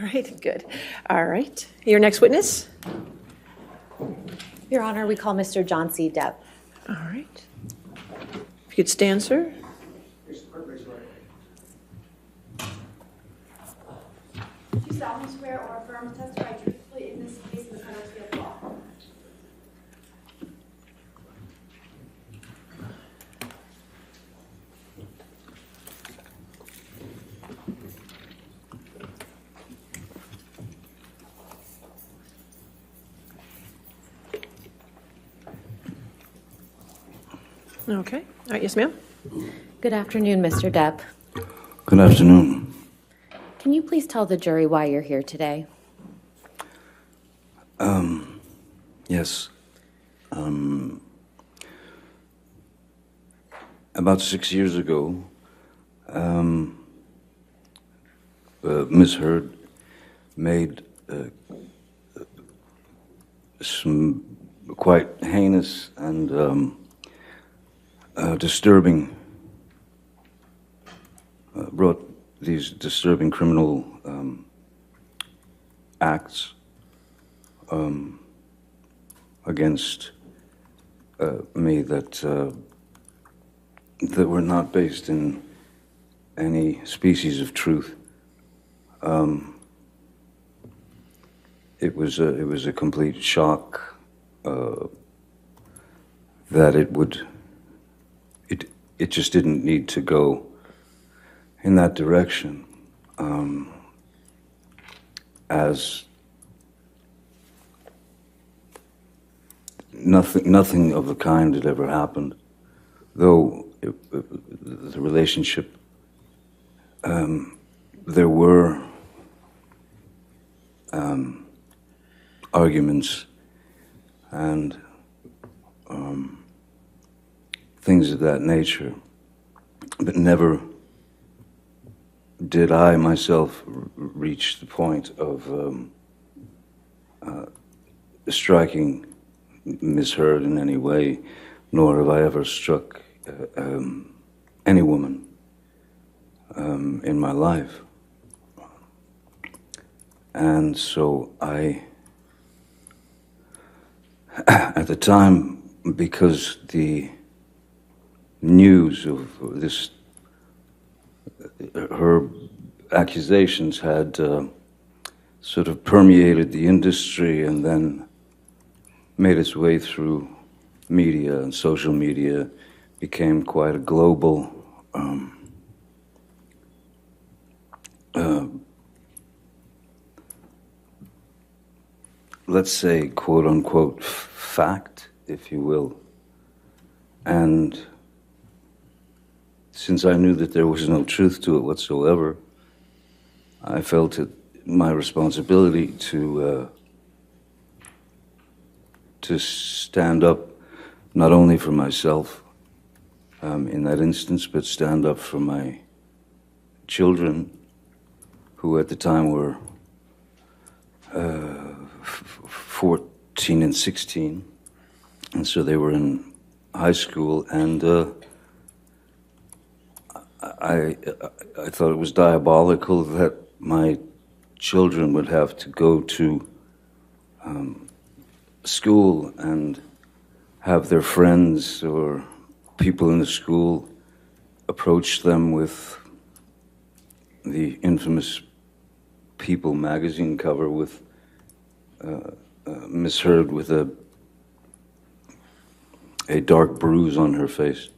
right, good. All right. Your next witness? Your Honor, we call Mr. John C. Depp. All right. If you could stand, sir. Do you solemnly swear or affirm to testify truthfully in this case in the penalty of law? Okay. All right, yes, ma'am. Good afternoon, Mr. Depp. Good afternoon. Can you please tell the jury why you're here today? Yes. About 6 years ago, Ms. Heard made some quite heinous and disturbing, brought these disturbing criminal acts against me that were not based in any species of truth. It was a complete shock that it just didn't need to go in that direction, as nothing of the kind had ever happened, though the relationship, there were arguments and things of that nature, but never did I myself reach the point of striking Ms. Heard in any way, nor have I ever struck any woman in my life. And so at the time, because the news of this, her accusations had sort of permeated the industry and then made its way through media, and social media became quite a global let's say, quote-unquote, fact, if you will. And since I knew that there was no truth to it whatsoever, I felt it my responsibility to stand up not only for myself in that instance, but stand up for my children, who at the time were 14 and 16, and so they were in high school, and I thought it was diabolical that my children would have to go to school and have their friends or people in the school approach them with the infamous People magazine cover with Miss Heard with a dark bruise on her face.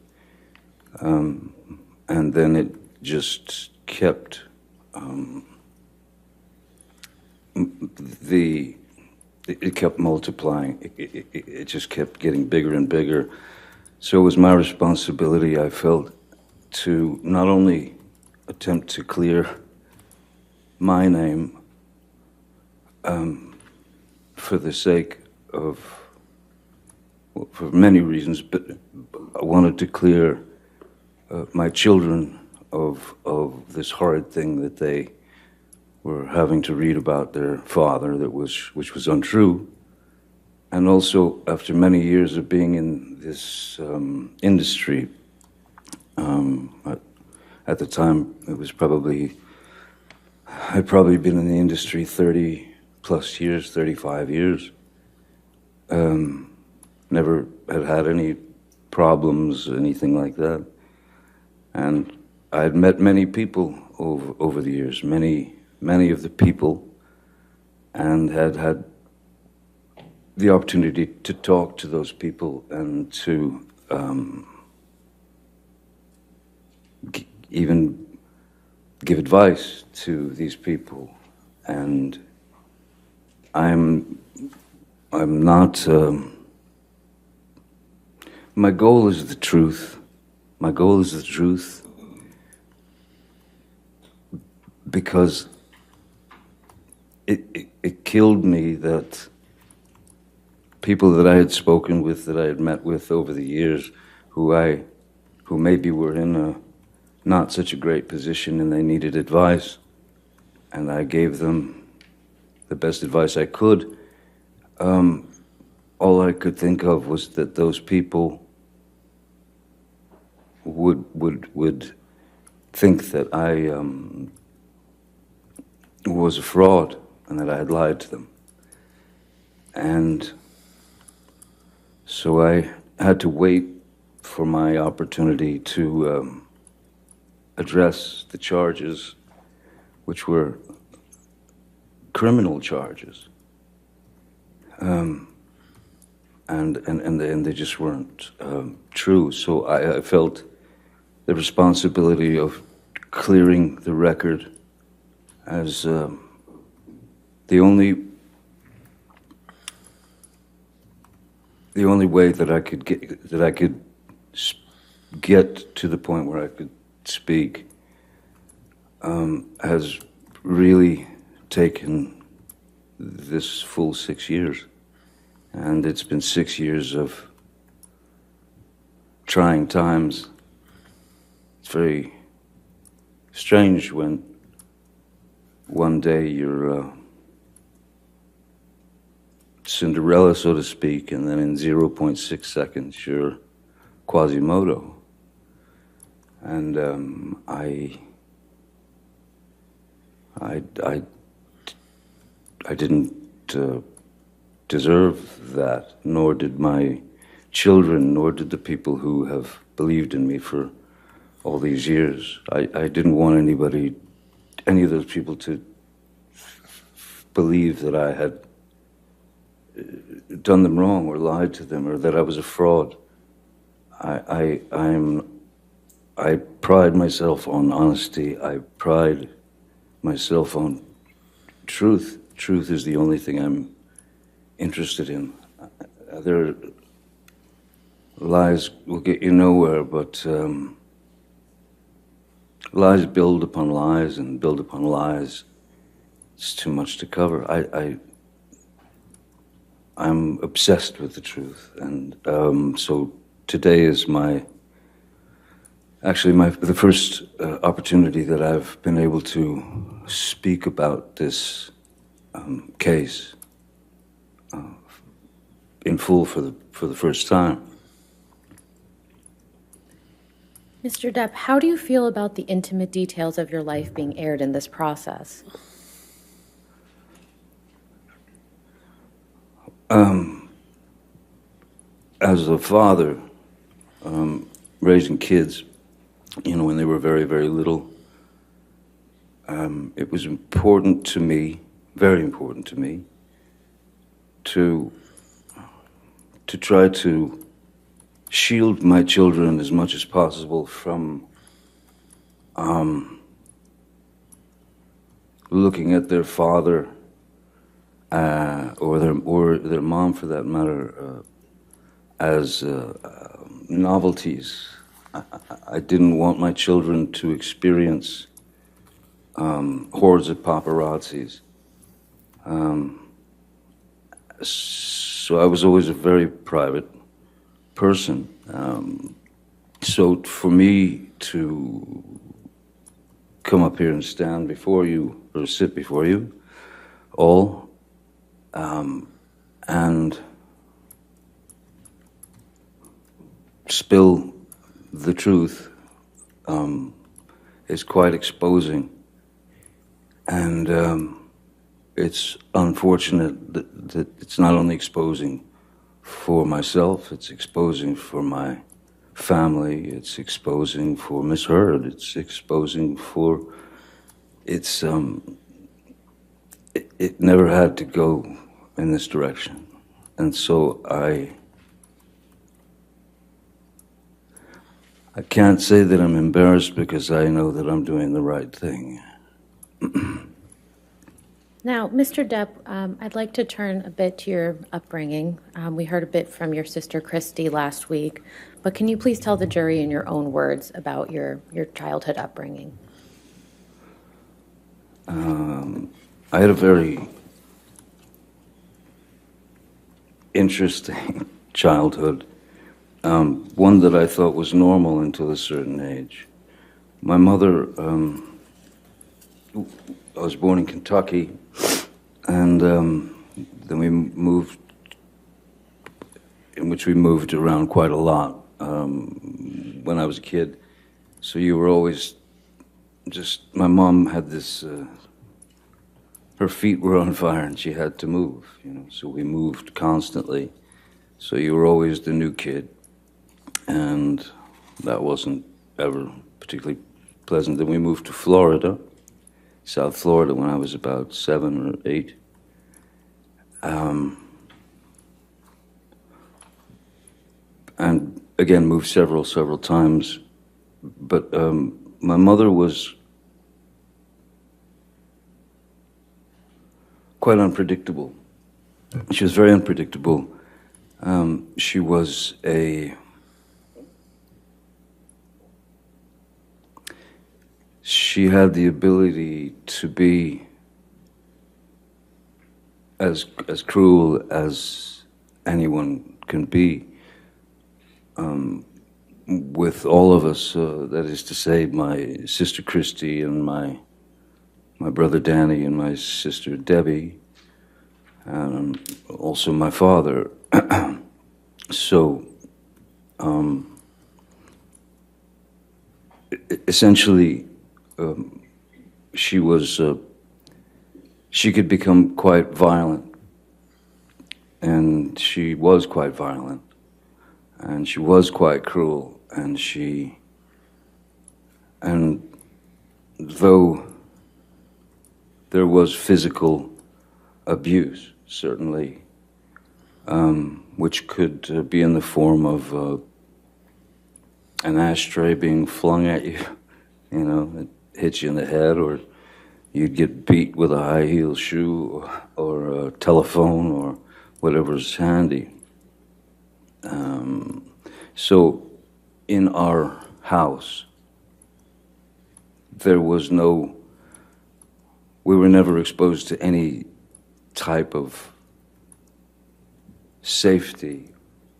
And then it just kept, it kept multiplying. It just kept getting bigger and bigger. So it was my responsibility, I felt, to not only attempt to clear my name for the sake of, well, for many reasons, but I wanted to clear my children of this horrid thing that they were having to read about their father, which was untrue. And also, after many years of being in this industry, at the time it was probably I'd probably been in the industry 30 plus years, 35 years. Never had any problems, anything like that. And I'd met many people over the years, many of the people, and had the opportunity to talk to those people and to even give advice to these people. And I'm not, my goal is the truth. My goal is the truth because it killed me that people that I had spoken with, that I had met with over the years, who maybe were in a not such a great position and they needed advice, and I gave them the best advice I could. All I could think of was that those people would think that I was a fraud and that I had lied to them. And so I had to wait for my opportunity to address the charges, which were criminal charges. And they just weren't true. So I felt the responsibility of clearing the record as the only way that I could get to the point where I could speak has really taken this full 6 years. And it's been 6 years of trying times. It's very strange when one day you're Cinderella, so to speak, and then in 0.6 seconds you're Quasimodo. And I didn't deserve that, nor did my children, nor did the people who have believed in me for all these years. I didn't want any of those people to believe that I had done them wrong or lied to them or that I was a fraud. I pride myself on honesty. I pride myself on truth. Truth is the only thing I'm interested in. Other lies will get you nowhere, but lies build upon lies and build upon lies. It's too much to cover. I'm obsessed with the truth, and so today is the first opportunity that I've been able to speak about this case in full for the first time. Mr. Depp, how do you feel about the intimate details of your life being aired in this process? As a father, raising kids, when they were very, very little, it was important to me, very important to me, to try to shield my children as much as possible from looking at their father or their mom, for that matter, as novelties. I didn't want my children to experience hordes of paparazzis. So I was always a very private person. So for me to come up here and stand before you, or sit before you all, and spill the truth is quite exposing. And it's unfortunate that it's not only exposing for myself, it's exposing for my family, it's exposing for Miss Heard, it's exposing for, it never had to go in this direction. And so I can't say that I'm embarrassed because I know that I'm doing the right thing. Now, Mr. Depp, I'd like to turn a bit to your upbringing. We heard a bit from your sister Christy last week, but can you please tell the jury in your own words about your childhood upbringing? I had a very interesting childhood, one that I thought was normal until a certain age. My mother, I was born in Kentucky, and then we moved, in which we moved around quite a lot when I was a kid. So you were always just, my mom had this, her feet were on fire and she had to move, so we moved constantly. So you were always the new kid, and that wasn't ever particularly pleasant. Then we moved to Florida, South Florida, when I was about 7 or 8. And again, moved several times. But my mother was quite unpredictable. She was very unpredictable. She was she had the ability to be as cruel as anyone can be with all of us. That is to say, my sister Christy and my brother Danny and my sister Debbie, and also my father. So, essentially, she could become quite violent, and she was quite violent, and she was quite cruel, and though there was physical abuse, certainly, which could be in the form of an ashtray being flung at you, it hits you in the head, or you'd get beat with a high heel shoe or a telephone or whatever's handy. So in our house, we were never exposed to any type of safety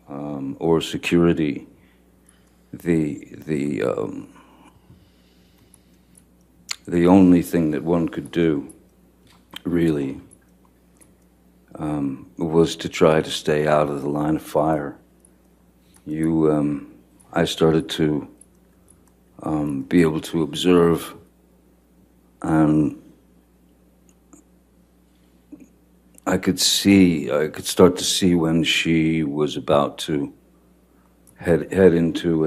or security. The only thing that one could do, really, was to try to stay out of the line of fire. I started to be able to observe, and I could start to see when she was about to head into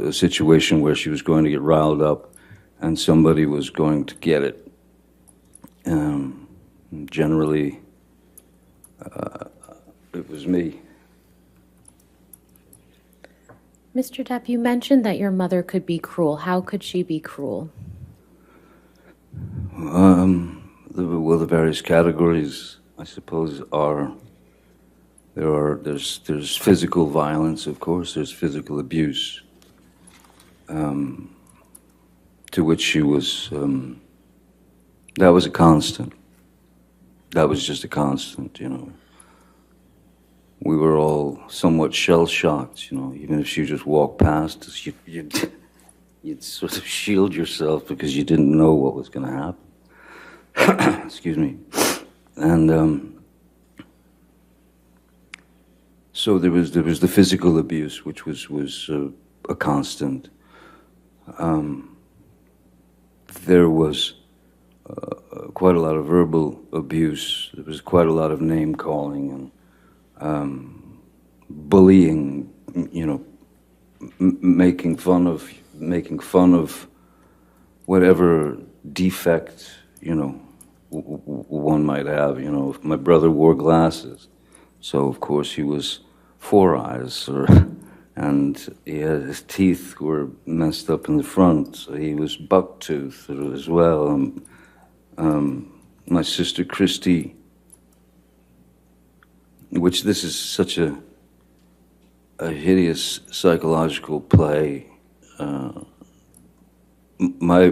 a situation where she was going to get riled up and somebody was going to get it. Generally, it was me. Mr. Depp, you mentioned that your mother could be cruel. How could she be cruel? The various categories, I suppose, there's physical violence, of course, there's physical abuse, to which she was, that was a constant. That was just a constant, We were all somewhat shell-shocked, even if she just walked past us, you'd sort of shield yourself because you didn't know what was going to happen. Excuse me. And so there was the physical abuse, which was a constant. there was quite a lot of verbal abuse. There was quite a lot of name calling and bullying. You know, making fun of whatever defect, you know, one might have. You know, if my brother wore glasses, so of course he was four eyes, and his teeth were messed up in the front, so he was buck-toothed as well. My sister Christy, which this is such a hideous psychological play. My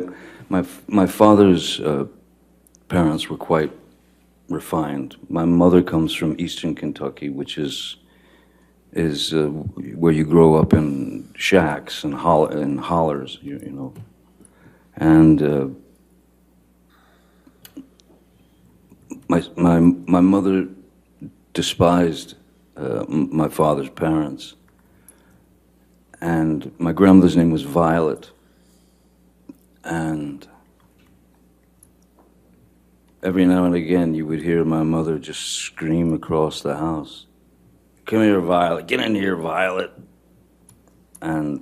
father's parents were quite refined. My mother comes from Eastern Kentucky, which is where you grow up in shacks and hollers, you know, and my mother despised my father's parents, and my grandmother's name was Violet, and every now and again you would hear my mother just scream across the house, "Come here, Violet, get in here, Violet." And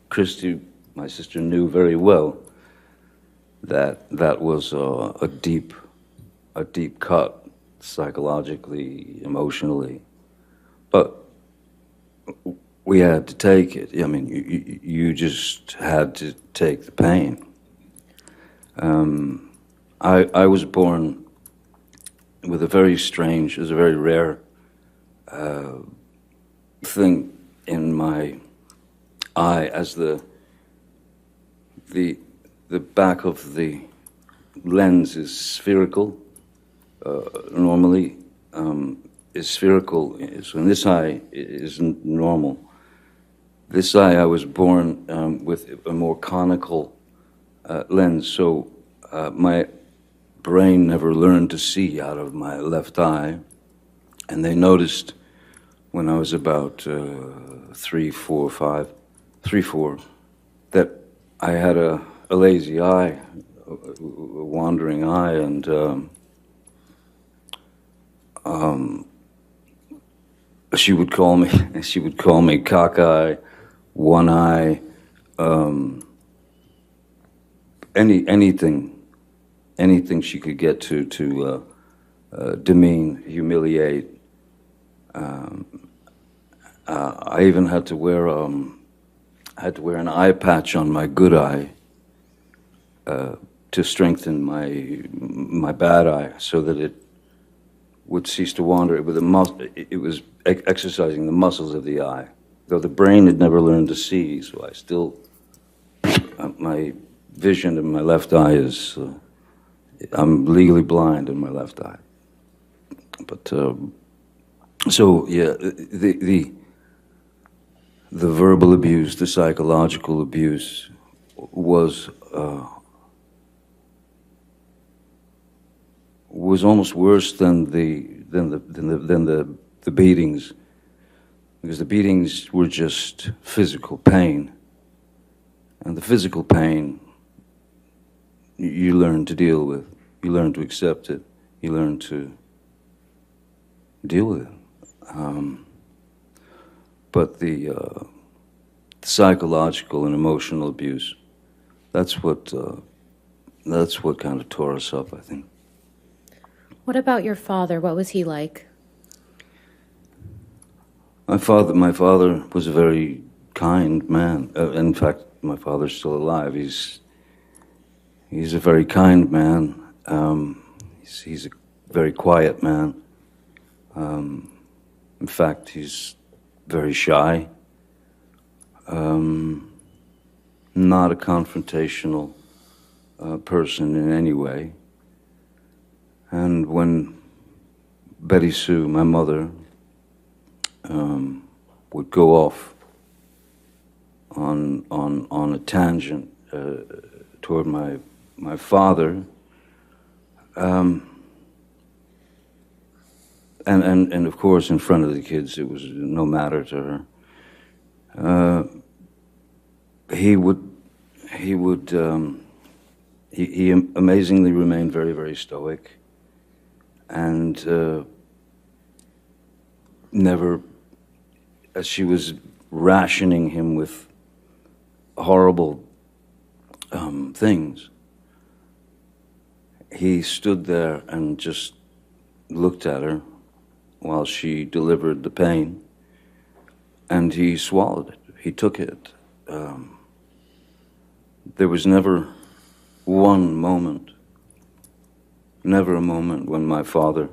Christy, my sister, knew very well that that was a deep cut, psychologically, emotionally. But we had to take it. I mean, you just had to take the pain. I was born with a very strange, it was a very rare thing in my eye, as the back of the lens is spherical. Normally is spherical, so in this eye is normal. This eye, I was born with a more conical lens, so my brain never learned to see out of my left eye, and they noticed when I was about 3, 4, that I had a lazy eye, a wandering eye, and she would call me cockeye, one eye, anything she could get to demean, humiliate. I even had to wear an eye patch on my good eye to strengthen my bad eye, so that it would cease to wander. It was exercising the muscles of the eye, though the brain had never learned to see. So I still, my vision in my left eye is, I'm legally blind in my left eye. But so yeah, the verbal abuse, the psychological abuse was almost worse than the beatings, because the beatings were just physical pain, and the physical pain you learn to deal with, you learn to accept it, you learn to deal with it. But the psychological and emotional abuse, that's what kind of tore us up, I think. What about your father? What was he like? My father was a very kind man. In fact, my father's still alive. He's a very kind man. He's a very quiet man. In fact, he's very shy. Not a confrontational person in any way. And when Betty Sue, my mother, would go off on a tangent toward my father, and of course in front of the kids it was no matter to her. He would he would, he amazingly remained very, very stoic, and never, as she was rationing him with horrible things, he stood there and just looked at her while she delivered the pain, and he swallowed it. He took it. There was never one moment, never a moment when my father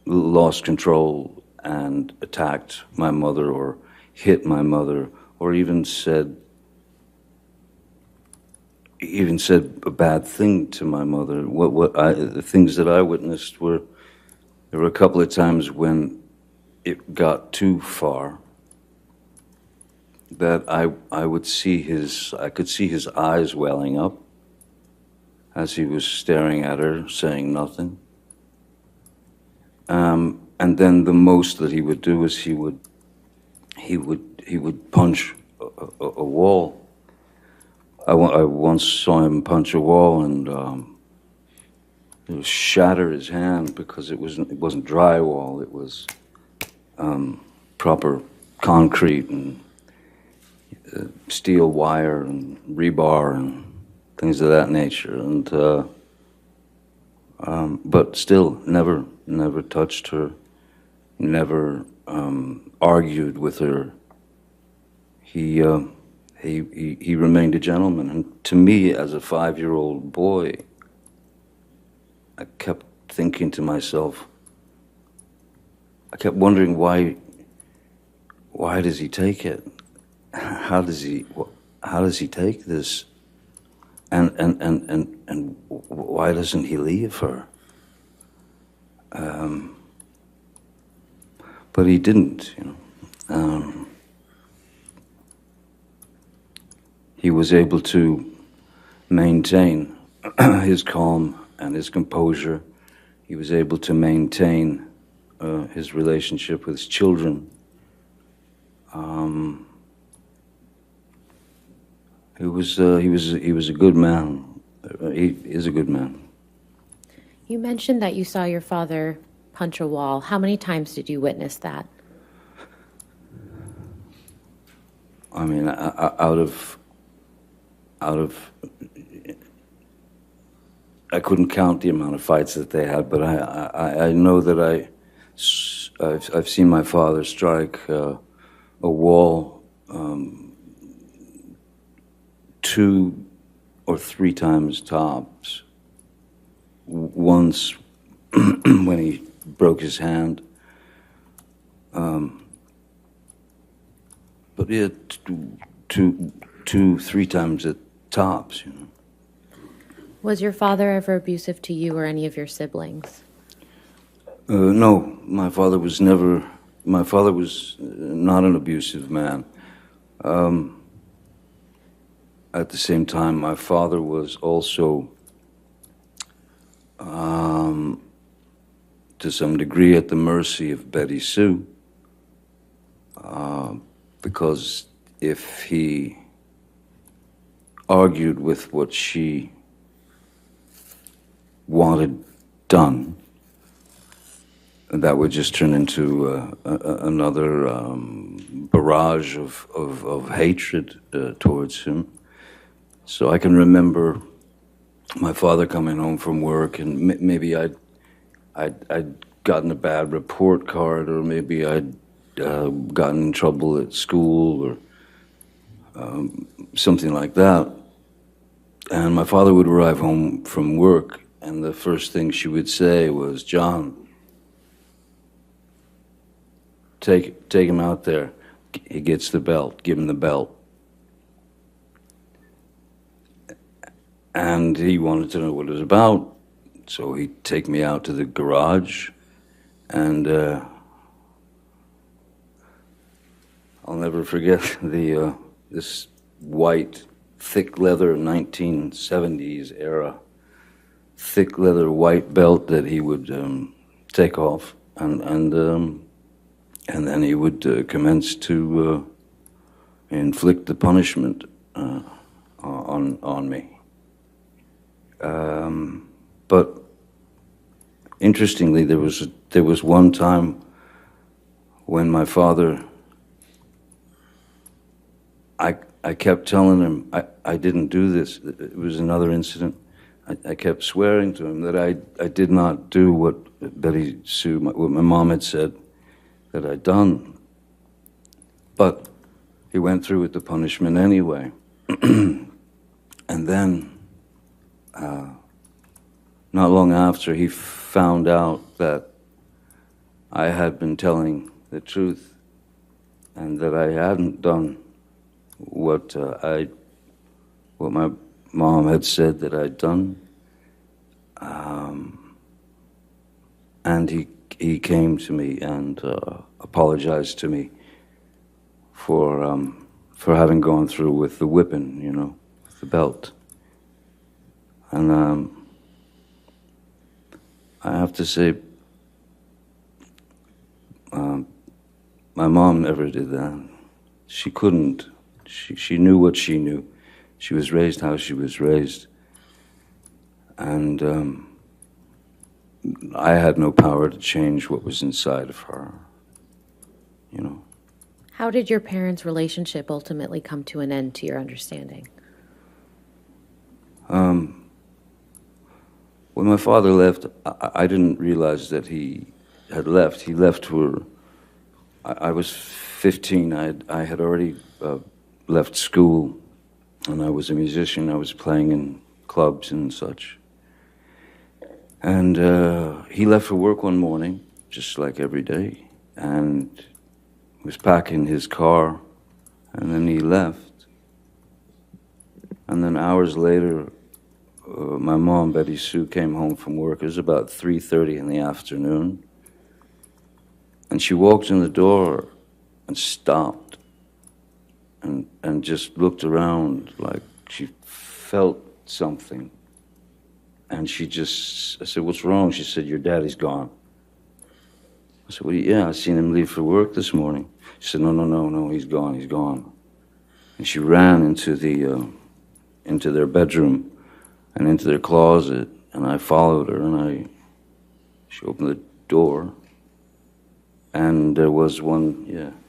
lost control and attacked my mother or hit my mother or even said a bad thing to my mother. The things that I witnessed were, there were a couple of times when it got too far, that I could see his eyes welling up as he was staring at her, saying nothing. And then the most that he would do was he would punch a wall. I once saw him punch a wall and shatter his hand because it wasn't drywall. It was proper concrete and steel wire and rebar and things of that nature. And but still, never touched her, never argued with her. He remained a gentleman, and to me, as a 5-year-old boy, I kept thinking to myself, I kept wondering why does he take it? How does he take this? And why doesn't he leave her? But he didn't, you know. He was able to maintain his calm and his composure. He was able to maintain his relationship with his children. He was a good man. He is a good man. You mentioned that you saw your father punch a wall. How many times did you witness that? I mean, out of, I couldn't count the amount of fights that they had, but I know that I've seen my father strike a wall 2 or 3 times tops. Once when he broke his hand, but yeah, 2-3 times at tops, you know. Was your father ever abusive to you or any of your siblings? No, my father was never. My father was not an abusive man. At the same time, my father was also, to some degree, at the mercy of Betty Sue, because if he argued with what she wanted done, that would just turn into another barrage of hatred towards him. So I can remember my father coming home from work, and maybe I'd gotten a bad report card, or maybe I'd gotten in trouble at school, or something like that. And my father would arrive home from work, and the first thing she would say was, "John, take him out there. He gets the belt. Give him the belt." And he wanted to know what it was about, so he'd take me out to the garage, and I'll never forget this white, thick leather 1970s era, thick leather white belt that he would take off, and and then he would commence to inflict the punishment on me. But interestingly, there was one time when my father, I kept telling him I didn't do this. It was another incident. I kept swearing to him that I did not do what Betty Sue, what my mom had said that I'd done. But he went through with the punishment anyway. And then, not long after, he found out that I had been telling the truth and that I hadn't done what my mom had said that I'd done. And he came to me and apologized to me for having gone through with the whipping, you know, with the belt. And I have to say, my mom never did that. She couldn't. She knew what she knew. She was raised how she was raised. And I had no power to change what was inside of her, you know. How did your parents' relationship ultimately come to an end, to your understanding? When my father left, I didn't realize that he had left. He left for, I was 15. I had already left school, and I was a musician. I was playing in clubs and such. And he left for work one morning, just like every day, and was packing his car, and then he left. And then hours later, my mom, Betty Sue, came home from work. It was about 3:30 in the afternoon. And she walked in the door and stopped and just looked around like she felt something. And I said, "What's wrong?" She said, "Your daddy's gone." I said, "Well, yeah, I seen him leave for work this morning." She said, No, he's gone. And she ran into their bedroom and into their closet, and I followed her, and she opened the door, and there was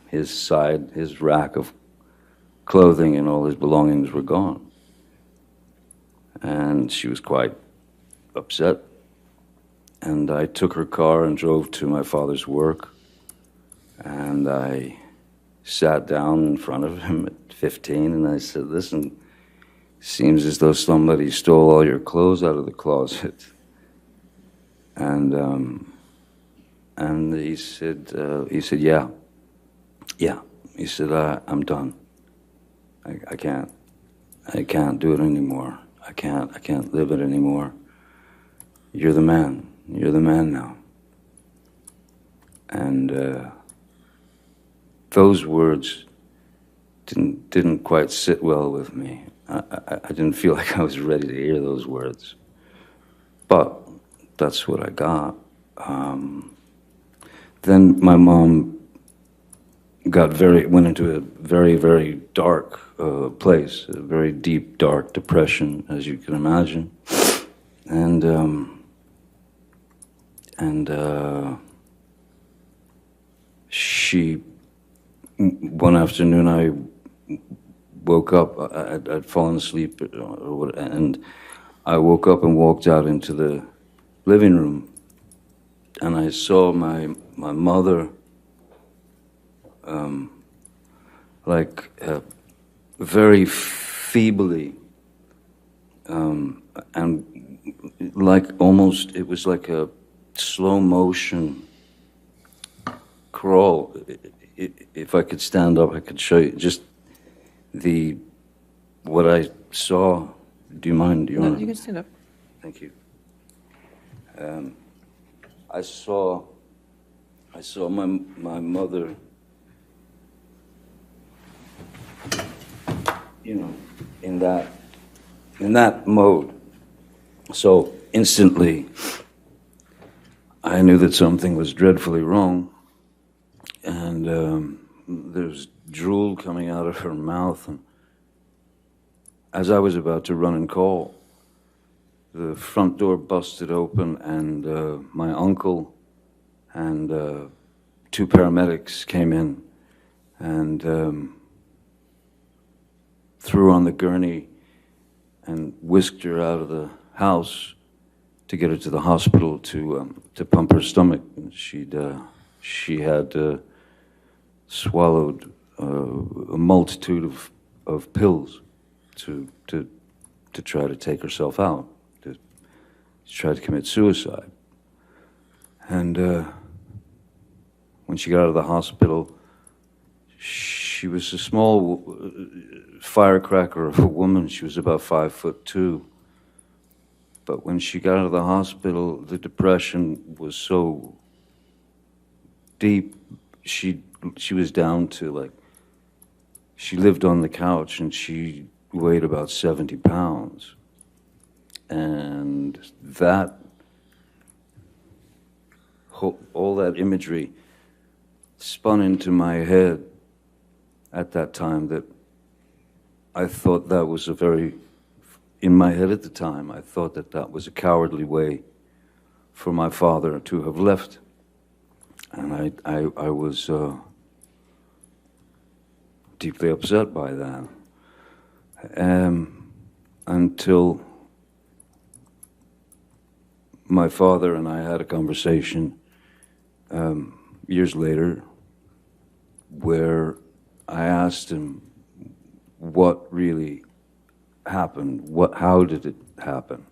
his rack of clothing and all his belongings were gone. And she was quite upset. And I took her car and drove to my father's work, and I sat down in front of him at 15, and I said, "Listen, seems as though somebody stole all your clothes out of the closet." And he said, "Yeah." He said, "I'm done. I can't do it anymore. I can't live it anymore. You're the man. You're the man now." And those words didn't quite sit well with me. I didn't feel like I was ready to hear those words. But that's what I got. Then my mom went into a very, very dark place, a very deep, dark depression, as you can imagine. And one afternoon I woke up, I'd fallen asleep, and I woke up and walked out into the living room, and I saw my mother very feebly, and like almost, it was like a slow motion crawl. If I could stand up, I could show you just what I saw. Do you mind? Do you No, want? you can stand up. Thank you. I saw my mother, you know, in that mode. So instantly, I knew that something was dreadfully wrong, and there's drool coming out of her mouth. And as I was about to run and call, the front door busted open, and my uncle and two paramedics came in and threw her on the gurney and whisked her out of the house to get her to the hospital to pump her stomach. And she had swallowed a multitude of pills to try to take herself out, to try to commit suicide. And when she got out of the hospital, she was a small firecracker of a woman. She was about 5'2". But when she got out of the hospital, the depression was so deep. She was down to, like, she lived on the couch and she weighed about 70 pounds. And that, all that imagery spun into my head at that time, that I thought that was a very, in my head at the time, I thought that that was a cowardly way for my father to have left. And I was deeply upset by that. Until my father and I had a conversation years later, where I asked him what really happened, how did it happen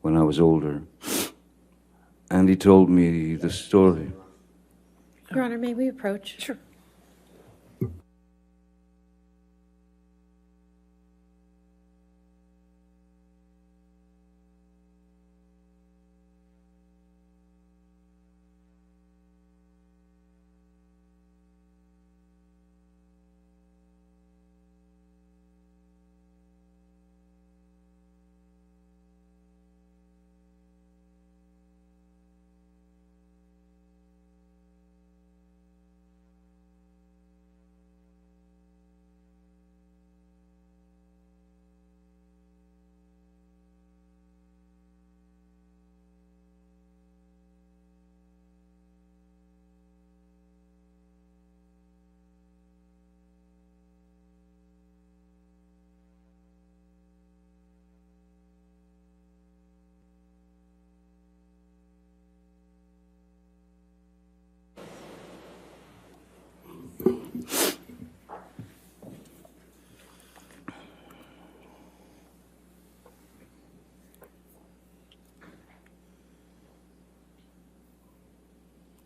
when I was older, and he told me the story. Your Honor, may we approach? Sure.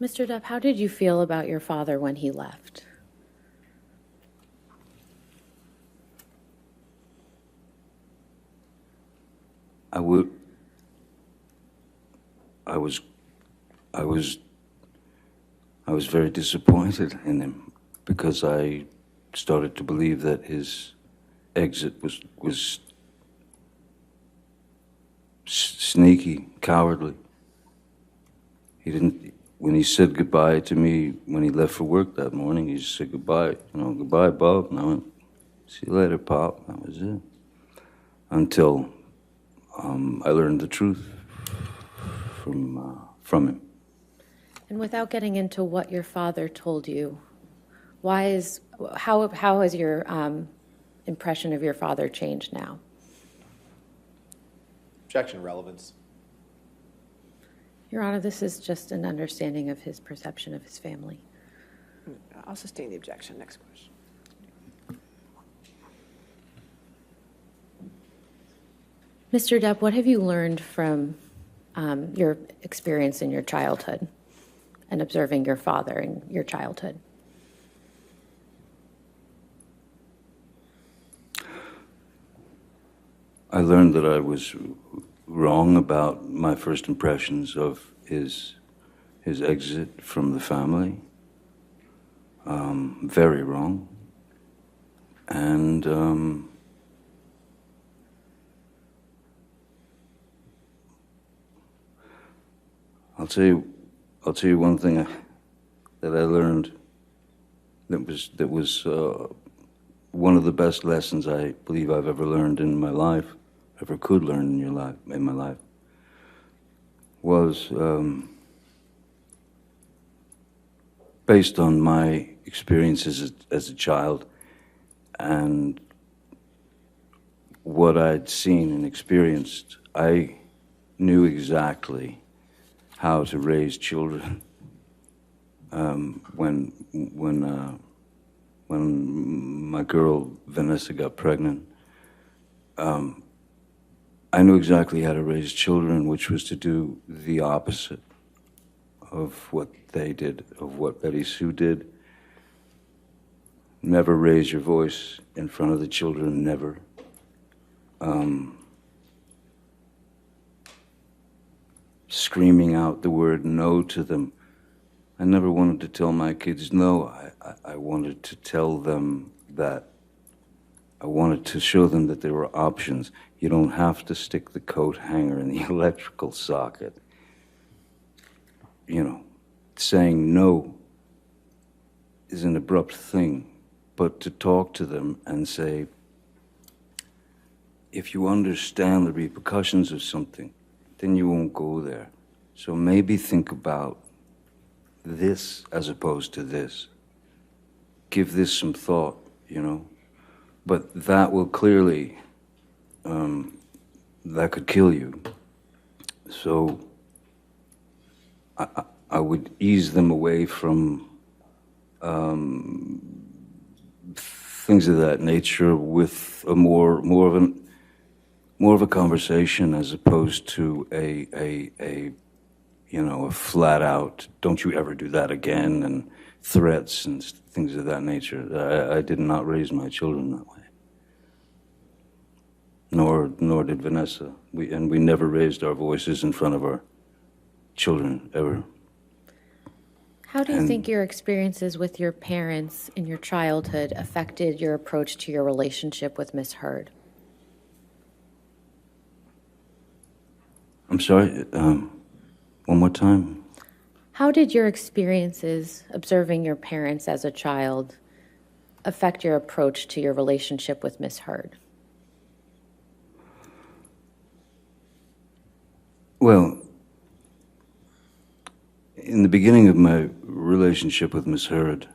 Mr. Depp, how did you feel about your father when he left? I was very disappointed in him, because I started to believe that his exit was sneaky, cowardly. He didn't, when he said goodbye to me, when he left for work that morning, he just said goodbye, goodbye, Bob. And I went, see you later, Pop. That was it. Until I learned the truth from him. And without getting into what your father told you, how has your impression of your father changed now? Objection, relevance. Your Honor, this is just an understanding of his perception of his family. I'll sustain the objection. Next question. Mr. Depp, what have you learned from your experience in your childhood and observing your father in your childhood? I learned that I was wrong about my first impressions of his exit from the family. Very wrong. And I'll tell you one thing that I learned that was one of the best lessons I believe I've ever learned in my life, ever could learn in my life, was based on my experiences as a child and what I'd seen and experienced. I knew exactly how to raise children when my girl Vanessa got pregnant. I knew exactly how to raise children, which was to do the opposite of what they did, of what Betty Sue did. Never raise your voice in front of the children, never. Screaming out the word no to them. I never wanted to tell my kids no. I wanted to tell them that I wanted to show them that there were options. You don't have to stick the coat hanger in the electrical socket. You know, saying no is an abrupt thing, but to talk to them and say, if you understand the repercussions of something, then you won't go there. So maybe think about this as opposed to this. Give this some thought, you know. But that will clearly, that could kill you. So I would ease them away from things of that nature with a more of a conversation as opposed to a flat out, don't you ever do that again, and threats and things of that nature. I did not raise my children that way. Nor did Vanessa. We never raised our voices in front of our children, ever. How do you think your experiences with your parents in your childhood affected your approach to your relationship with Miss Heard? I'm sorry, one more time. How did your experiences observing your parents as a child affect your approach to your relationship with Miss Heard? Well, in the beginning of my relationship with Miss Heard,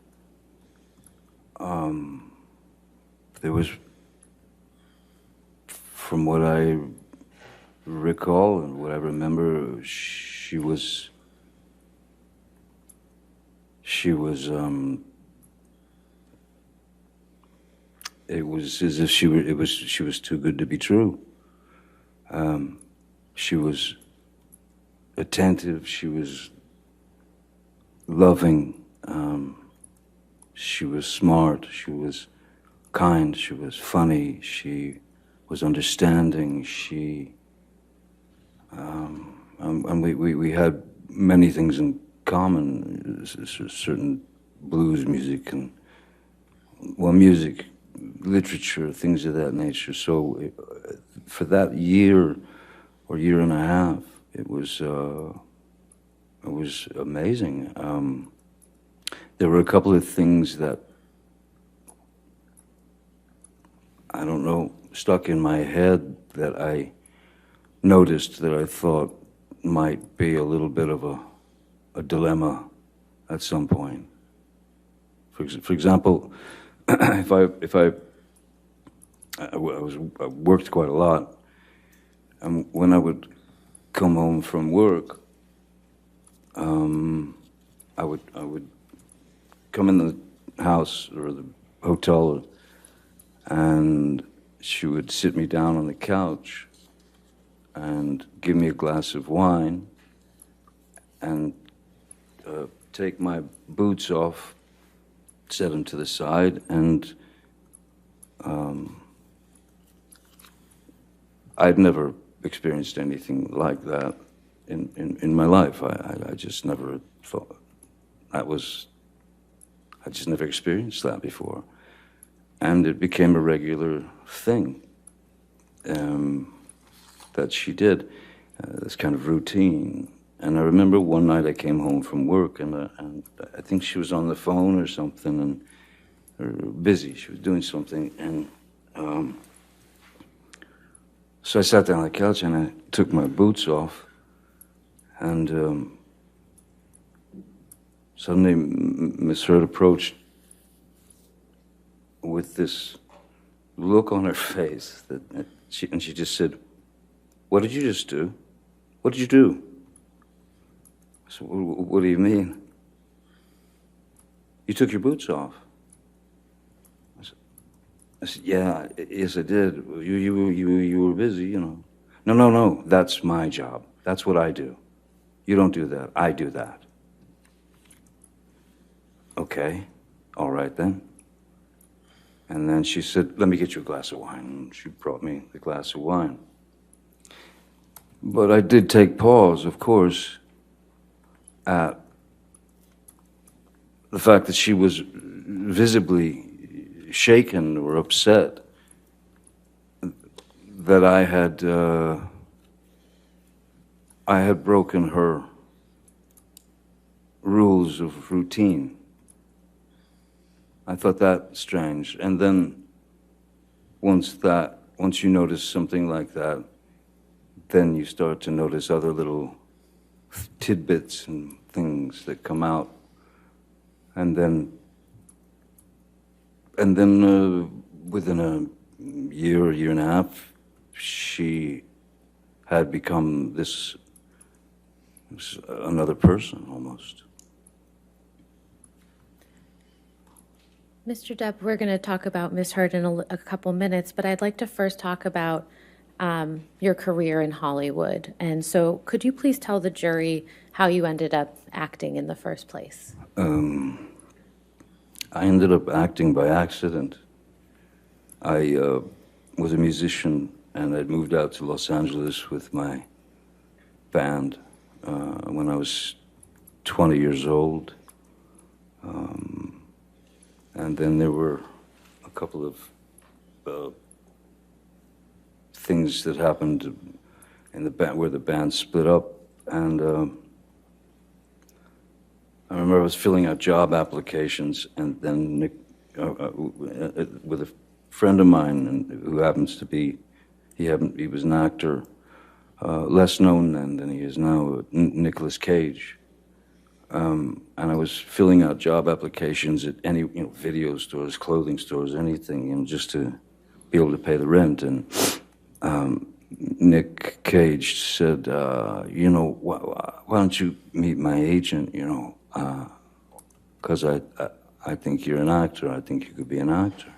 there was, from what I recall and what I remember, she was it was as if she was too good to be true. She was attentive, she was loving, she was smart, she was kind, she was funny, she was understanding, and we had many things in common, certain blues music and, well, music, literature, things of that nature. So for that year or year and a half, it was amazing. There were a couple of things that, I don't know, stuck in my head that I noticed that I thought might be a little bit of a dilemma at some point. For example, I worked quite a lot, and when I would come home from work, I would come in the house or the hotel, and she would sit me down on the couch and give me a glass of wine and take my boots off, set them to the side, and I'd never experienced anything like that in my life. I just never thought I just never experienced that before. And it became a regular thing that she did, this kind of routine. And I remember one night I came home from work, and I think she was on the phone or something, or busy. She was doing something, and so I sat down on the couch and I took my boots off, and suddenly Miss Hurd approached with this look on her face that she just said, "What did you just do? What did you do?" I said, "What do you mean?" "You took your boots off." I said, "Yeah, yes, I did. You were busy, you know." No, that's my job. That's what I do. You don't do that. I do that." "Okay, all right then." And then she said, "Let me get you a glass of wine." And she brought me the glass of wine. But I did take pause, of course, at the fact that she was visibly shaken or upset that I had broken her rules of routine. I thought that strange. And then once you notice something like that, then you start to notice other little tidbits and things that come out. And then within a year and a half, she had become this another person almost. Mr. Depp, we're going to talk about Ms. Hurd in a couple minutes, but I'd like to first talk about your career in Hollywood. And so could you please tell the jury how you ended up acting in the first place? I ended up acting by accident. I was a musician, and I'd moved out to Los Angeles with my band when I was 20 years old. And then there were a couple of things that happened in the band where the band split up, and I remember I was filling out job applications, and then Nick, with a friend of mine who happens to be, he was an actor, less known then than he is now, Nicolas Cage. And I was filling out job applications at any, video stores, clothing stores, anything, just to be able to pay the rent. And Nick Cage said, why don't you meet my agent, because I think you're an actor. I think you could be an actor.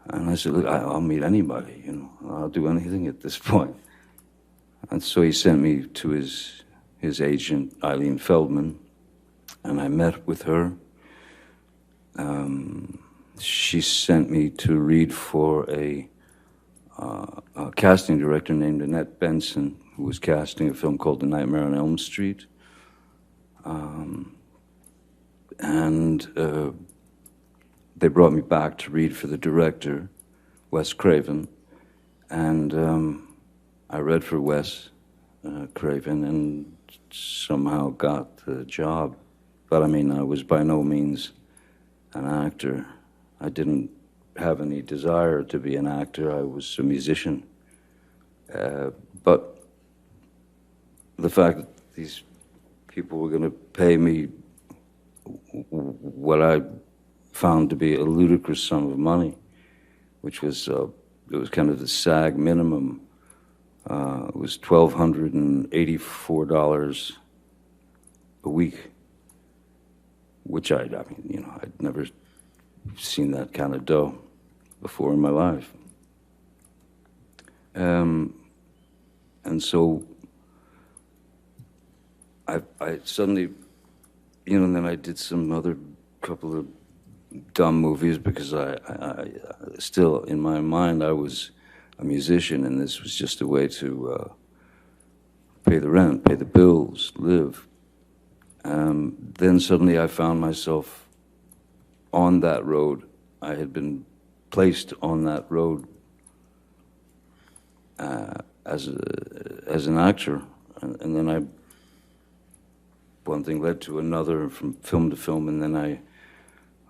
And I said, look, I'll meet anybody, I'll do anything at this point. And so he sent me to his agent, Eileen Feldman, and I met with her. She sent me to read for a casting director named Annette Benson, who was casting a film called The Nightmare on Elm Street. And they brought me back to read for the director, Wes Craven. And I read for Wes Craven and somehow got the job. But I mean, I was by no means an actor. I didn't have any desire to be an actor. I was a musician. But the fact that these people were going to pay me what I found to be a ludicrous sum of money, which was it was kind of the SAG minimum. It was $1,284 a week, which I mean, I'd never seen that kind of dough before in my life. And so I suddenly, and then I did some other couple of dumb movies because I still, in my mind, I was a musician, and this was just a way to pay the rent, pay the bills, live. Then suddenly I found myself on that road. I had been placed on that road as an actor, and then one thing led to another, from film to film, and then I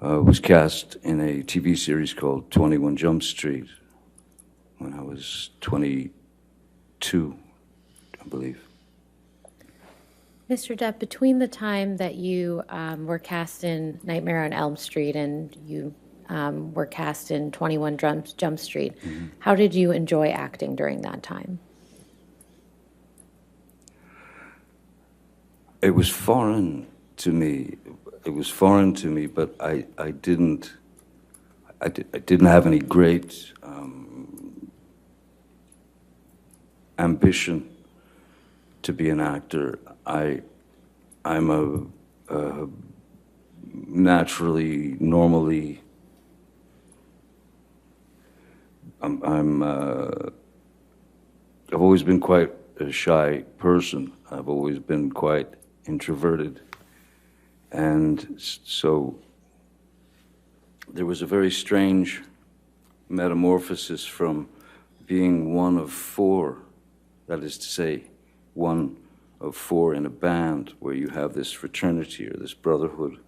was cast in a TV series called 21 Jump Street when I was 22, I believe. Mr. Depp, between the time that you were cast in Nightmare on Elm Street and you were cast in 21 Jump Street, how did you enjoy acting during that time? It was foreign to me. It was foreign to me, but I didn't have any great ambition to be an actor. I'm a naturally, normally, I've always been quite a shy person. I've always been quite introverted. And so there was a very strange metamorphosis from being one of four, that is to say, one of four in a band where you have this fraternity or this brotherhood,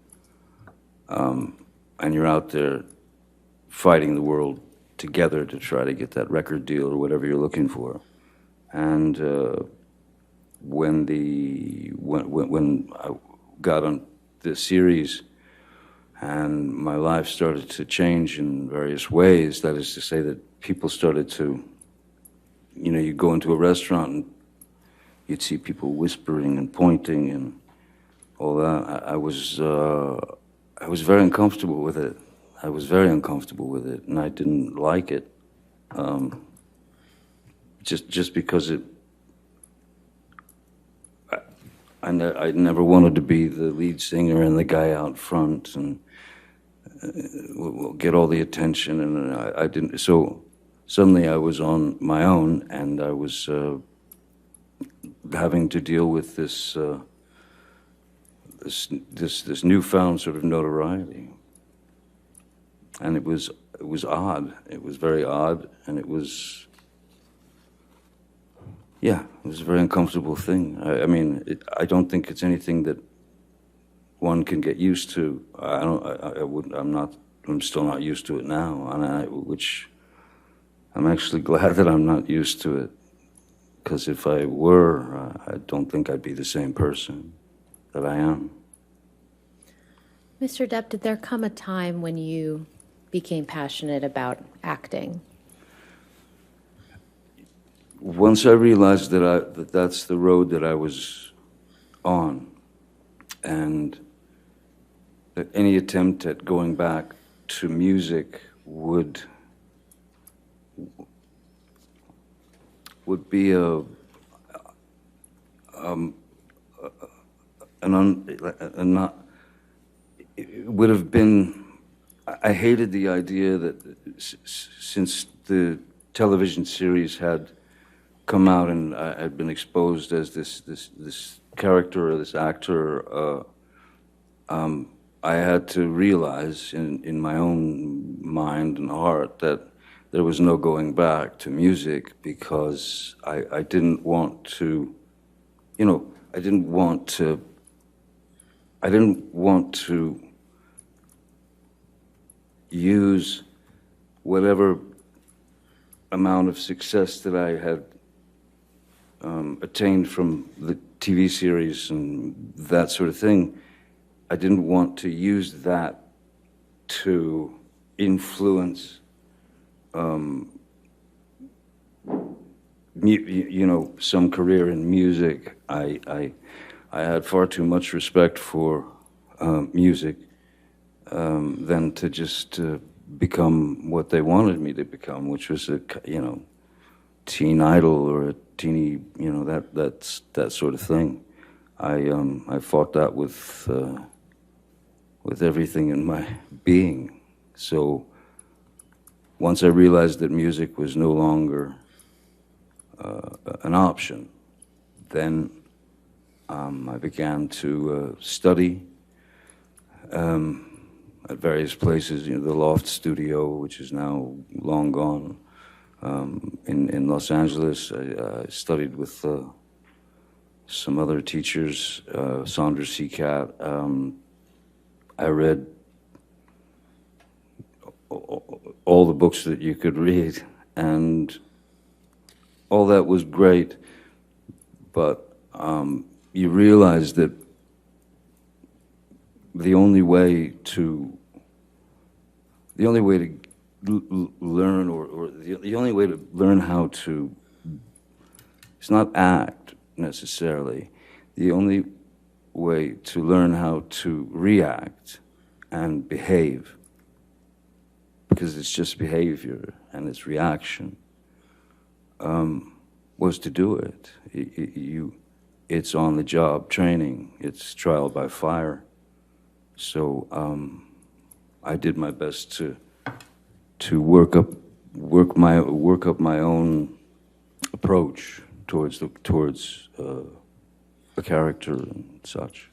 and you're out there fighting the world together to try to get that record deal or whatever you're looking for. And when I got on the series and my life started to change in various ways, that is to say that people started to, you know, you go into a restaurant and you'd see people whispering and pointing and all that. I was very uncomfortable with it. I was very uncomfortable with it, and I didn't like it. Just because I never wanted to be the lead singer and the guy out front and get all the attention, and I didn't. So suddenly I was on my own, and I was having to deal with this newfound sort of notoriety, and it was odd. It was very odd, and it was. Yeah, it was a very uncomfortable thing. I mean, I don't think it's anything that one can get used to. I'm still not used to it now, which I'm actually glad that I'm not used to it. Because if I were, I don't think I'd be the same person that I am. Mr. Depp, did there come a time when you became passionate about acting? Once I realized that that's the road that I was on, and that any attempt at going back to music would be it would have been. I hated the idea that since the television series had come out and I had been exposed as this character or this actor, I had to realize in my own mind and heart that there was no going back to music, because I didn't want to, you know, I didn't want to use whatever amount of success that I had attained from the TV series and that sort of thing. I didn't want to use that to influence, you know, some career in music. I had far too much respect for music than to just become what they wanted me to become, which was a, you know, teen idol or a teeny, you know, that sort of thing. I fought that with everything in my being. So once I realized that music was no longer an option, then I began to study at various places. You know, the Loft Studio, which is now long gone, in Los Angeles. I studied with some other teachers, Sandra Seacat. I read all the books that you could read, and all that was great, but you realize that the only way to learn, or the only way to learn how to, it's not act necessarily, the only way to learn how to react and behave, because it's just behavior and it's reaction, was to do it. It's on the job training, it's trial by fire. So I did my best to work up my own approach towards a character and such.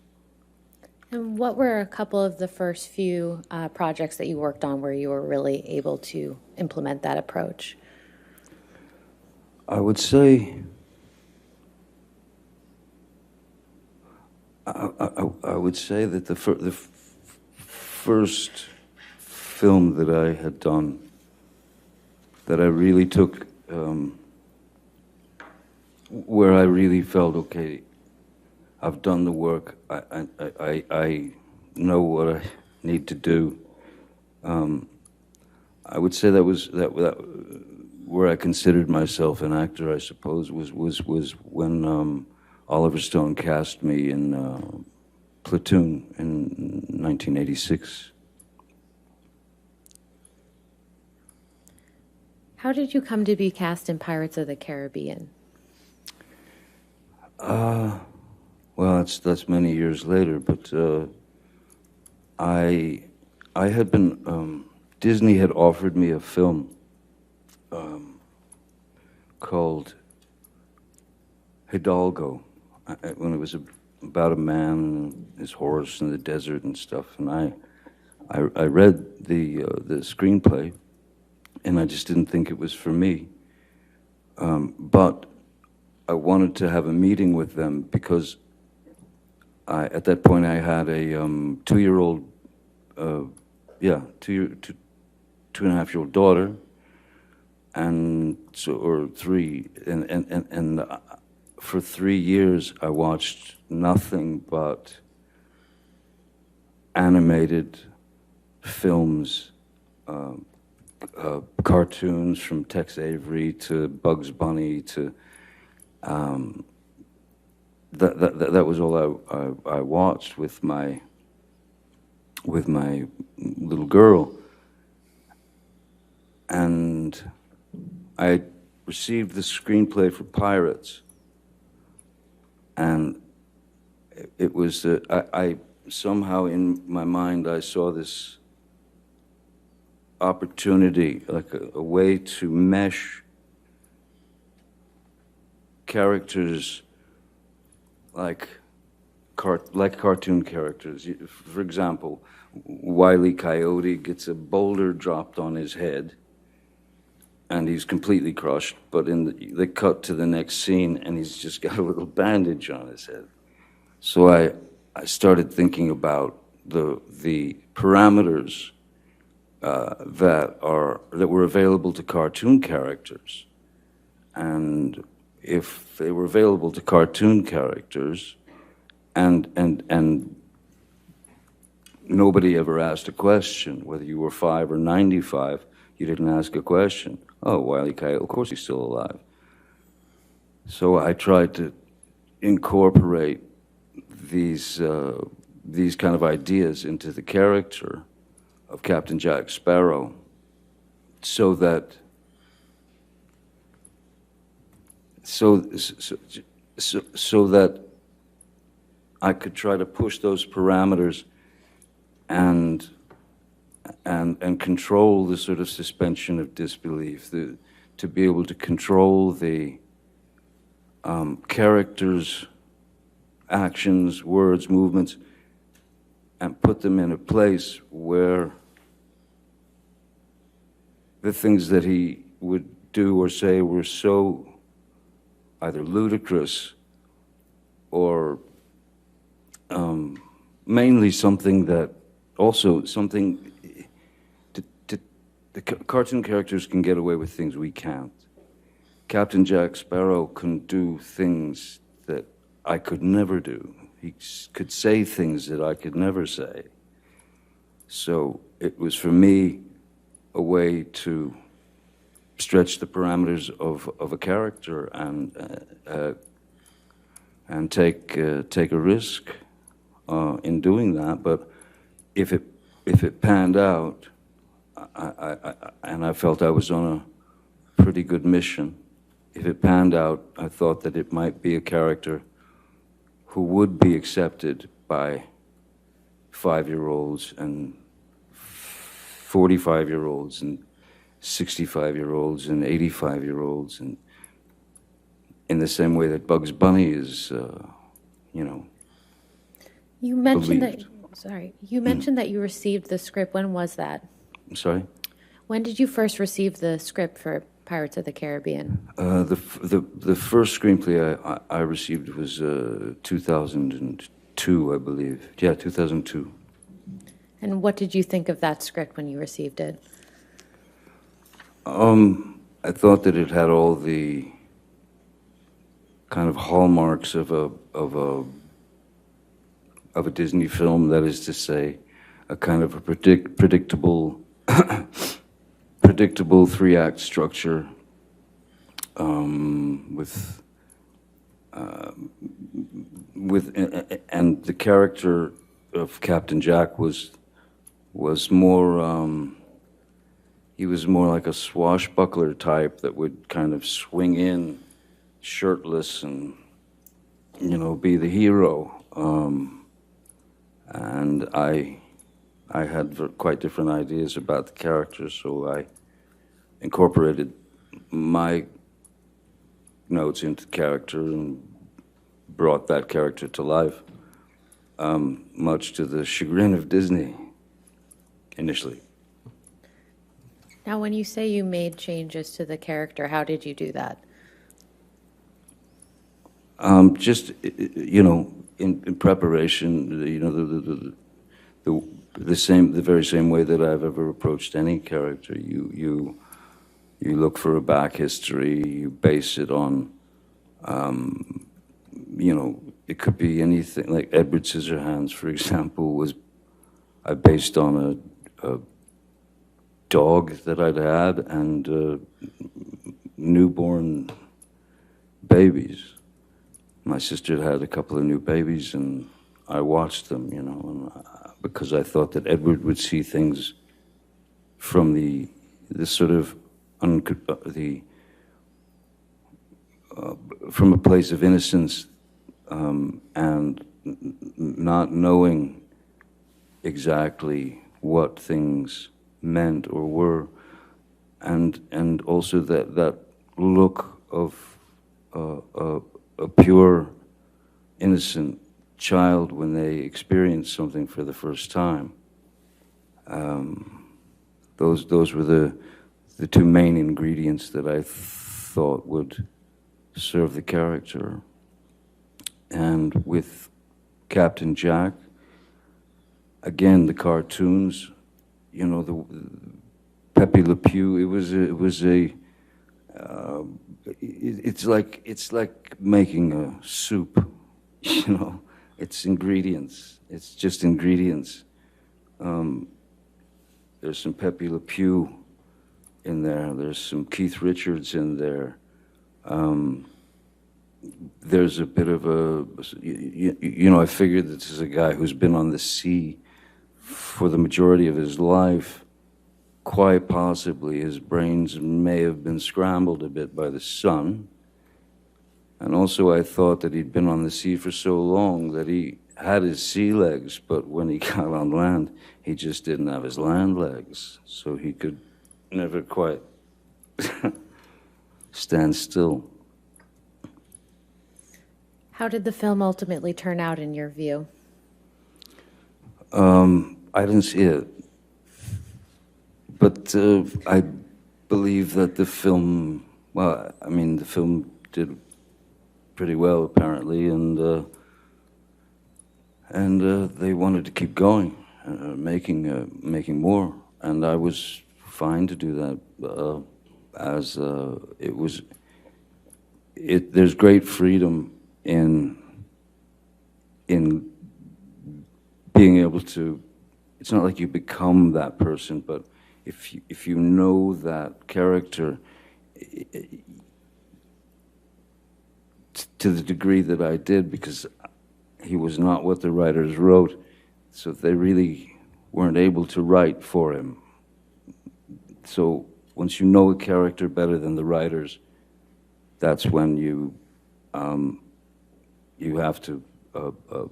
And what were a couple of the first few projects that you worked on where you were really able to implement that approach? I would say that the first film that I had done, that I really took, where I really felt, okay, I've done the work, I know what I need to do. I would say that was where I considered myself an actor, I suppose, was when Oliver Stone cast me in Platoon in 1986. How did you come to be cast in Pirates of the Caribbean? Well, that's many years later, but I had been, Disney had offered me a film called Hidalgo, when it was about a man and his horse in the desert and stuff, and I read the screenplay, and I just didn't think it was for me, but I wanted to have a meeting with them because at that point I had a 2-year-old, two and a half year old daughter, and so, or 3, and for 3 years I watched nothing but animated films, cartoons from Tex Avery to Bugs Bunny to that was all I watched with my little girl, and I received the screenplay for Pirates, and it was I somehow in my mind I saw this opportunity, like a way to mesh characters like cartoon characters. For example, Wile E. Coyote gets a boulder dropped on his head and he's completely crushed, but they cut to the next scene and he's just got a little bandage on his head. So I started thinking about the parameters that were available to cartoon characters, and if they were available to cartoon characters, and nobody ever asked a question, whether you were 5 or 95, you didn't ask a question. Oh, Wile E. Coyote, of course he's still alive. So I tried to incorporate these kind of ideas into the character of Captain Jack Sparrow, so that I could try to push those parameters and control the sort of suspension of disbelief, to be able to control the characters' actions, words, movements, and put them in a place where the things that he would do or say were so either ludicrous or mainly something that also something the cartoon characters can get away with things we can't. Captain Jack Sparrow can do things that I could never do. He could say things that I could never say. So it was for me a way to stretch the parameters of a character and take a risk in doing that. But if it panned out, and I felt I was on a pretty good mission. If it panned out, I thought that it might be a character who would be accepted by 5-year-olds and 45-year-olds and 65-year-olds and 85-year-olds, and in the same way that Bugs Bunny is, You mentioned believed. You mentioned that you received the script. When was that? I'm sorry? When did you first receive the script for Pirates of the Caribbean? The first screenplay I received was 2002, I believe. Yeah, 2002. And what did you think of that script when you received it? I thought that it had all the kind of hallmarks of a Disney film. That is to say, a kind of a predictable predictable 3-act structure and the character of Captain Jack was more. He was more like a swashbuckler type that would kind of swing in shirtless and, be the hero. And I had quite different ideas about the character, so I incorporated my notes into the character and brought that character to life, much to the chagrin of Disney initially. Now, when you say you made changes to the character, how did you do that? Just in preparation, the very same way that I've ever approached any character. You look for a back history. You base it on, it could be anything. Like Edward Scissorhands, for example, I based on a dog that I'd had and newborn babies. My sister had a couple of new babies, and I watched them, and because I thought that Edward would see things from the sort of from a place of innocence and not knowing exactly what things meant or were, and also that look of a pure, innocent child when they experience something for the first time. Those were the two main ingredients that I thought would serve the character. And with Captain Jack, again, the cartoons, the Pepe Le Pew. It's like making a soup. It's ingredients. It's just ingredients. There's some Pepe Le Pew in there. There's some Keith Richards in there. There's a bit of I figured that this is a guy who's been on the sea for the majority of his life. Quite possibly his brains may have been scrambled a bit by the sun. And also I thought that he'd been on the sea for so long that he had his sea legs, but when he got on land, he just didn't have his land legs. So he could never quite stand still. How did the film ultimately turn out in your view? I didn't see it. But I believe that the film, the film did pretty well apparently, and they wanted to keep going, making more. And I was fine to do that, there's great freedom in being able to, it's not like you become that person, but if you know that character, to the degree that I did, because he was not what the writers wrote, so they really weren't able to write for him. So once you know a character better than the writers, that's when you have to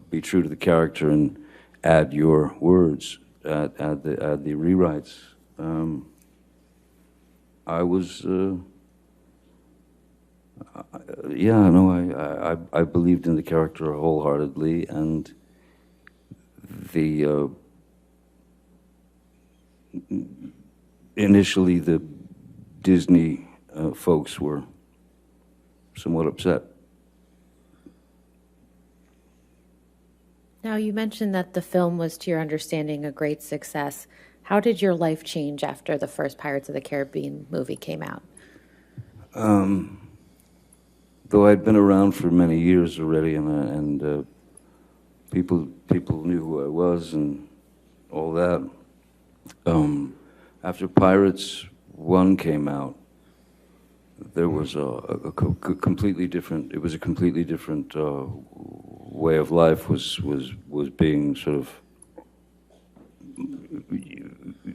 be true to the character and add your words, add the rewrites. I was, yeah, no, I believed in the character wholeheartedly, and initially the Disney folks were somewhat upset. Now, you mentioned that the film was, to your understanding, a great success. How did your life change after the first Pirates of the Caribbean movie came out? Though I'd been around for many years already, and people knew who I was and all that. After Pirates 1 came out, there was a completely different. It was a completely different way of life. Was being sort of.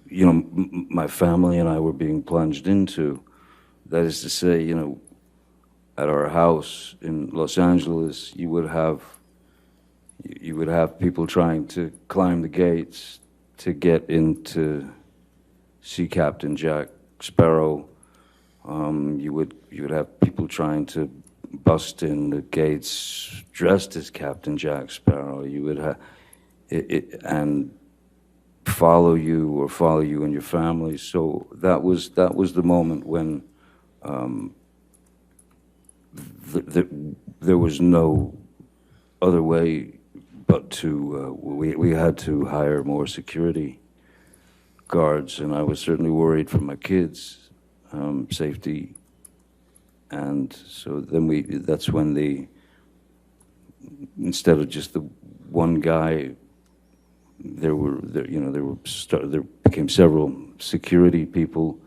You know, my family and I were being plunged into. That is to say, you know, at our house in Los Angeles, you would have people trying to climb the gates to get into see Captain Jack Sparrow. You would have people trying to bust in the gates dressed as Captain Jack Sparrow. You would have and follow you and your family. So that was the moment when there was no other way but to we had to hire more security guards, and I was certainly worried for my kids' safety. And so then that's when instead of just the one guy, there became several security people,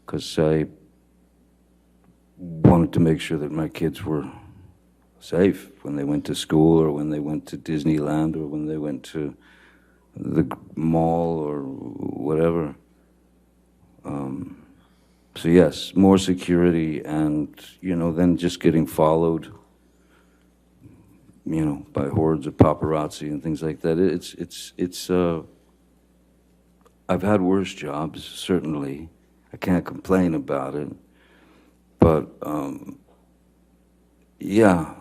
because I wanted to make sure that my kids were safe when they went to school, or when they went to Disneyland, or when they went to the mall or whatever. So yes, more security, and then just getting followed, by hordes of paparazzi and things like that. It's I've had worse jobs, certainly. I can't complain about it, but yeah.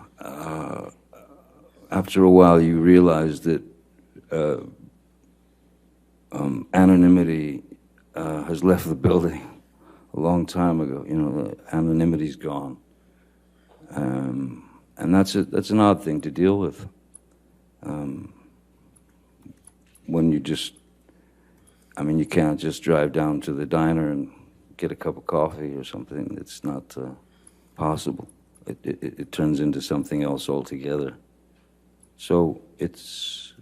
After a while, you realize that anonymity has left the building a long time ago. Anonymity's gone, and that's an odd thing to deal with. When you you can't just drive down to the diner and get a cup of coffee or something. It's not possible. It turns into something else altogether. So it's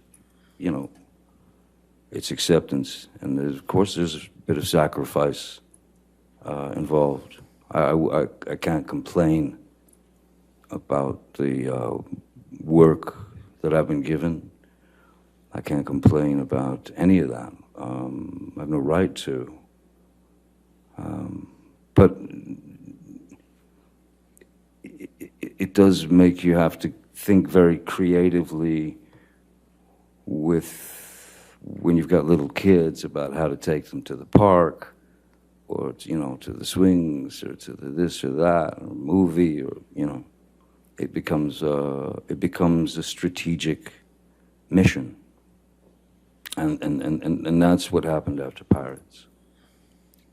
acceptance, and of course there's a bit of sacrifice involved. I can't complain about the work that I've been given. I can't complain about any of that. I have no right to. But it does make you have to think very creatively when you've got little kids about how to take them to the park, or to the swings, or to the this or that, or movie, or it becomes a strategic mission, and that's what happened after Pirates.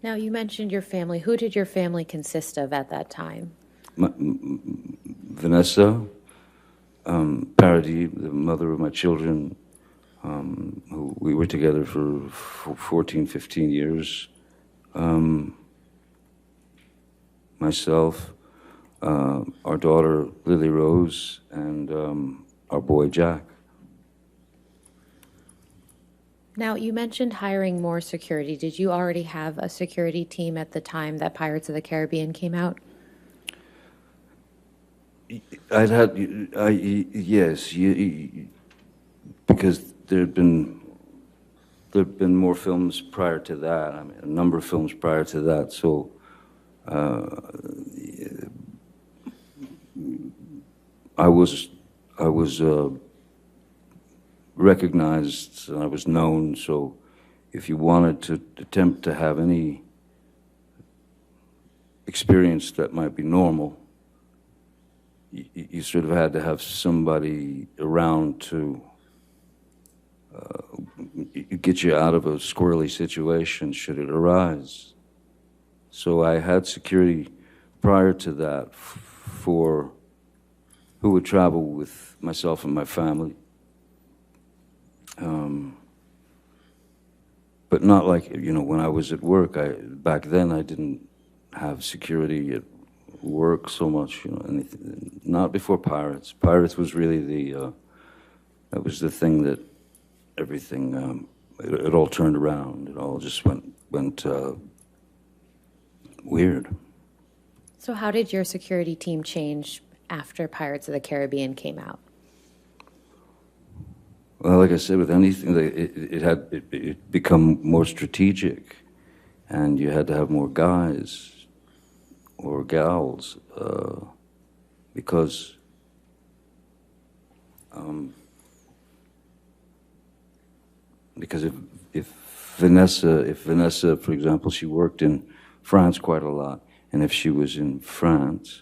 Now, you mentioned your family. Who did your family consist of at that time? Vanessa, Paradis, the mother of my children, who we were together for 14, 15 years. myself, our daughter Lily Rose, and our boy Jack. Now, you mentioned hiring more security. Did you already have a security team at the time that Pirates of the Caribbean came out? Yes, because there'd been more films prior to that. I mean, a number of films prior to that. So, I was recognized and I was known. So, if you wanted to attempt to have any experience that might be normal, you sort of had to have somebody around to get you out of a squirrely situation should it arise. So I had security prior to that for who would travel with myself and my family. But not like, when I was at work, back then I didn't have security at work so much, anything, not before Pirates. Pirates was really that was the thing that everything, it all turned around. It all just went weird. So how did your security team change after Pirates of the Caribbean came out? Well, like I said, with anything, it had become more strategic, and you had to have more guys or gals, because if Vanessa, for example, she worked in France quite a lot, and if she was in France,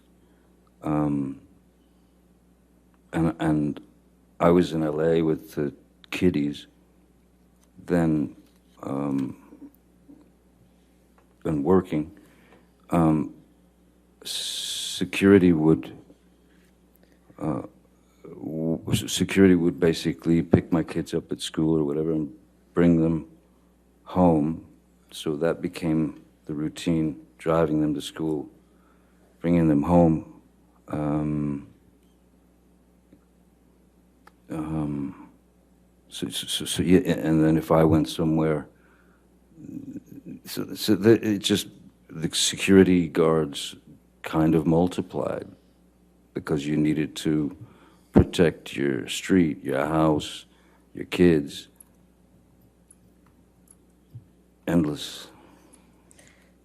and I was in LA with the kiddies, then and working, security would basically pick my kids up at school or whatever and bring them home. So that became the routine, driving them to school, bringing them home. So yeah, and then if I went somewhere, the security guards kind of multiplied because you needed to protect your street, your house, your kids. Endless.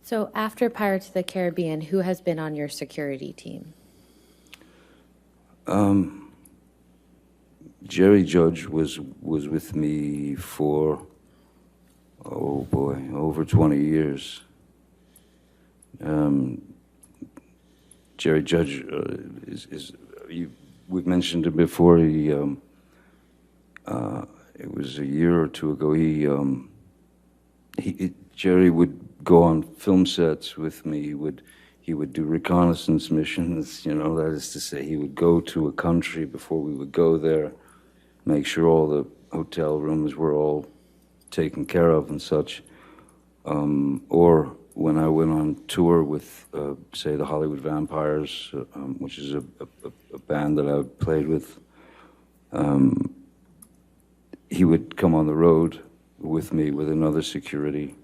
So after Pirates of the Caribbean, who has been on your security team? Jerry Judge was with me for, oh boy, over 20 years. Jerry Judge we've mentioned it before. He, it was a year or two ago. Jerry would go on film sets with me. He would do reconnaissance missions. That is to say, he would go to a country before we would go there, make sure all the hotel rooms were all taken care of and such. Or when I went on tour with, say, the Hollywood Vampires, which is a band that I played with, he would come on the road with me with another security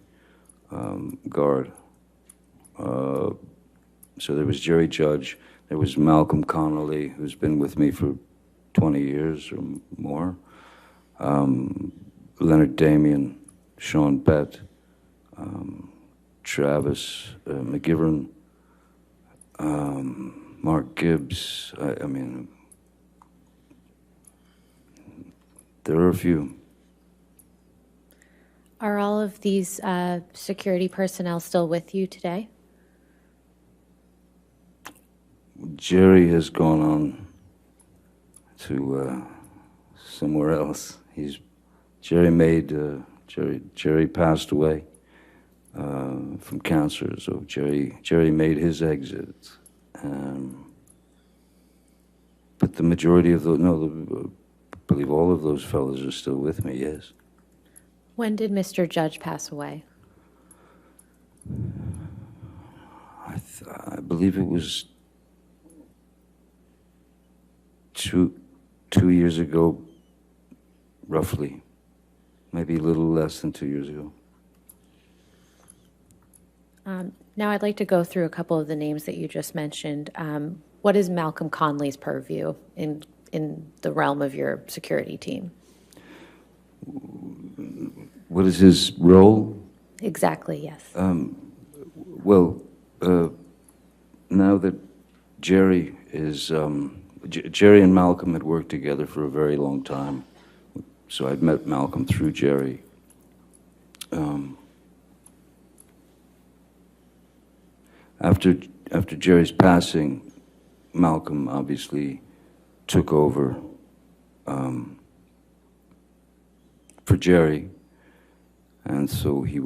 guard. So there was Jerry Judge, there was Malcolm Connolly, who's been with me for 20 years or more, Leonard Damian, Sean Bett, Travis McGivern, Mark Gibbs. I mean, there are a few. Are all of these security personnel still with you today? Jerry has gone on to somewhere else. Jerry passed away from cancer, so Jerry made his exit. But the majority of those, I believe all of those fellows are still with me, yes. When did Mr. Judge pass away? I believe it was two years ago, roughly, maybe a little less than 2 years ago. Now I'd like to go through a couple of the names that you just mentioned. What is Malcolm Conley's purview in the realm of your security team? What is his role? Exactly, yes. Well, now that Jerry is, Jerry and Malcolm had worked together for a very long time, so I'd met Malcolm through Jerry. After Jerry's passing, Malcolm obviously took over for Jerry, and so he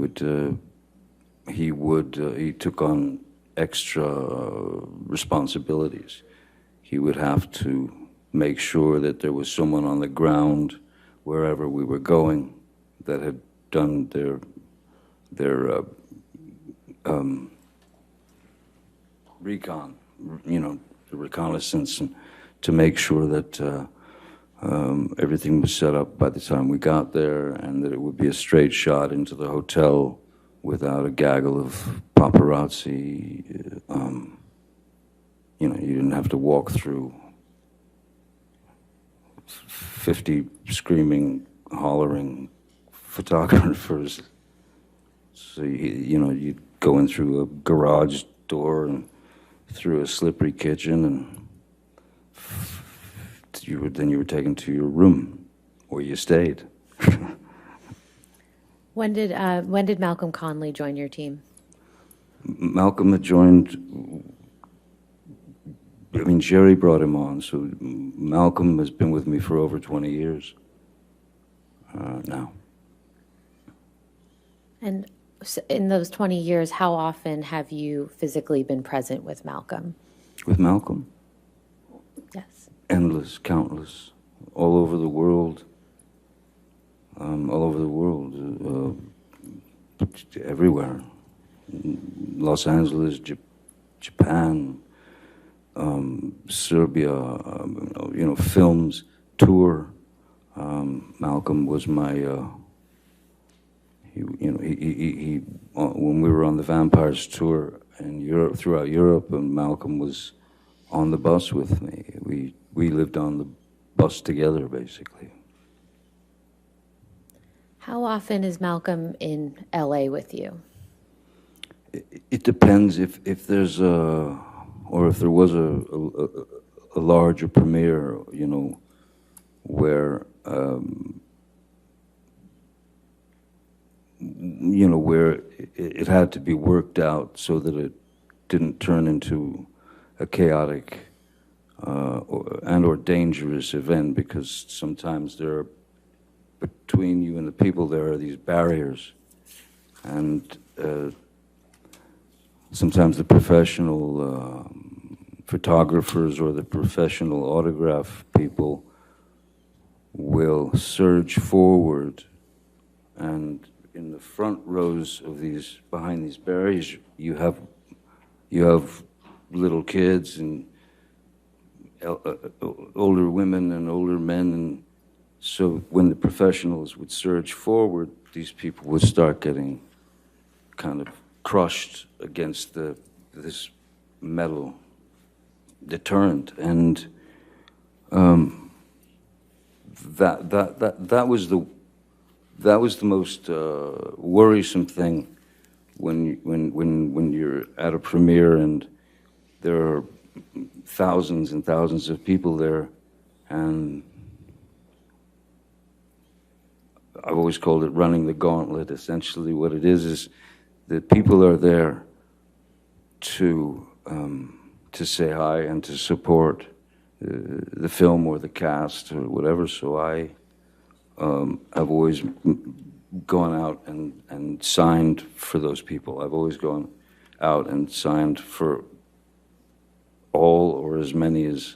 took on extra responsibilities. He would have to make sure that there was someone on the ground wherever we were going that had done their recon, the reconnaissance, and to make sure that everything was set up by the time we got there, and that it would be a straight shot into the hotel without a gaggle of paparazzi. You didn't have to walk through 50 screaming, hollering photographers. So you'd go in through a garage door and through a slippery kitchen, and then you were taken to your room where you stayed. When did Malcolm Conley join your team? Malcolm had joined, Jerry brought him on, so Malcolm has been with me for over 20 years now. And in those 20 years, how often have you physically been present with Malcolm? With Malcolm? Yes. Endless, countless, all over the world, everywhere. Los Angeles, Japan, Serbia, films, tour. Malcolm was my, when we were on the Vampires tour in Europe, throughout Europe, and Malcolm was on the bus with me. We lived on the bus together, basically. How often is Malcolm in LA with you? It depends if there's or if there was a larger premiere, where where it had to be worked out so that it didn't turn into a chaotic or dangerous event, because sometimes between you and the people there are these barriers, and sometimes the professional photographers or the professional autograph people will surge forward, and in the front rows of behind these barriers, you have little kids and older women and older men, and so when the professionals would surge forward, these people would start getting kind of crushed against this metal deterrent, and that was the most worrisome thing when you're at a premiere and there are thousands and thousands of people there, and I've always called it running the gauntlet. Essentially what it is that people are there to say hi and to support the film or the cast or whatever. So I've always gone out and signed for those people. I've always gone out and signed for all or as many as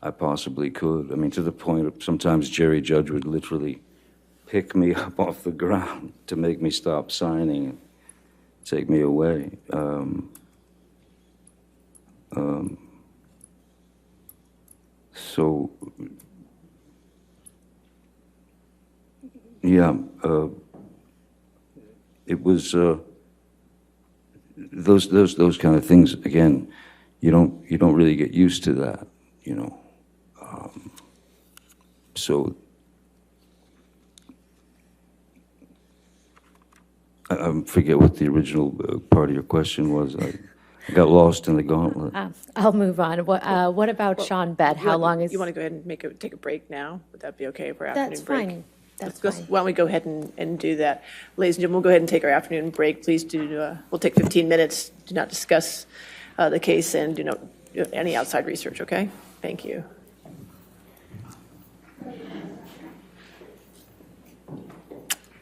I possibly could. I mean, to the point of sometimes Jerry Judge would literally pick me up off the ground to make me stop signing. take me away. So, yeah, it was those kind of things. Again, you don't really get used to that, you know. So I forget what the original part of your question was. I got lost in the gauntlet. I'll move on. What about Sean Bett? How long is? You want to go ahead and take a break now? Would that be okay for afternoon That's break? fine. That's Let's go- fine. Why don't we go ahead and do that? Ladies and gentlemen, we'll go ahead and take our afternoon break. Please do, we'll take 15 minutes. Do not discuss the case and do not do any outside research, okay? Thank you.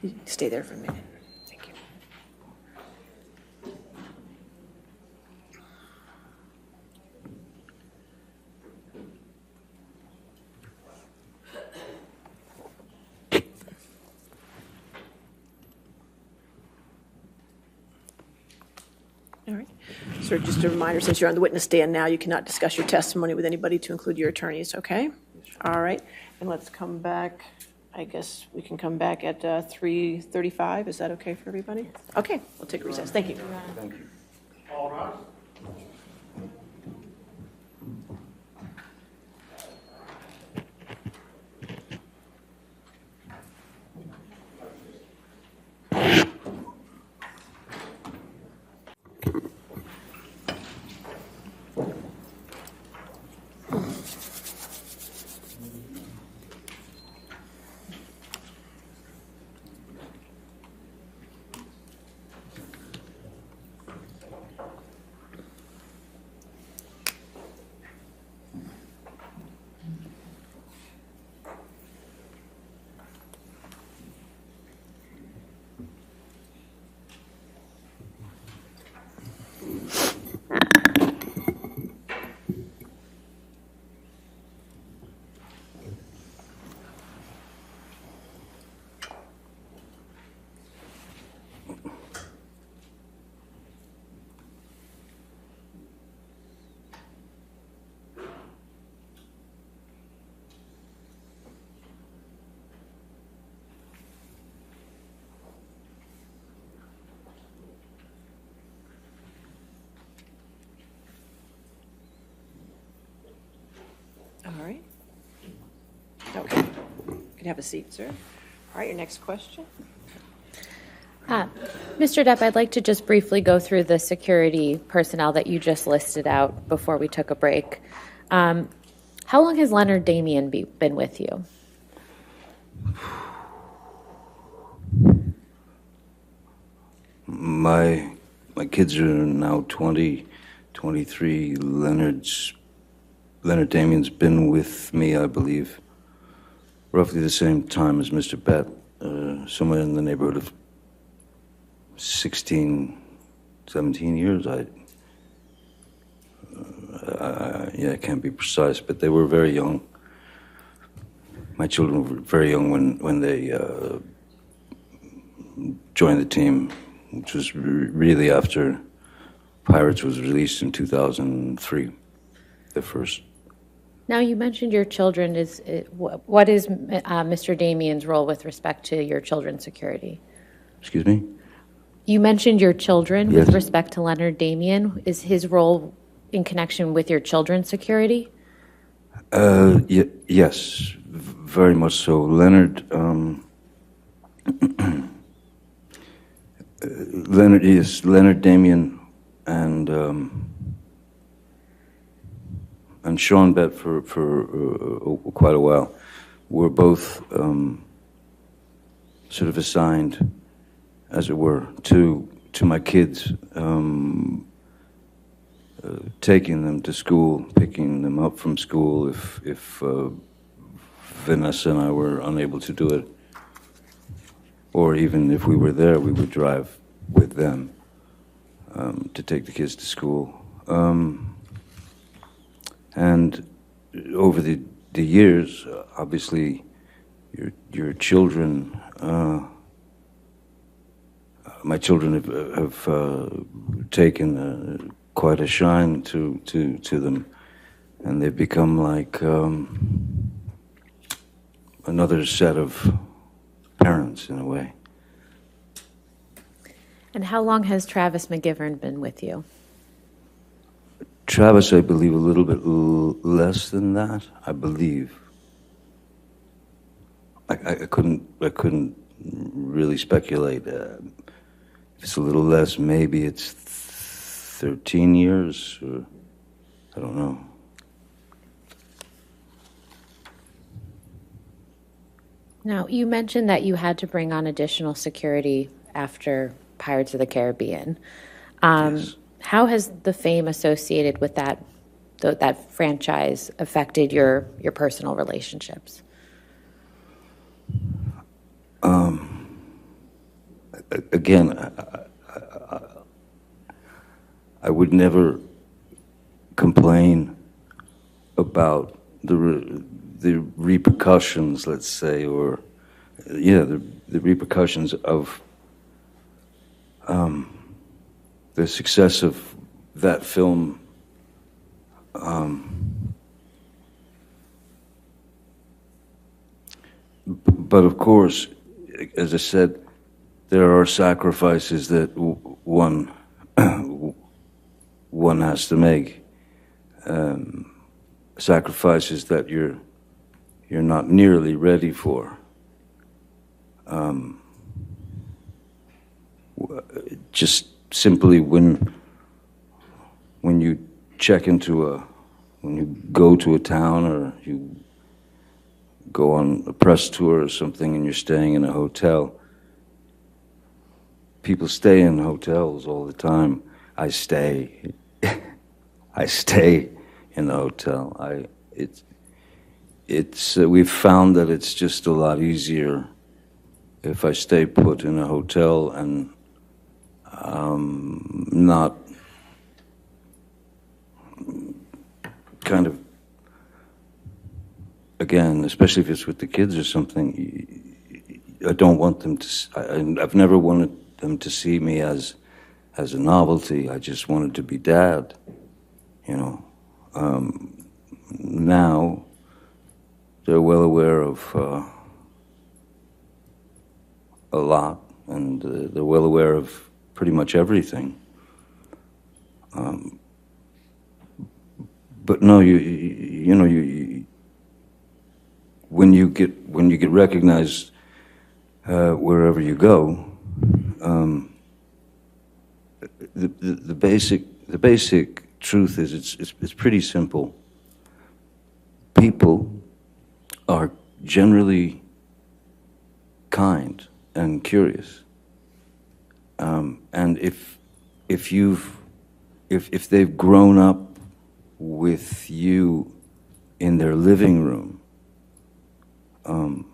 You stay there for a minute. Thank you. All right. So just a reminder, since you're on the witness stand now, you cannot discuss your testimony with anybody to include your attorneys, okay? All right. And let's come back, I guess we can come back at 3:35. Is that okay for everybody? Okay, we'll take a recess. Thank you. Thank you. All rise. All right. Okay. You can have a seat, sir. All right, your next question. Mr. Depp, I'd like to just briefly go through the security personnel that you just listed out before we took a break. How long has Leonard Damien been with you? My kids are now 20, 23. Leonard Damien's been with me, I believe, roughly the same time as Mr. Bett, somewhere in the neighborhood of 16, 17 years. Yeah, I can't be precise, but they were very young. My children were very young when they joined the team, which was really after Pirates was released in 2003, the first. Now, you mentioned your children. What is Mr. Damien's role with respect to your children's security? Excuse me? You mentioned your children Yes. with respect to Leonard Damien. Is his role in connection with your children's security? Yes, very much so. Leonard Damien and Sean Bett for quite a while were both sort of assigned, as it were, to my kids, taking them to school, picking them up from school if Vanessa and I were unable to do it, or even if we were there, we would drive with them to take the kids to school. And over the years, obviously, your children my children have taken quite a shine to them, and they've become like another set of parents in a way. And how long has Travis McGivern been with you? Travis, I believe, a little bit less than that. I believe. I couldn't really speculate. If it's a little less, maybe it's 13 years, or I don't know. Now, you mentioned that you had to bring on additional security after Pirates of the Caribbean. Yes. How has the fame associated with that franchise affected your personal relationships? Again, I would never complain about the repercussions, let's say, or the repercussions of the success of that film. But of course, as I said, there are sacrifices that one has to make. Sacrifices that you're not nearly ready for. Just simply when you when you go to a town, or you go on a press tour or something, and you're staying in a hotel. People stay in hotels all the time. I stay in the hotel. We've found that it's just a lot easier if I stay put in a hotel and not kind of, again, especially if it's with the kids or something, I don't want them to, I've never wanted them to see me as a novelty. I just wanted to be dad, you know. Now, they're well aware of a lot, and they're well aware of pretty much everything. But no, you know, when you get recognized wherever you go, the basic truth is it's pretty simple. People are generally kind and curious, and if they've grown up with you in their living room,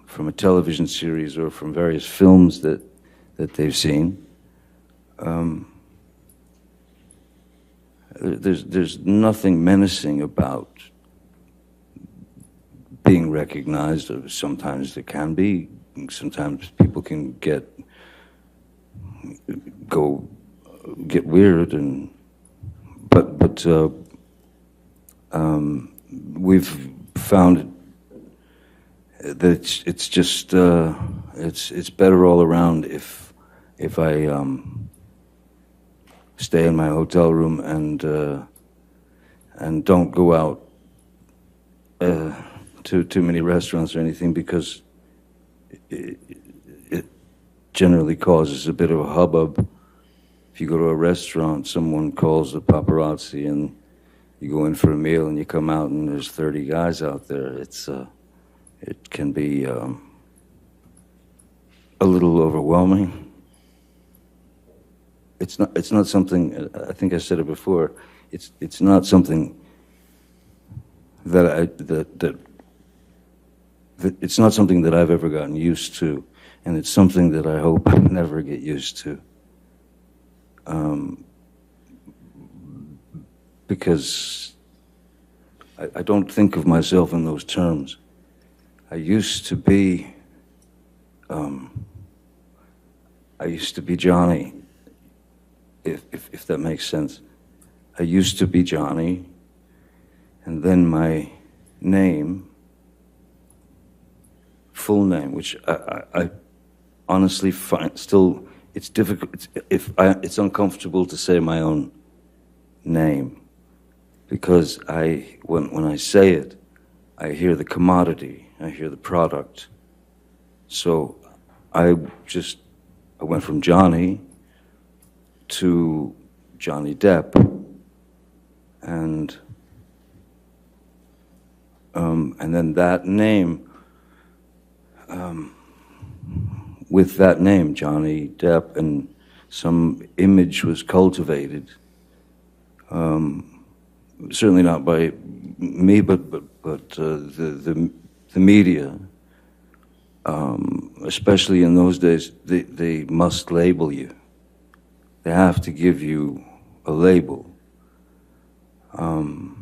from a television series or from various films that they've seen, there's nothing menacing about being recognized. Sometimes there can be. Sometimes people can get weird, but we've found that it's just it's better all around if I stay in my hotel room and don't go out to too many restaurants or anything, because it generally causes a bit of a hubbub. If you go to a restaurant, someone calls the paparazzi, and you go in for a meal and you come out and there's 30 guys out there. It can be a little overwhelming. It's not something, I think I said it before, it's not something that it's not something that I've ever gotten used to, and it's something that I hope I never get used to. Because I don't think of myself in those terms. I used to be Johnny, if that makes sense. I used to be Johnny, and then my name, full name, which I honestly find still, it's difficult, it's uncomfortable to say my own name, because when I say it, I hear the commodity, I hear the product. So I went from Johnny to Johnny Depp, and then that name, with that name, Johnny Depp, and some image was cultivated. Certainly not by me, but the media. Especially in those days, they must label you. They have to give you a label. And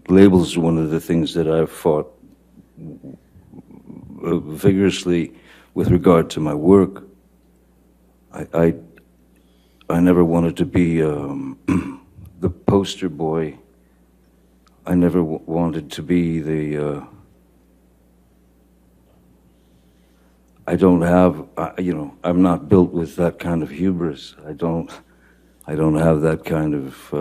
labels are one of the things that I've fought vigorously with regard to my work. I never wanted to be the poster boy. I never wanted to be the I don't have, I'm not built with that kind of hubris. I don't have that kind of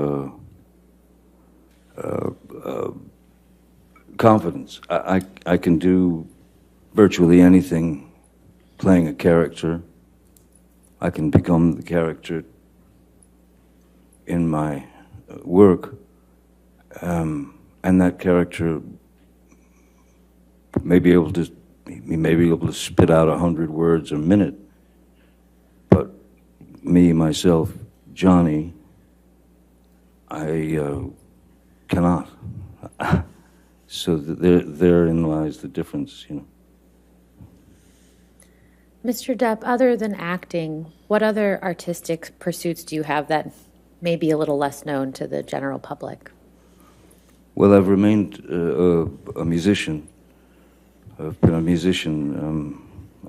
confidence. I can do virtually anything playing a character. I can become the character in my work, and that character may be able to spit out 100 words a minute, but me, myself, Johnny, I cannot. So therein lies the difference, Mr. Depp, other than acting, what other artistic pursuits do you have that may be a little less known to the general public? Well, I've remained a musician. I've been a musician.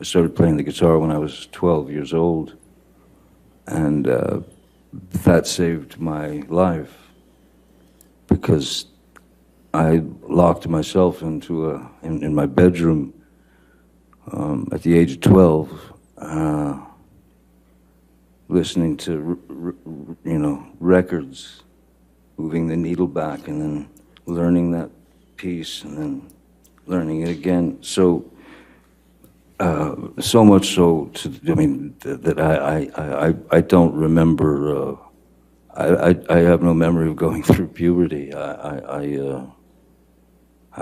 I started playing the guitar when I was 12 years old, and that saved my life, because I locked myself into in my bedroom at the age of 12, listening to records, moving the needle back, and then learning that piece, and then learning it again. So so much so that I don't remember. I have no memory of going through puberty. I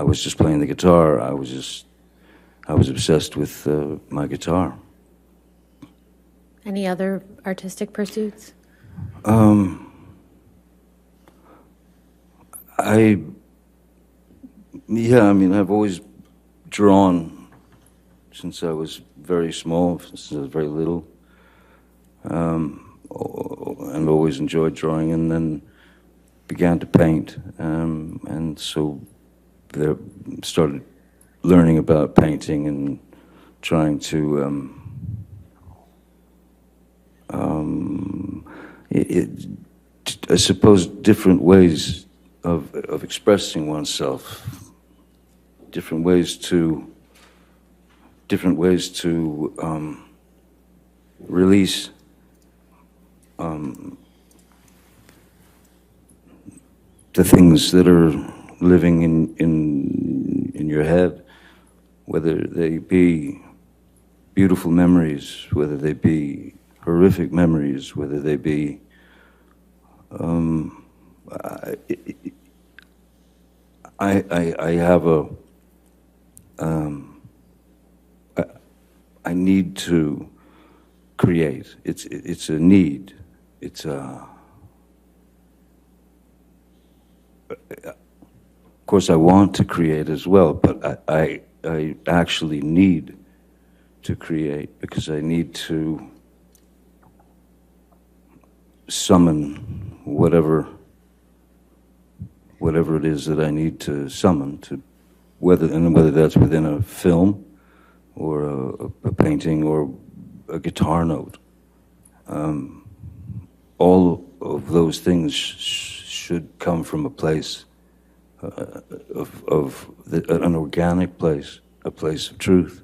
was just playing the guitar. I was obsessed with my guitar. Any other artistic pursuits? I've always drawn since I was very small, since I was very little, and always enjoyed drawing, and then began to paint, and so there started learning about painting and trying to I suppose different ways of expressing oneself, different ways to release the things that are living in your head, whether they be beautiful memories, whether they be horrific memories, whether they be I have I need to create. It's a need. It's a. Of course, I want to create as well, but I actually need to create, because I need to summon whatever it is that I need to summon, to whether that's within a film or a painting or a guitar note. all of those things should come from a place an organic place, a place of truth.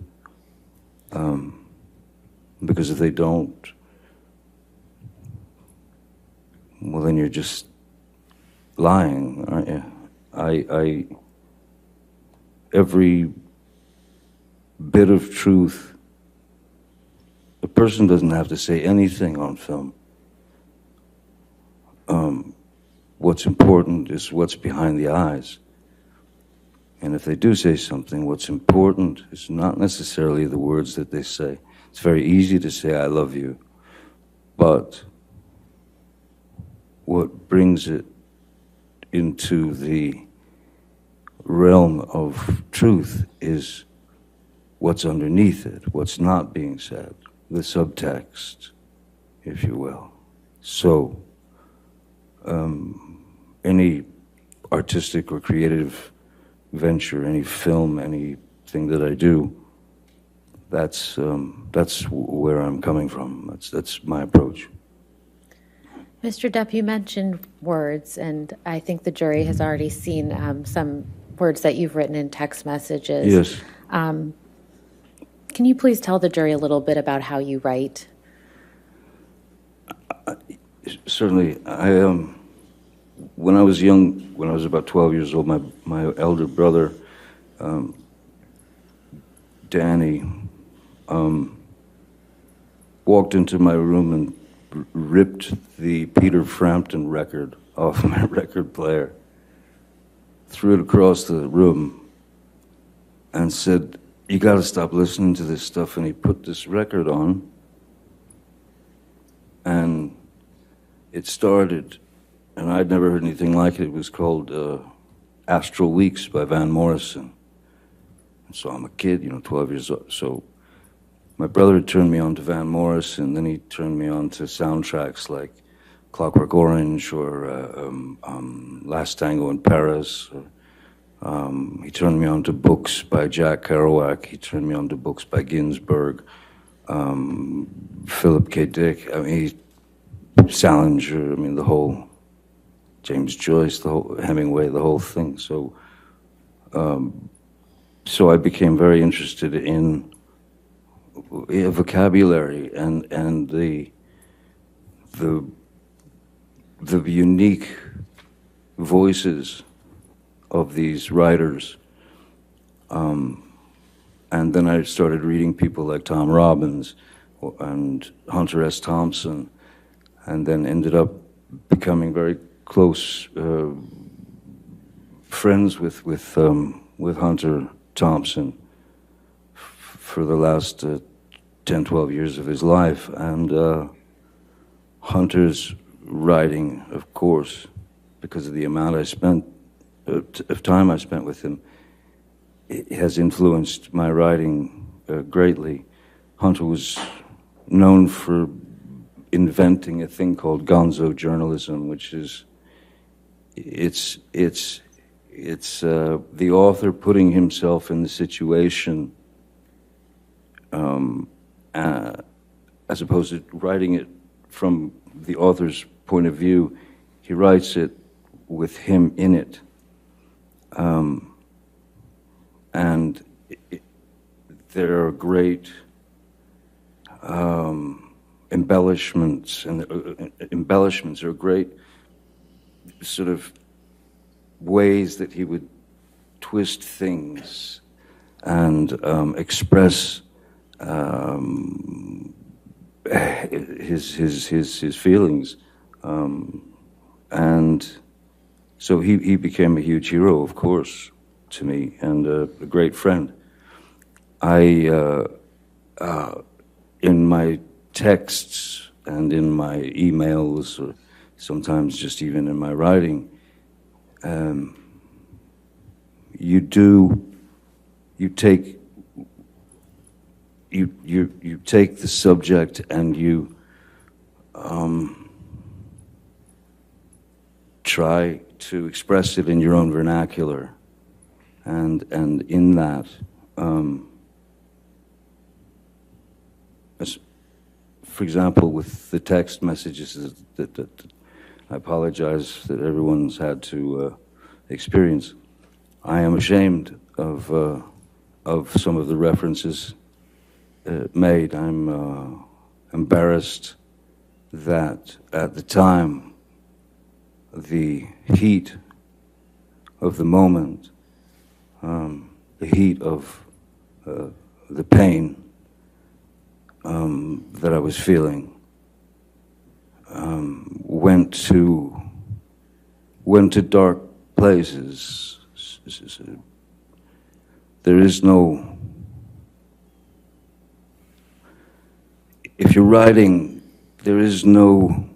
Because if they don't, well, then you're just lying, aren't you? Every bit of truth, a person doesn't have to say anything on film. What's important is what's behind the eyes. And if they do say something, what's important is not necessarily the words that they say. It's very easy to say, I love you, but what brings it into the realm of truth is what's underneath it, what's not being said, the subtext, if you will. So, any artistic or creative venture, any film, anything that I do, that's where I'm coming from. That's my approach. Mr. Depp, you mentioned words, and I think the jury has already seen some words that you've written in text messages. Yes. Can you please tell the jury a little bit about how you write? Certainly. When I was young, when I was about 12 years old, my elder brother, Danny, walked into my room and ripped the Peter Frampton record off my record player, threw it across the room, and said, "You got to stop listening to this stuff." And he put this record on, and it started, and I'd never heard anything like it. It was called Astral Weeks by Van Morrison. And so I'm a kid, 12 years old. So my brother had turned me on to Van Morrison, then he turned me on to soundtracks like Clockwork Orange or Last Tango in Paris. He turned me on to books by Jack Kerouac. He turned me on to books by Ginsberg, Philip K. Dick. Salinger. The whole James Joyce, the whole Hemingway, the whole thing. So, so I became very interested in vocabulary and the unique voices of these writers. And then I started reading people like Tom Robbins and Hunter S. Thompson, and then ended up becoming very close friends with Hunter Thompson for the last 10, 12 years of his life. And Hunter's writing, of course, because of the amount of time I spent with him, it has influenced my writing greatly. Hunter was known for inventing a thing called gonzo journalism, which is it's the author putting himself in the situation as opposed to writing it from the author's point of view. He writes it with him in it. And there are great embellishments, and embellishments are great sort of ways that he would twist things and express his feelings, and so he became a huge hero, of course, to me, and a great friend. In my texts and in my emails, or sometimes just even in my writing, you take the subject and you try to express it in your own vernacular, and in that, for example, with the text messages that I apologize that everyone's had to experience. I am ashamed of some of the references made. I'm embarrassed that at the time, the heat of the moment, the heat of the pain that I was feeling, went to dark places. There is no, if you're writing, there is no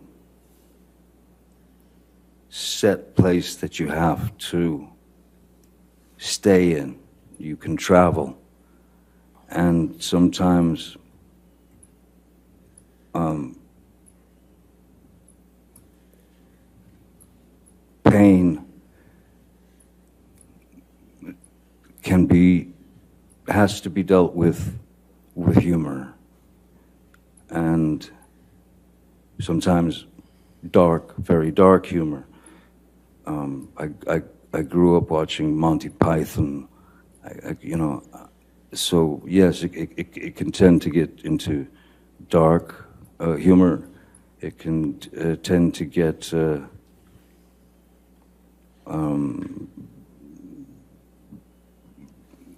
set place that you have to stay in. You can travel, and sometimes pain has to be dealt with humor, and sometimes dark, very dark humor. I grew up watching Monty Python, so yes, it can tend to get into dark humor. It can tend to get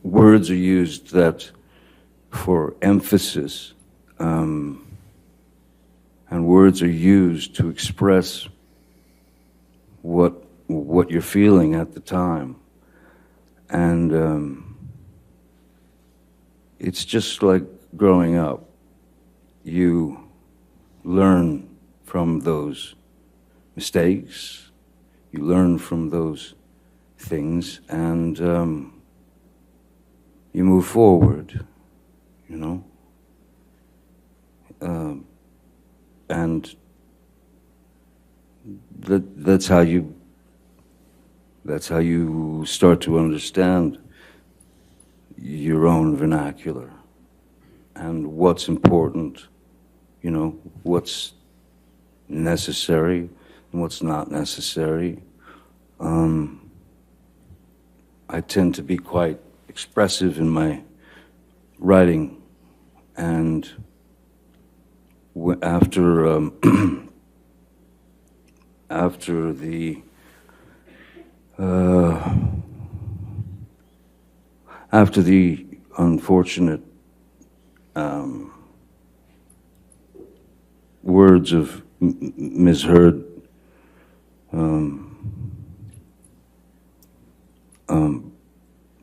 words are used that for emphasis, and words are used to express what you're feeling at the time, and it's just like growing up. You learn from those mistakes, you learn from those things, and you move forward, you know? And that's how you start to understand your own vernacular and what's important, you know, what's necessary and what's not necessary. I tend to be quite expressive in my writing, and after after the unfortunate words of Ms. Heard,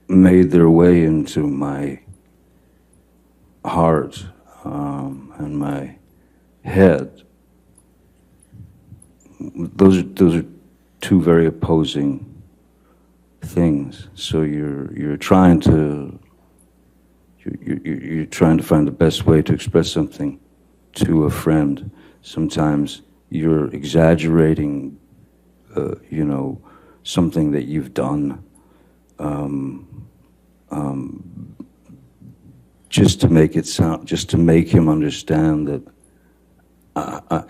made their way into my heart and my head. Those are two very opposing things. So you're trying to find the best way to express something to a friend. Sometimes you're exaggerating, you know, something that you've done, just to make it sound, just to make him understand that,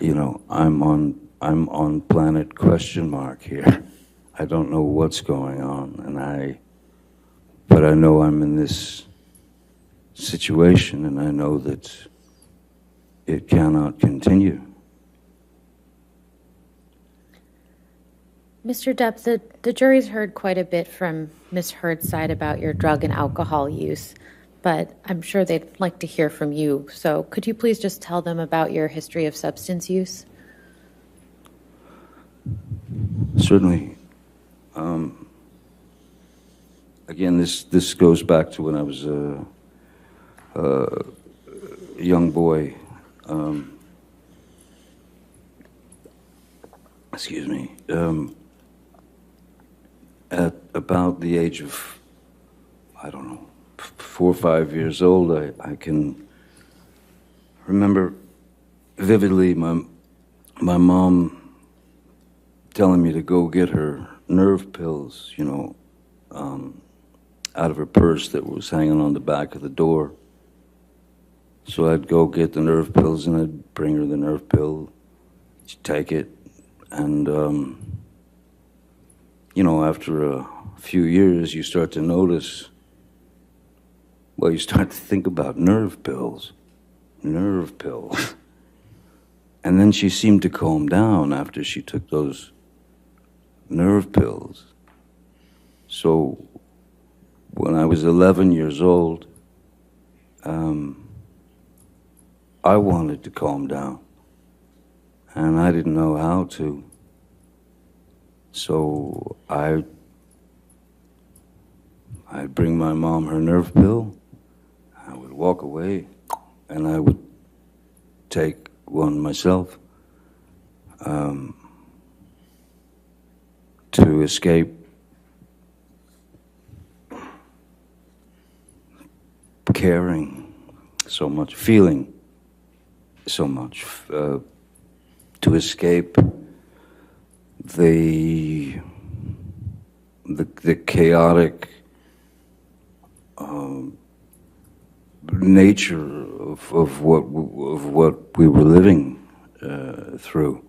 you know, I'm on planet question mark here. I don't know what's going on, but I know I'm in this situation, and I know that it cannot continue. Mr. Depp, the jury's heard quite a bit from Ms. Heard's side about your drug and alcohol use, but I'm sure they'd like to hear from you. So could you please just tell them about your history of substance use? Certainly. Again, this goes back to when I was a young boy. Excuse me. At about the age of, I don't know, 4 or 5 years old, I can remember vividly my mom telling me to go get her nerve pills, you know, out of her purse that was hanging on the back of the door. So I'd go get the nerve pills, and I'd bring her the nerve pill. She'd take it, and, after a few years, you start to notice, well, you start to think about nerve pills. And then she seemed to calm down after she took those nerve pills. So when I was 11 years old, I wanted to calm down, and I didn't know how to. So I'd bring my mom her nerve pill, I would walk away, and I would take one myself to escape caring so much, feeling so much, to escape the chaotic nature of what we were living through.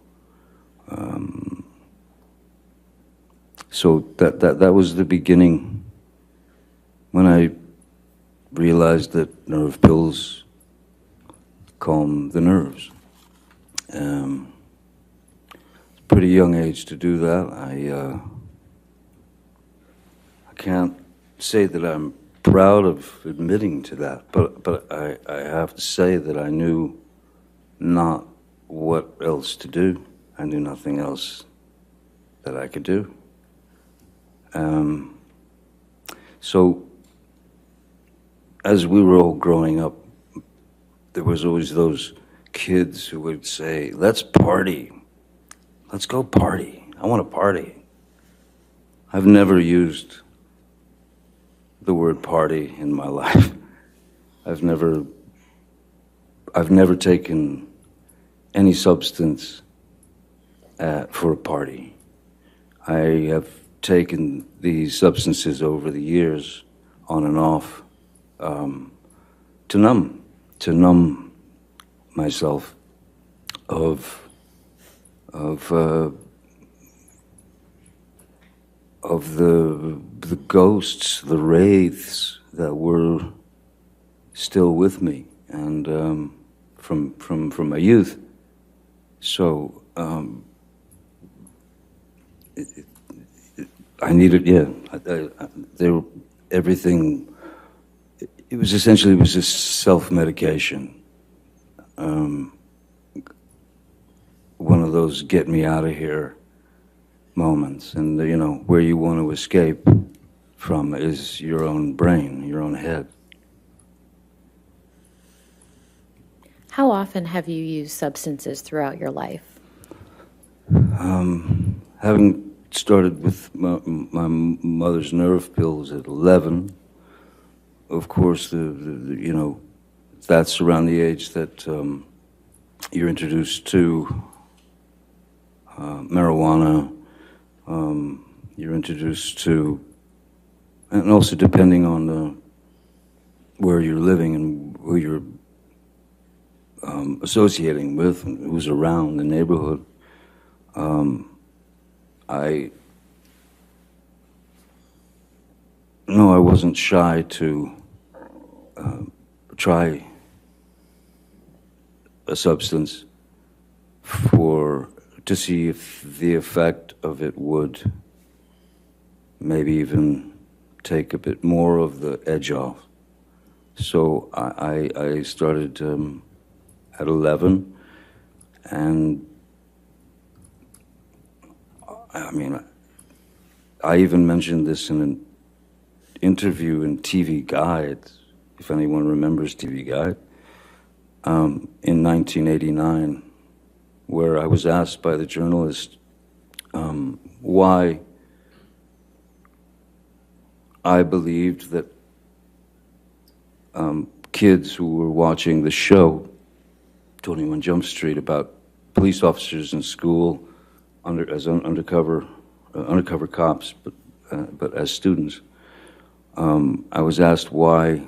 So that was the beginning when I realized that nerve pills calm the nerves. Pretty young age to do that. I can't say that I'm proud of admitting to that, but I have to say that I knew not what else to do. I knew nothing else that I could do. So as we were all growing up, there was always those kids who would say, "Let's party. Let's go party. I want to party." I've never used the word party in my life. I've never taken any substance for a party. I have taken these substances over the years, on and off, to numb myself of the ghosts, the wraiths that were still with me, and from my youth. So I needed, everything. It was essentially just self-medication. One of those get me out of here moments, and where you want to escape from is your own brain, your own head. How often have you used substances throughout your life? Having started with my mother's nerve pills at 11, of course, that's around the age that you're introduced to marijuana. You're introduced to, and also depending on where you're living and who you're associating with and who's around the neighborhood. I wasn't shy to try a substance to see if the effect of it would maybe even take a bit more of the edge off. So I started at 11, and I even mentioned this in an interview in TV Guide, if anyone remembers TV Guide, in 1989, where I was asked by the journalist why I believed that kids who were watching the show, 21 Jump Street, about police officers in school as undercover cops, but as students, I was asked why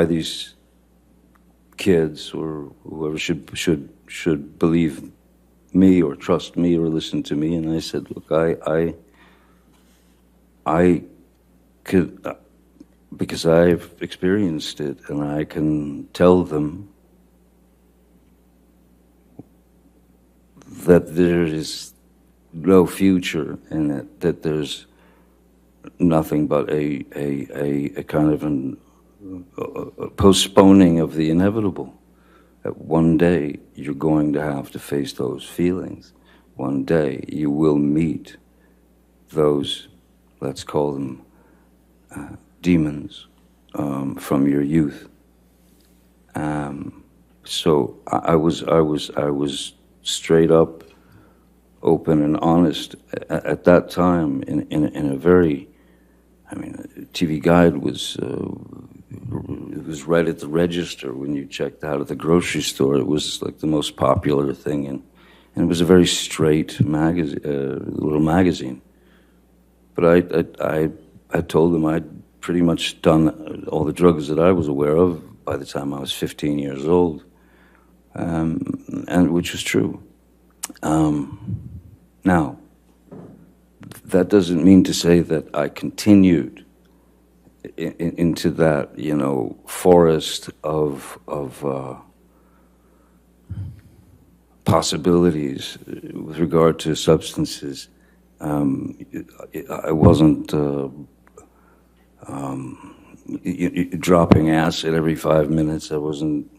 these kids or whoever should believe me or trust me or listen to me. And I said, look, I could, because I've experienced it, and I can tell them that there is no future in it, that there's nothing but a kind of a postponing of the inevitable. That one day you're going to have to face those feelings. One day you will meet those, let's call them demons from your youth. So I was straight up, open and honest at that time in a very, I mean, TV Guide was it was right at the register when you checked out at the grocery store. It was like the most popular thing, and it was a very straight little magazine. But I told them I'd pretty much done all the drugs that I was aware of by the time I was 15 years old, and which was true. Now, that doesn't mean to say that I continued into that, you know, forest of possibilities with regard to substances. I wasn't dropping acid every 5 minutes. I wasn't.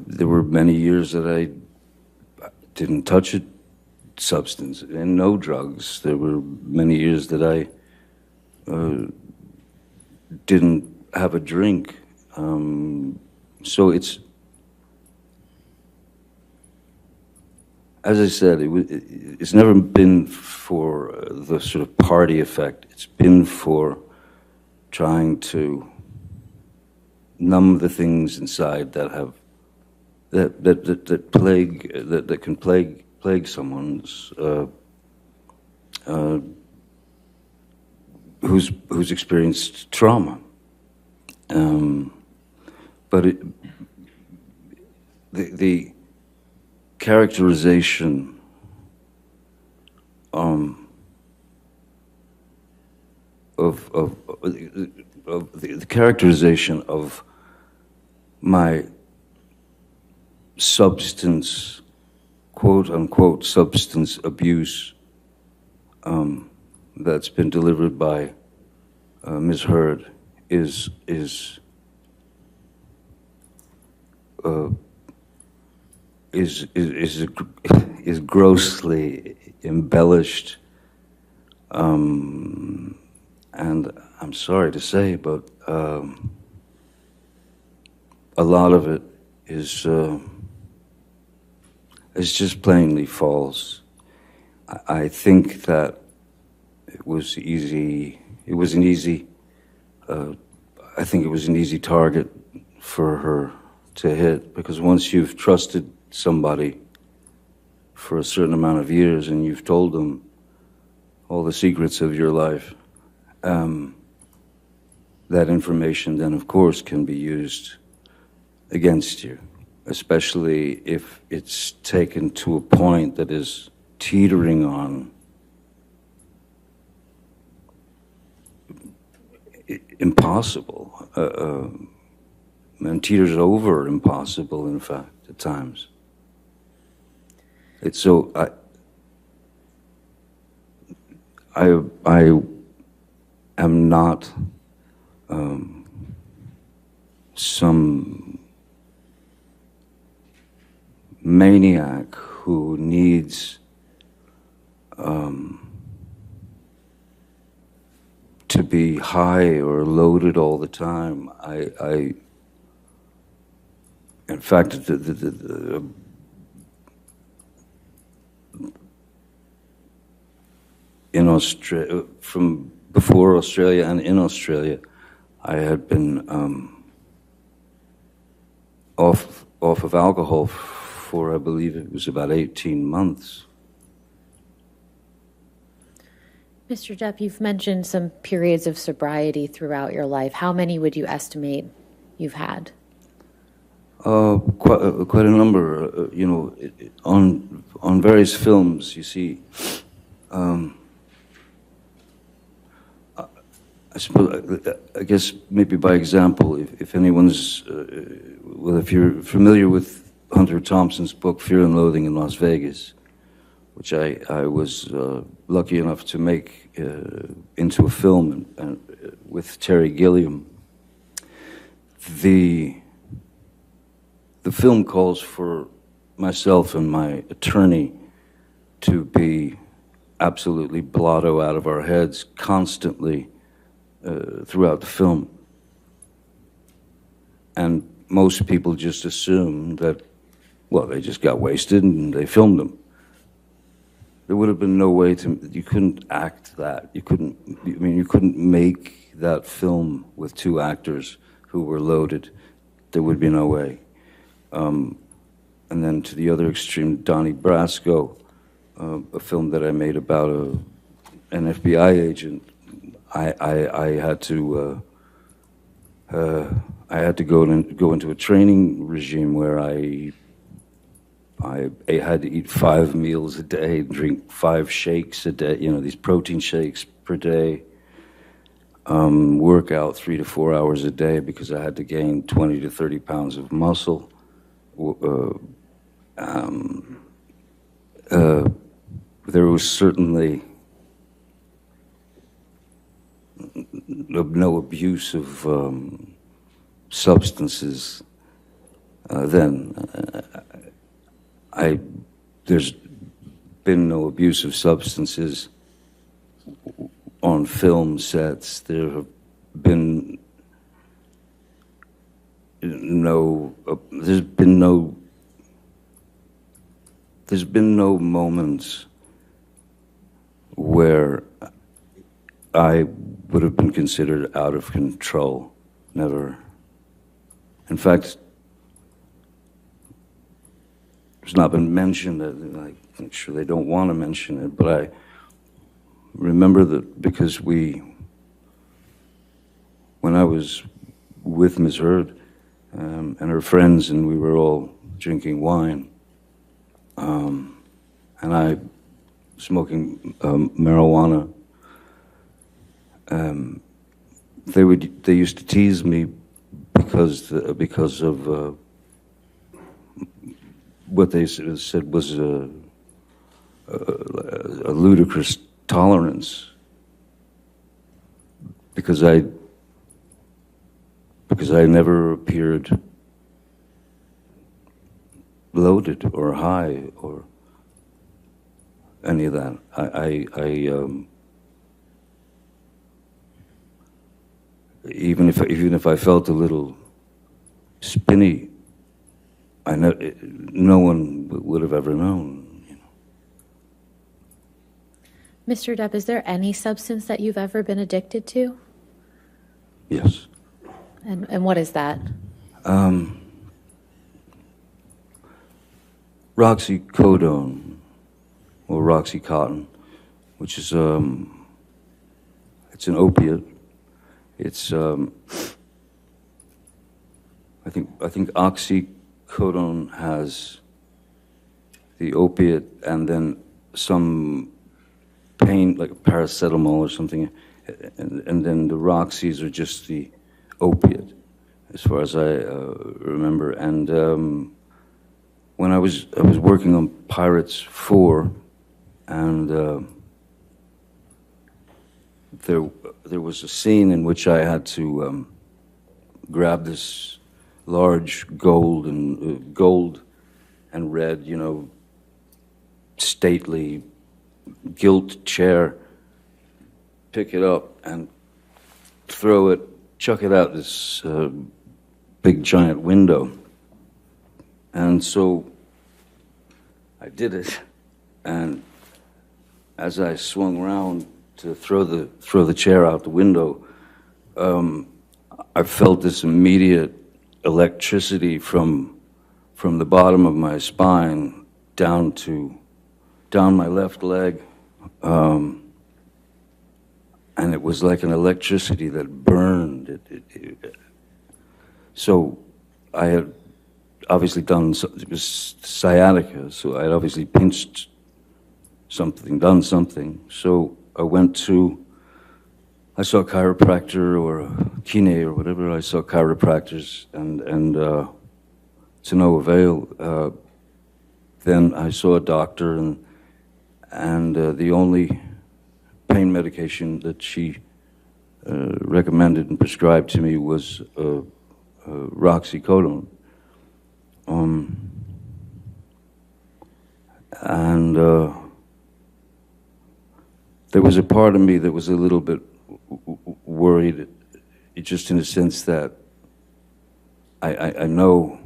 There were many years that I didn't touch a substance and no drugs. There were many years that I didn't have a drink. So it's, as I said, it's never been for the sort of party effect. It's been for trying to numb the things inside that have that can plague someone's who's experienced trauma. But the characterization of the characterization of my substance, quote unquote, substance abuse that's been delivered by Ms. Heard is grossly embellished, and I'm sorry to say, but a lot of it is just plainly false. I think that it was easy. It was an easy. I think it was an easy target for her to hit, because once you've trusted somebody for a certain amount of years and you've told them all the secrets of your life, that information then, of course, can be used against you, especially if it's taken to a point that is teetering on impossible, and teeters over impossible, in fact, at times. It's so, I am not some maniac who needs to be high or loaded all the time. In fact, in Australia, from before Australia and in Australia, I had been off of alcohol for, I believe it was about 18 months. Mr. Depp, you've mentioned some periods of sobriety throughout your life. How many would you estimate you've had? Quite a number. You know, on various films, you see. I suppose, I guess maybe by example, if anyone's, well, if you're familiar with Hunter Thompson's book Fear and Loathing in Las Vegas, which I was lucky enough to make into a film with Terry Gilliam. The film calls for myself and my attorney to be absolutely blotto out of our heads constantly throughout the film. And most people just assume that, well, they just got wasted and they filmed them. There would have been no way you couldn't act that. You couldn't make that film with two actors who were loaded. There would be no way. And then to the other extreme, Donnie Brasco, a film that I made about an FBI agent. I had to go into a training regime where I had to eat 5 meals a day, drink 5 shakes a day, you know, these protein shakes per day, work out 3 to 4 hours a day because I had to gain 20 to 30 pounds of muscle. There was certainly no abuse of substances then. There's been no abuse of substances on film sets. There have been there's been no moments where I would have been considered out of control. Never. In fact, it's not been mentioned. I'm sure they don't want to mention it, but I remember that because when I was with Ms. Heard and her friends, and we were all drinking wine, and I smoking marijuana. They used to tease me because of what they said was a ludicrous tolerance, because I never appeared loaded or high or any of that. Even if I felt a little spinny, no one would have ever known. You know. Mr. Depp, is there any substance that you've ever been addicted to? Yes. And what is that? Roxycodone, or Roxycontin, which is it's an opiate. It's I think oxycodone has the opiate and then some pain, like paracetamol or something, and then the Roxys are just the opiate, as far as I remember. And when I was working on Pirates 4, and there was a scene in which I had to grab this large gold and red, you know, stately gilt chair, pick it up and throw it, chuck it out this big giant window. And so I did it, and as I swung around to throw the chair out the window, I felt this immediate electricity from the bottom of my spine down my left leg, and it was like an electricity that burned. So I had obviously done, it was sciatica, so I'd obviously pinched something, done something. So I saw a chiropractor or a kine or whatever. I saw chiropractors and to no avail. Then I saw a doctor and the only pain medication that she recommended and prescribed to me was roxicodone. And there was a part of me that was a little bit worried, just in the sense that I know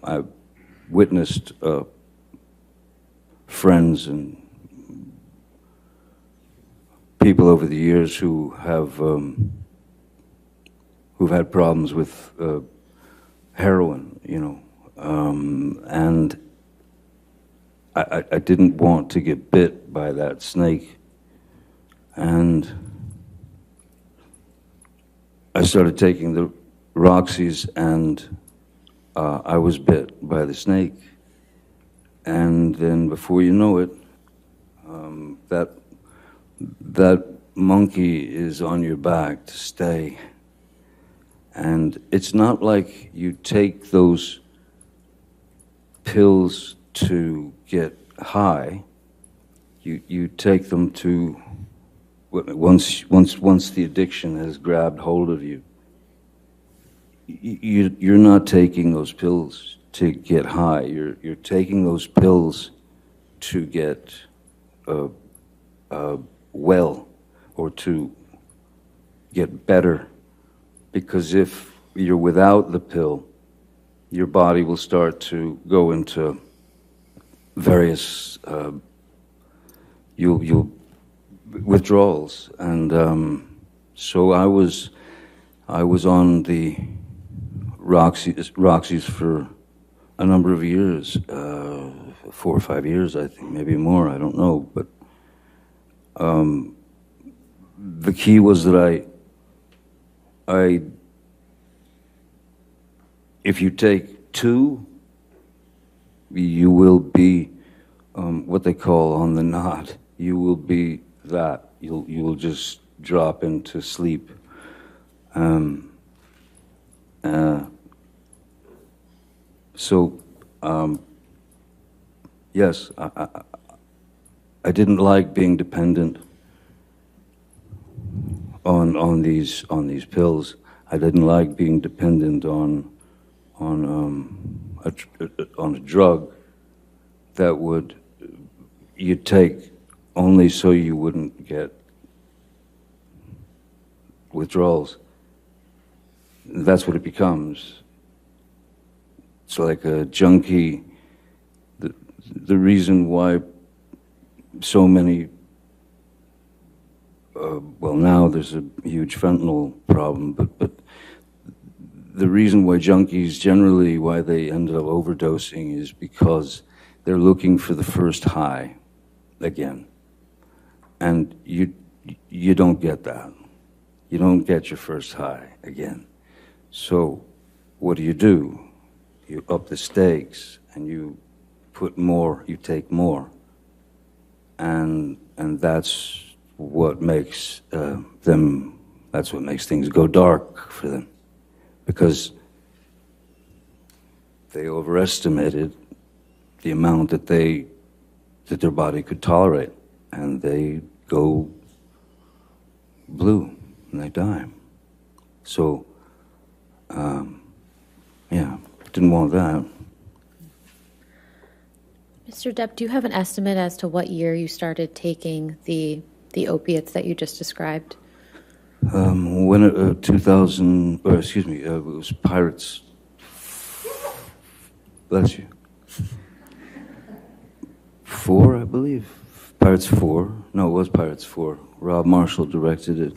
I've witnessed friends and people over the years who've had problems with heroin, you know, and I didn't want to get bit by that snake, and I started taking the Roxys, and I was bit by the snake, and then before you know it, that monkey is on your back to stay. And it's not like you take those pills to get high. You take them to, once the addiction has grabbed hold of you, you're not taking those pills to get high. You're taking those pills to get well, or to get better. Because if you're without the pill, your body will start to go into various you'll withdrawals, and so I was on the Roxys for a number of years, 4 or 5 years, I think, maybe more. I don't know, but the key was that if you take 2, you will be what they call on the knot. You will be that. You will just drop into sleep. Yes, I didn't like being dependent on these pills. I didn't like being dependent on a drug that you'd take only so you wouldn't get withdrawals. That's what it becomes. It's like a junkie. The reason why so many, well, now there's a huge fentanyl problem, but the reason why junkies generally, why they end up overdosing, is because they're looking for the first high again. And you don't get that. You don't get your first high again. So what do? You up the stakes and you put more, you take more. And that's what makes that's what makes things go dark for them. Because they overestimated the amount that their body could tolerate, and they go blue and they die. So, yeah, didn't want that. Mr. Depp, do you have an estimate as to what year you started taking the opiates that you just described? When 2000, or excuse me, it was Pirates. Bless you. 4, I believe. Pirates 4. No, it was Pirates 4. Rob Marshall directed it.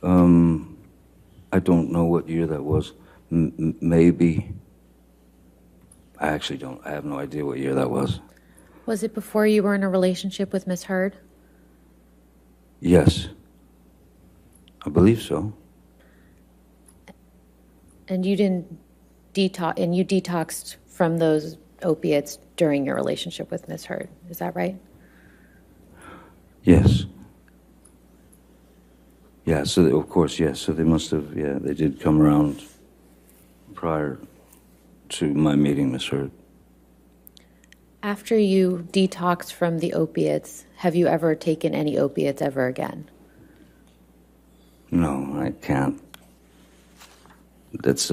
I don't know what year that was. Maybe. I actually don't. I have no idea what year that was. Was it before you were in a relationship with Miss Heard? Yes. I believe so. And you didn't you detoxed from those opiates during your relationship with Ms. Heard. Is that right? Yes. Yeah, so of course, yes. So they must have, yeah, they did come around prior to my meeting Miss Heard. After you detoxed from the opiates, have you ever taken any opiates ever again? No, I can't. That's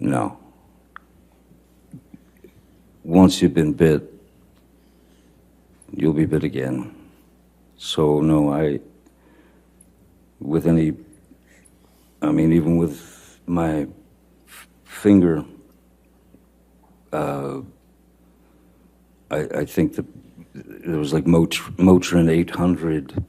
no. Once you've been bit, you'll be bit again. So no, even with my finger, I think that there was like Motrin 800,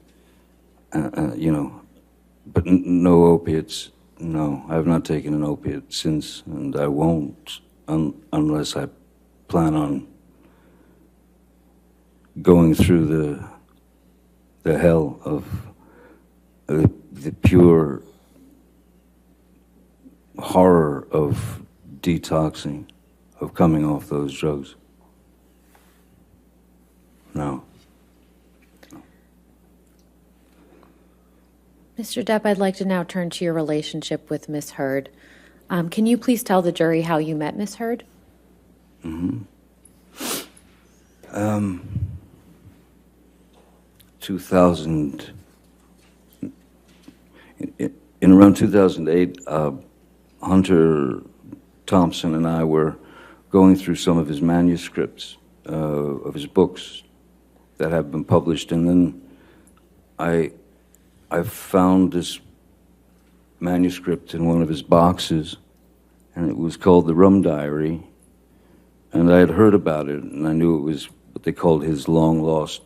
but no opiates. No, I have not taken an opiate since, and I won't unless I plan on going through the hell of the pure horror of detoxing, of coming off those drugs. No. Mr. Depp, I'd like to now turn to your relationship with Ms. Heard. Can you please tell the jury how you met Ms. Heard? 2000, in around 2008, Hunter Thompson and I were going through some of his manuscripts of his books that have been published, and then I found this manuscript in one of his boxes, and it was called The Rum Diary, and I had heard about it, and I knew it was what they called his long-lost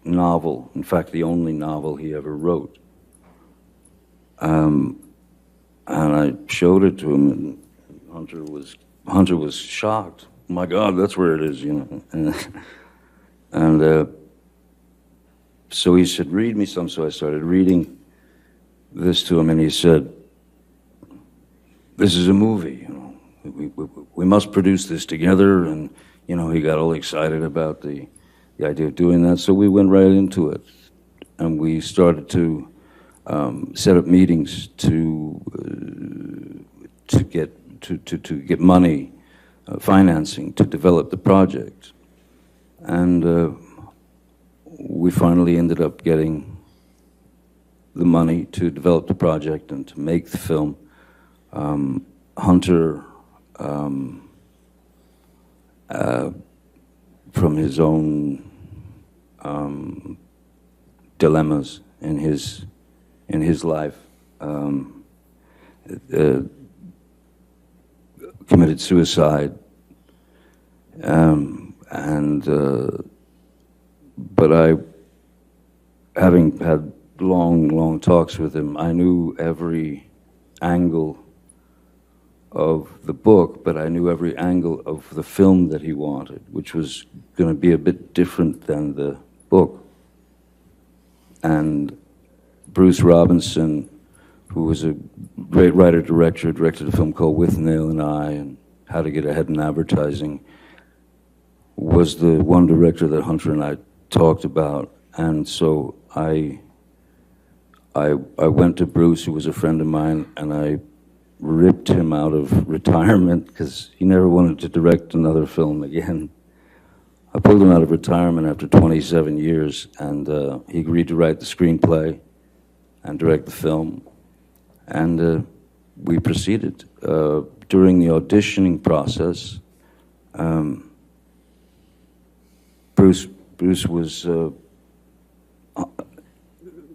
novel, in fact, the only novel he ever wrote. And I showed it to him, and Hunter was shocked. Oh my God, that's where it is, And so he said, read me some. So I started reading this to him, and he said, this is a movie, we must produce this together. And, he got all excited about the idea of doing that. So we went right into it, and we started to set up meetings to get money, financing to develop the project. And we finally ended up getting the money to develop the project and to make the film. Hunter, from his own dilemmas in his life, committed suicide, but having had long talks with him, I knew every angle of the book, but I knew every angle of the film that he wanted, which was going to be a bit different than the book. And Bruce Robinson, who was a great writer-director, directed a film called With Nail and I and How to Get Ahead in Advertising, was the one director that Hunter and I talked about. And so I went to Bruce, who was a friend of mine, and I ripped him out of retirement because he never wanted to direct another film again. I pulled him out of retirement after 27 years, and he agreed to write the screenplay and direct the film. And we proceeded. During the auditioning process, Bruce was,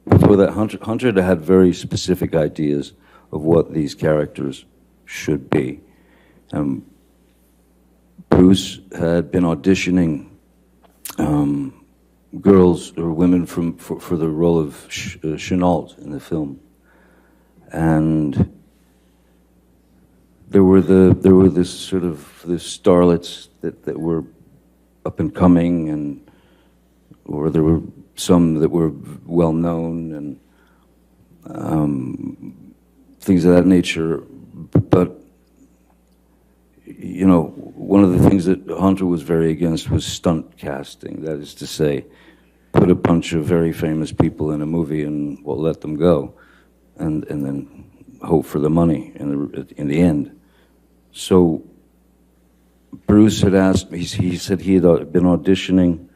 before that, Hunter had very specific ideas of what these characters should be. Bruce had been auditioning girls or women for the role of Chenault in the film, and there were this starlets that were up and coming, or there were some that were well known and things of that nature. But you know, one of the things that Hunter was very against was stunt casting. That is to say, put a bunch of very famous people in a movie and we'll let them go, and then hope for the money in the end. So Bruce had asked me. He said he had been auditioning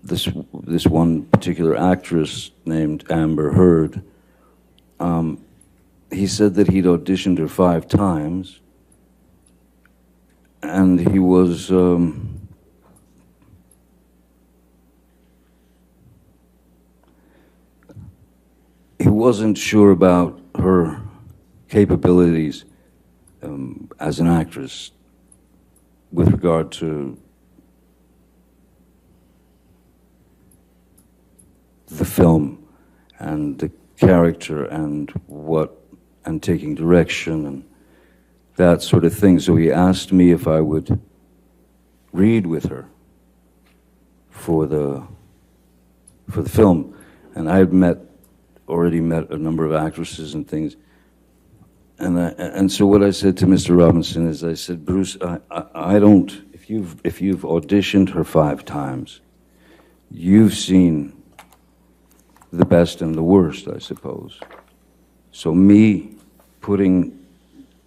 this one particular actress named Amber Heard. He said that he'd auditioned her 5 times, and he was he wasn't sure about her capabilities as an actress with regard to the film and the character and taking direction and that sort of thing. So he asked me if I would read with her for the film, and I had already met a number of actresses and things. And so what I said to Mr. Robinson is, I said, Bruce, I don't. If you've auditioned her 5 times, you've seen the best and the worst, I suppose. So me putting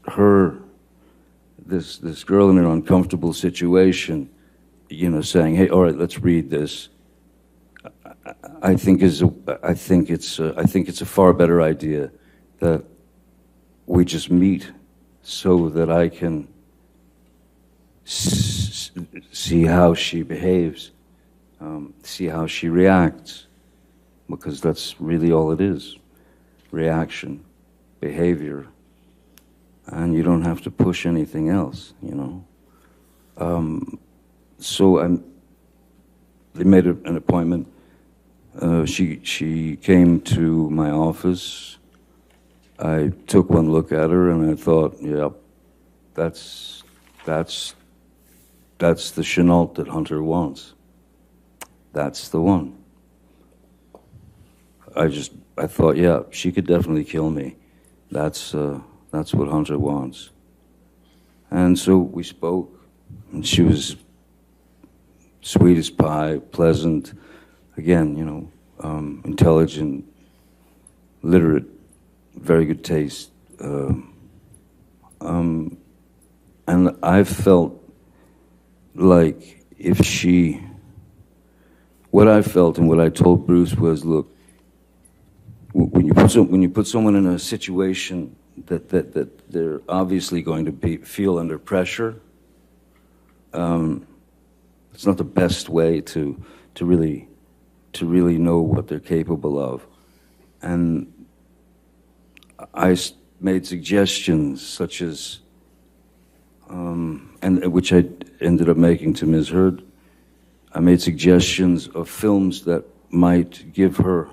her, this girl, in an uncomfortable situation, you know, saying, hey, all right, let's read this, I think it's a far better idea that we just meet so that I can see how she behaves, see how she reacts, because that's really all it is: reaction, behavior, and you don't have to push anything else, you know. So they made an appointment. She came to my office. I took one look at her and I thought, yeah, that's the Chenault that Hunter wants. That's the one. I thought, yeah, she could definitely kill me. That's what Hunter wants. And so we spoke, and she was sweet as pie, pleasant, again, you know, intelligent, literate, very good taste. And I felt like what I felt and what I told Bruce was, look, when you put someone in a situation that they're obviously going to feel under pressure, it's not the best way to really know what they're capable of. And I made suggestions such as, and which I ended up making to Ms. Heard. I made suggestions of films that might give her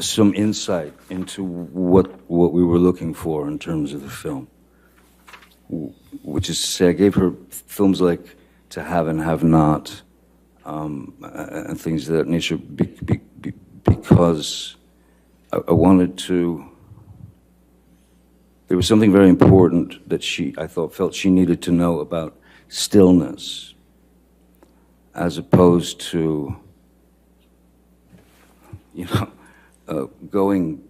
some insight into what we were looking for in terms of the film, which is to say, I gave her films like To Have and Have Not, and things of that nature, because I wanted to. There was something very important that I felt she needed to know about stillness, as opposed to, you know, going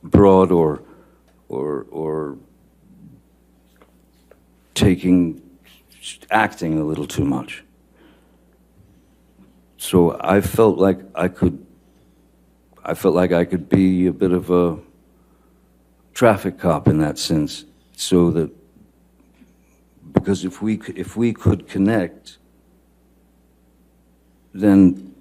broad or acting a little too much. So I felt like I could be a bit of a traffic cop in that sense, so that, because if we could connect, then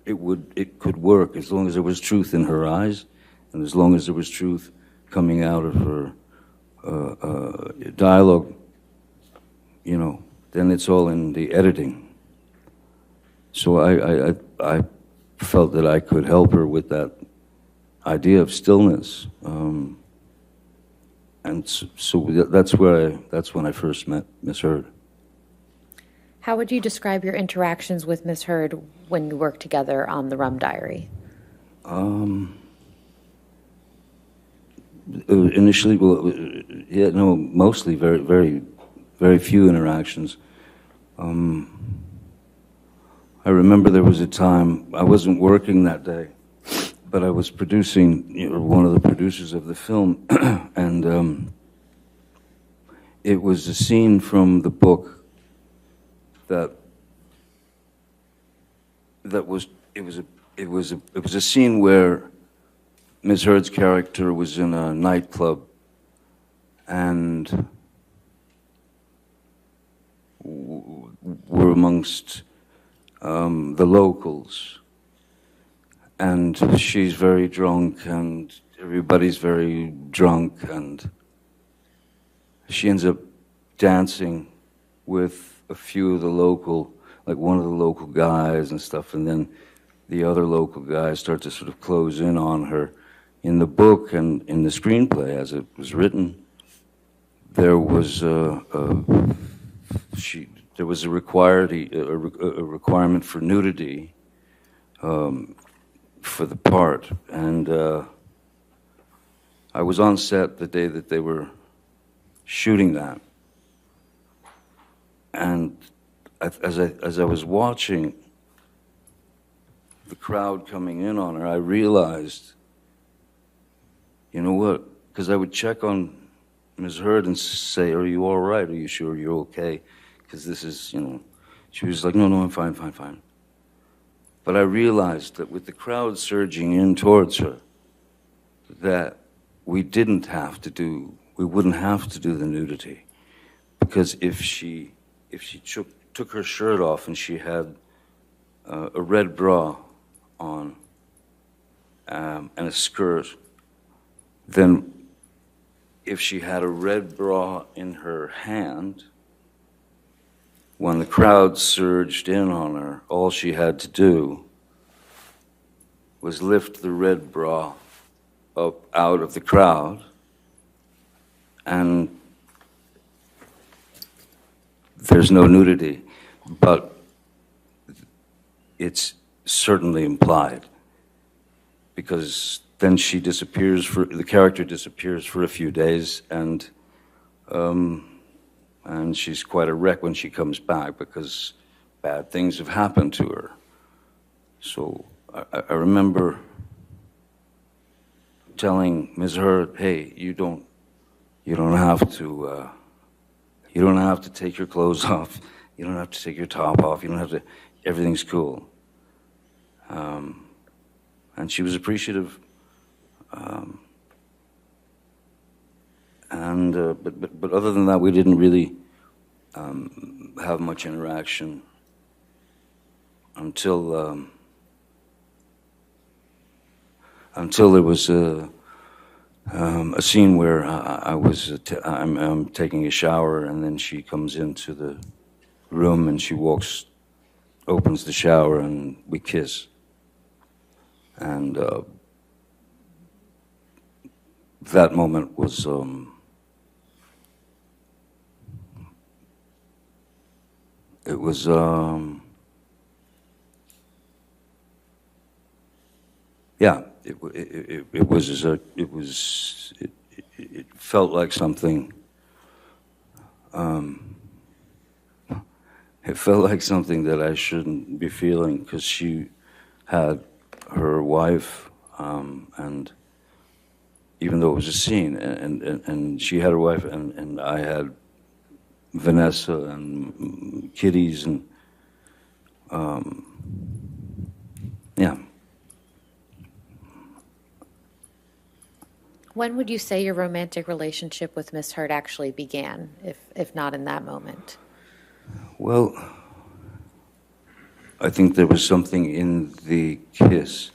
it could work, as long as there was truth in her eyes, and as long as there was truth coming out of her dialogue, you know, then it's all in the editing. So I felt that I could help her with that idea of stillness, and so that's when I first met Miss Heard. How would you describe your interactions with Ms. Heard when you worked together on the Rum Diary? initially, well, yeah, no, mostly very, very, very few interactions. I remember there was a time, I wasn't working that day, but I was producing, one of the producers of the film, and it was a scene from the book that was, it was a scene where Ms. Heard's character was in a nightclub and were amongst the locals, and she's very drunk and everybody's very drunk, and she ends up dancing with a few of the local, like one of the local guys and stuff, and then the other local guys start to sort of close in on her. In the book and in the screenplay as it was written, there was a requirement for nudity for the part, and I was on set the day that they were shooting that, and as I was watching the crowd coming in on her, I realized, you know what? Because I would check on Ms. Heard and say, "Are you all right? Are you sure you're okay?" Because this is, you know, she was like, "No, no, I'm fine, fine, fine." But I realized that with the crowd surging in towards her, that we wouldn't have to do the nudity, because if she took her shirt off and she had a red bra on and a skirt, then if she had a red bra in her hand, when the crowd surged in on her, all she had to do was lift the red bra up out of the crowd, and there's no nudity, but it's certainly implied, because then the character disappears for a few days, and she's quite a wreck when she comes back, because bad things have happened to her. So I remember telling Ms. Heard, "Hey, you don't have to take your clothes off. You don't have to take your top off. You don't have to. Everything's cool." And she was appreciative. But other than that, we didn't really have much interaction until there was a scene where I'm taking a shower, and then she comes into the room and she opens the shower, and we kiss. And that moment was it felt like something. It felt like something that I shouldn't be feeling, because she had her wife, and even though it was a scene, and she had her wife, and I had Vanessa and kiddies, and yeah. When would you say your romantic relationship with Miss Heard actually began, if not in that moment? Well, I think there was something in the kiss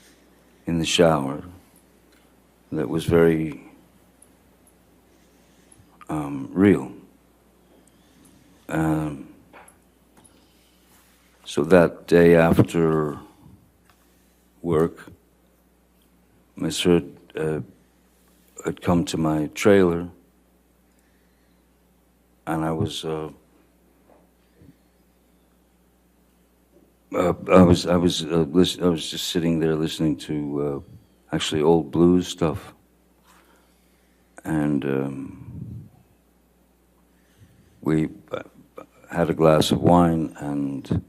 in the shower that was very real. So that day after work, Miss Heard had come to my trailer, and I was just sitting there listening to actually old blues stuff, and we had a glass of wine, and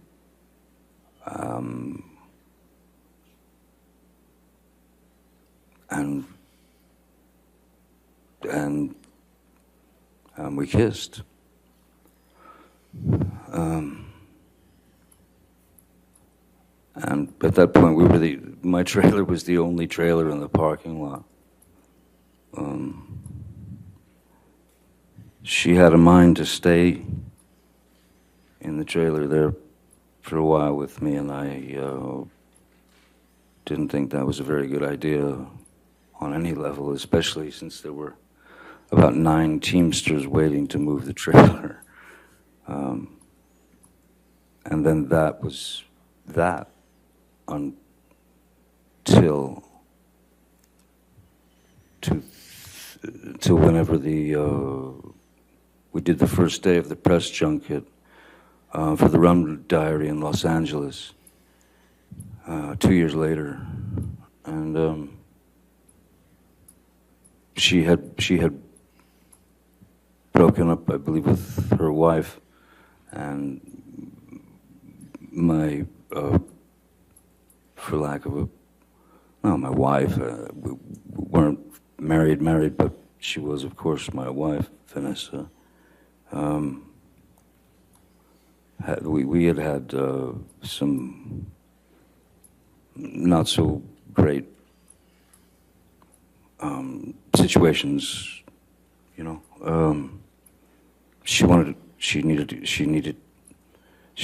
we kissed. And at that point, my trailer was the only trailer in the parking lot. She had a mind to stay in the trailer there for a while with me, and I didn't think that was a very good idea on any level, especially since there were about 9 Teamsters waiting to move the trailer. And then that was that until whenever we did the first day of the press junket for the Rum Diary in Los Angeles 2 years later, and she had broken up, I believe, with her wife, and my for lack of my wife, we weren't married, but she was, of course, my wife, Vanessa. We had some not so great situations, you know. She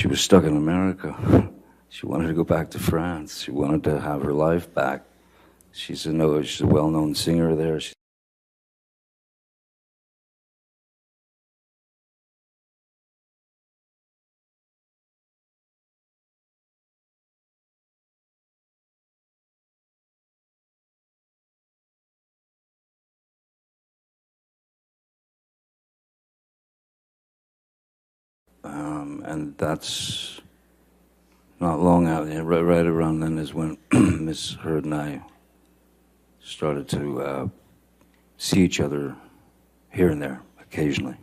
was stuck in America. She wanted to go back to France. She wanted to have her life back. She's a well-known singer there. And that's not long out. Right around then is when Miss Heard and I started to see each other here and there, occasionally.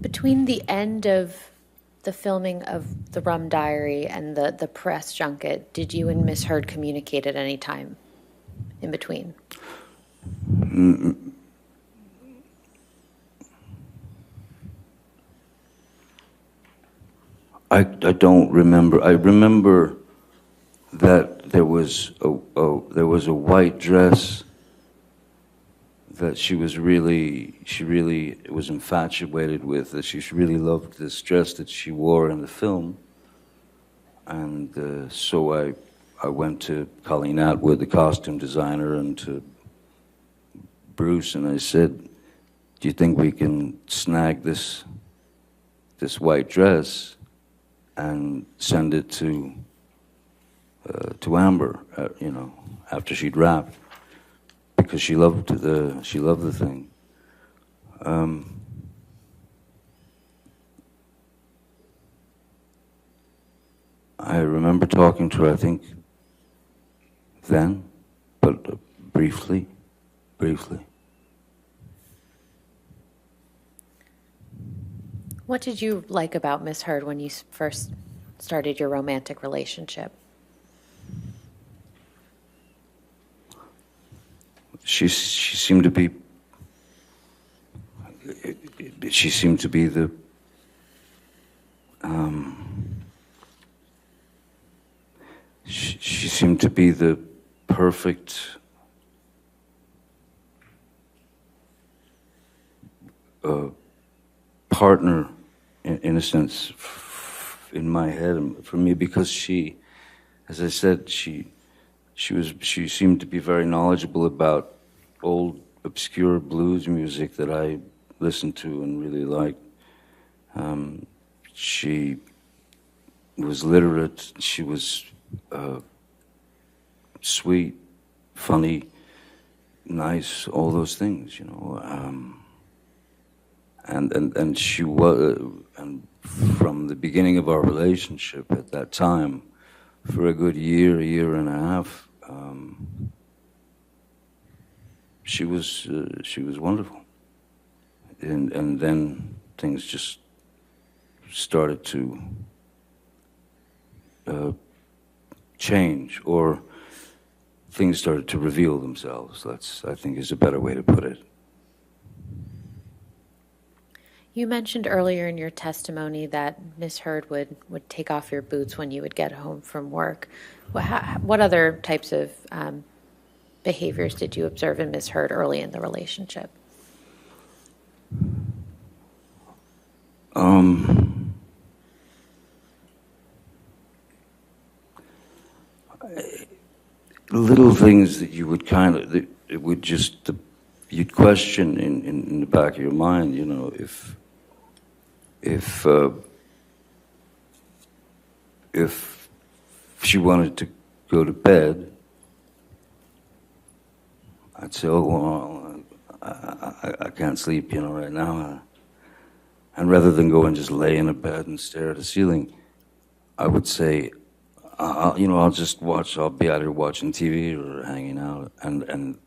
Between the end of the filming of the Rum Diary and the press junket, did you and Miss Heard communicate at any time in between? I don't remember. I remember that there was a white dress that she really was infatuated with. That she really loved this dress that she wore in the film, and so I went to Colleen Atwood, the costume designer, and to Bruce, and I said, "Do you think we can snag this white dress and send it to Amber, after she'd wrapped, because she loved the thing." I remember talking to her, I think, then, but briefly. What did you like about Miss Heard when you first started your romantic relationship? She seemed to be the she seemed to be the perfect partner, in a sense, in my head and for me, because she, as I said, she seemed to be very knowledgeable about old obscure blues music that I listened to and really liked. She was literate. She was sweet, funny, nice, all those things, you know. And she was, and from the beginning of our relationship at that time, for a good year and a half, she was wonderful. And then things just started to change, or things started to reveal themselves. That's, I think, is a better way to put it. You mentioned earlier in your testimony that Miss Heard would take off your boots when you would get home from work. What other types of behaviors did you observe in Miss Heard early in the relationship? Little things that you would kind of, it would just, you'd question in the back of your mind, you know, if she wanted to go to bed, I'd say, oh, well, I can't sleep, you know, right now. And rather than go and just lay in a bed and stare at the ceiling, I would say, you know, I'll just watch, I'll be either watching TV or hanging out. And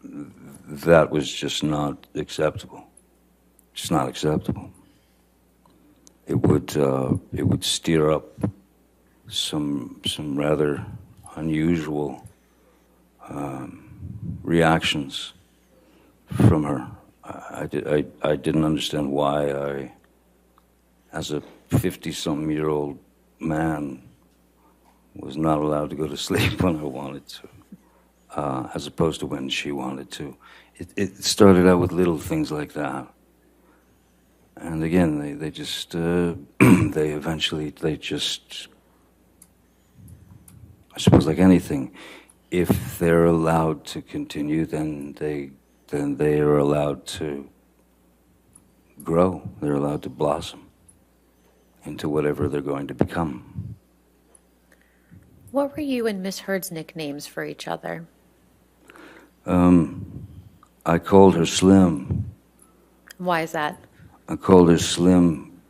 that was just not acceptable. Just not acceptable. It would stir up some rather unusual reactions from her. I didn't understand why as a 50-something-year-old man, was not allowed to go to sleep when I wanted to, as opposed to when she wanted to. It started out with little things like that. And again, they just, they just, I suppose like anything, if they're allowed to continue, then they are allowed to grow. They're allowed to blossom into whatever they're going to become. What were you and Miss Heard's nicknames for each other? I called her Slim. Why is that? I called her Slim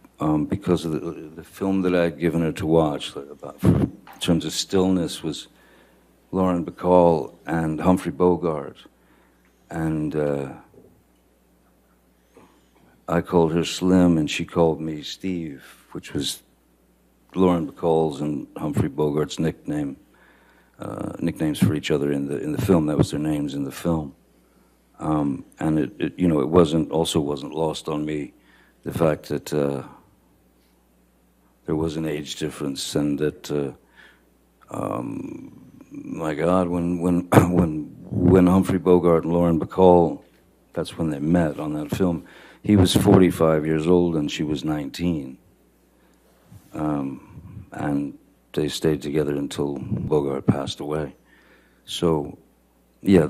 because of the film that I had given her to watch, in terms of stillness, was Lauren Bacall and Humphrey Bogart. And I called her Slim, and she called me Steve, which was Lauren Bacall's and Humphrey Bogart's nicknames for each other in the film. That was their names in the film. And it you know, it wasn't lost on me the fact that there was an age difference, and that my God, when Humphrey Bogart and Lauren Bacall, that's when they met on that film, he was 45 years old and she was 19. And they stayed together until Bogart passed away. So, yeah,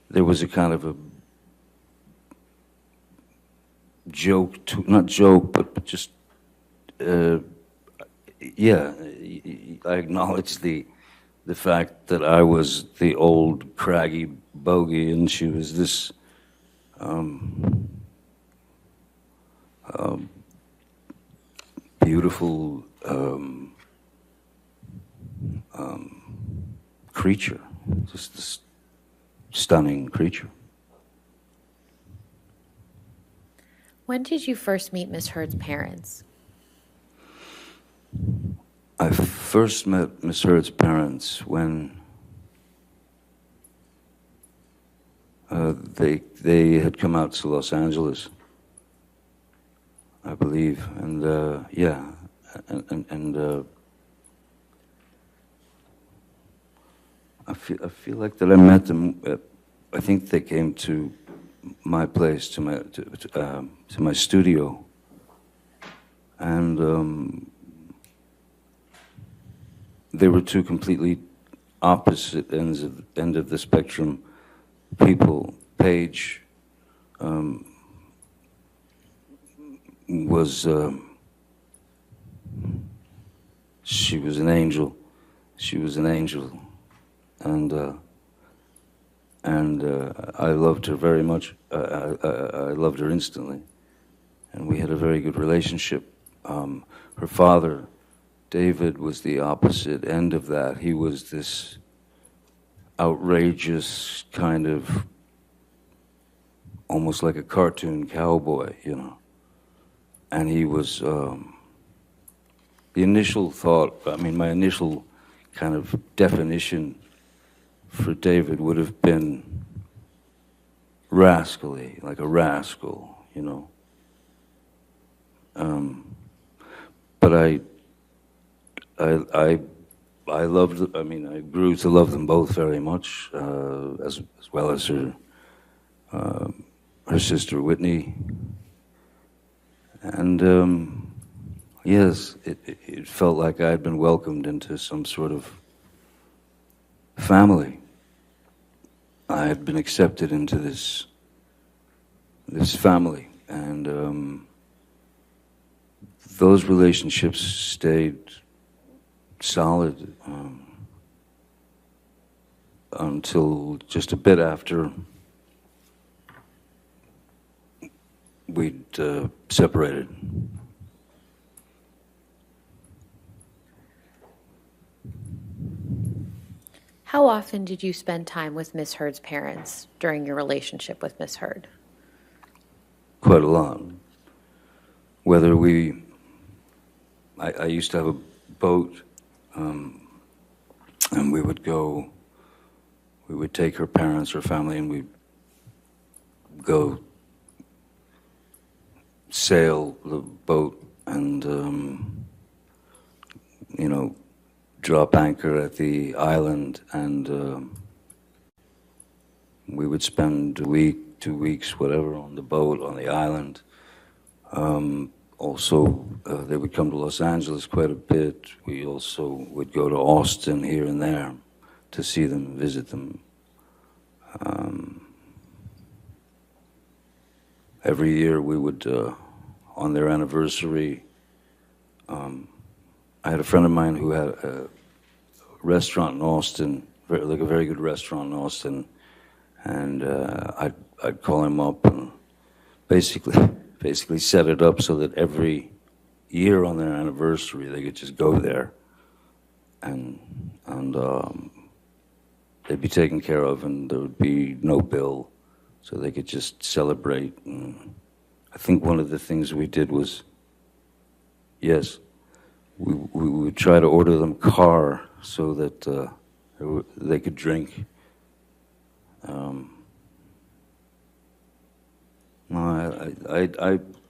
there was a kind of a joke, not joke, but just, yeah, I acknowledge the fact that I was the old craggy bogey and she was this beautiful creature, just this stunning creature. When did you first meet Miss Heard's parents? I first met Miss Heard's parents when they had come out to Los Angeles, I believe, and yeah, and I feel like that I met them. I think they came to my place, to my studio, and they were two completely opposite end of the spectrum people. Paige was she was an angel. She was an angel, and I loved her very much. I loved her instantly, and we had a very good relationship. Her father, David, was the opposite end of that. He was this outrageous kind of, almost like a cartoon cowboy, you know. And he was, the initial thought, I mean, my initial kind of definition for David would have been rascally, like a rascal, you know. But I loved, I mean, I grew to love them both very much, as well as her sister Whitney. And yes, it felt like I had been welcomed into some sort of family. I had been accepted into this family, and those relationships stayed solid until just a bit after we'd separated. How often did you spend time with Miss Heard's parents during your relationship with Miss Heard? Quite a lot. Whether I used to have a boat, and we would take her parents, her family, and we'd go sail the boat and, you know, drop anchor at the island, and we would spend a week, 2 weeks, whatever, on the boat, on the island. Also, they would come to Los Angeles quite a bit. We also would go to Austin here and there to see them, visit them. Every year we would, on their anniversary, I had a friend of mine who had a restaurant in Austin, like a very good restaurant in Austin, and I'd call him up and basically set it up so that every year on their anniversary they could just go there, and they'd be taken care of, and there would be no bill, so they could just celebrate. And I think one of the things we did was, yes, we would try to order them car so that they could drink.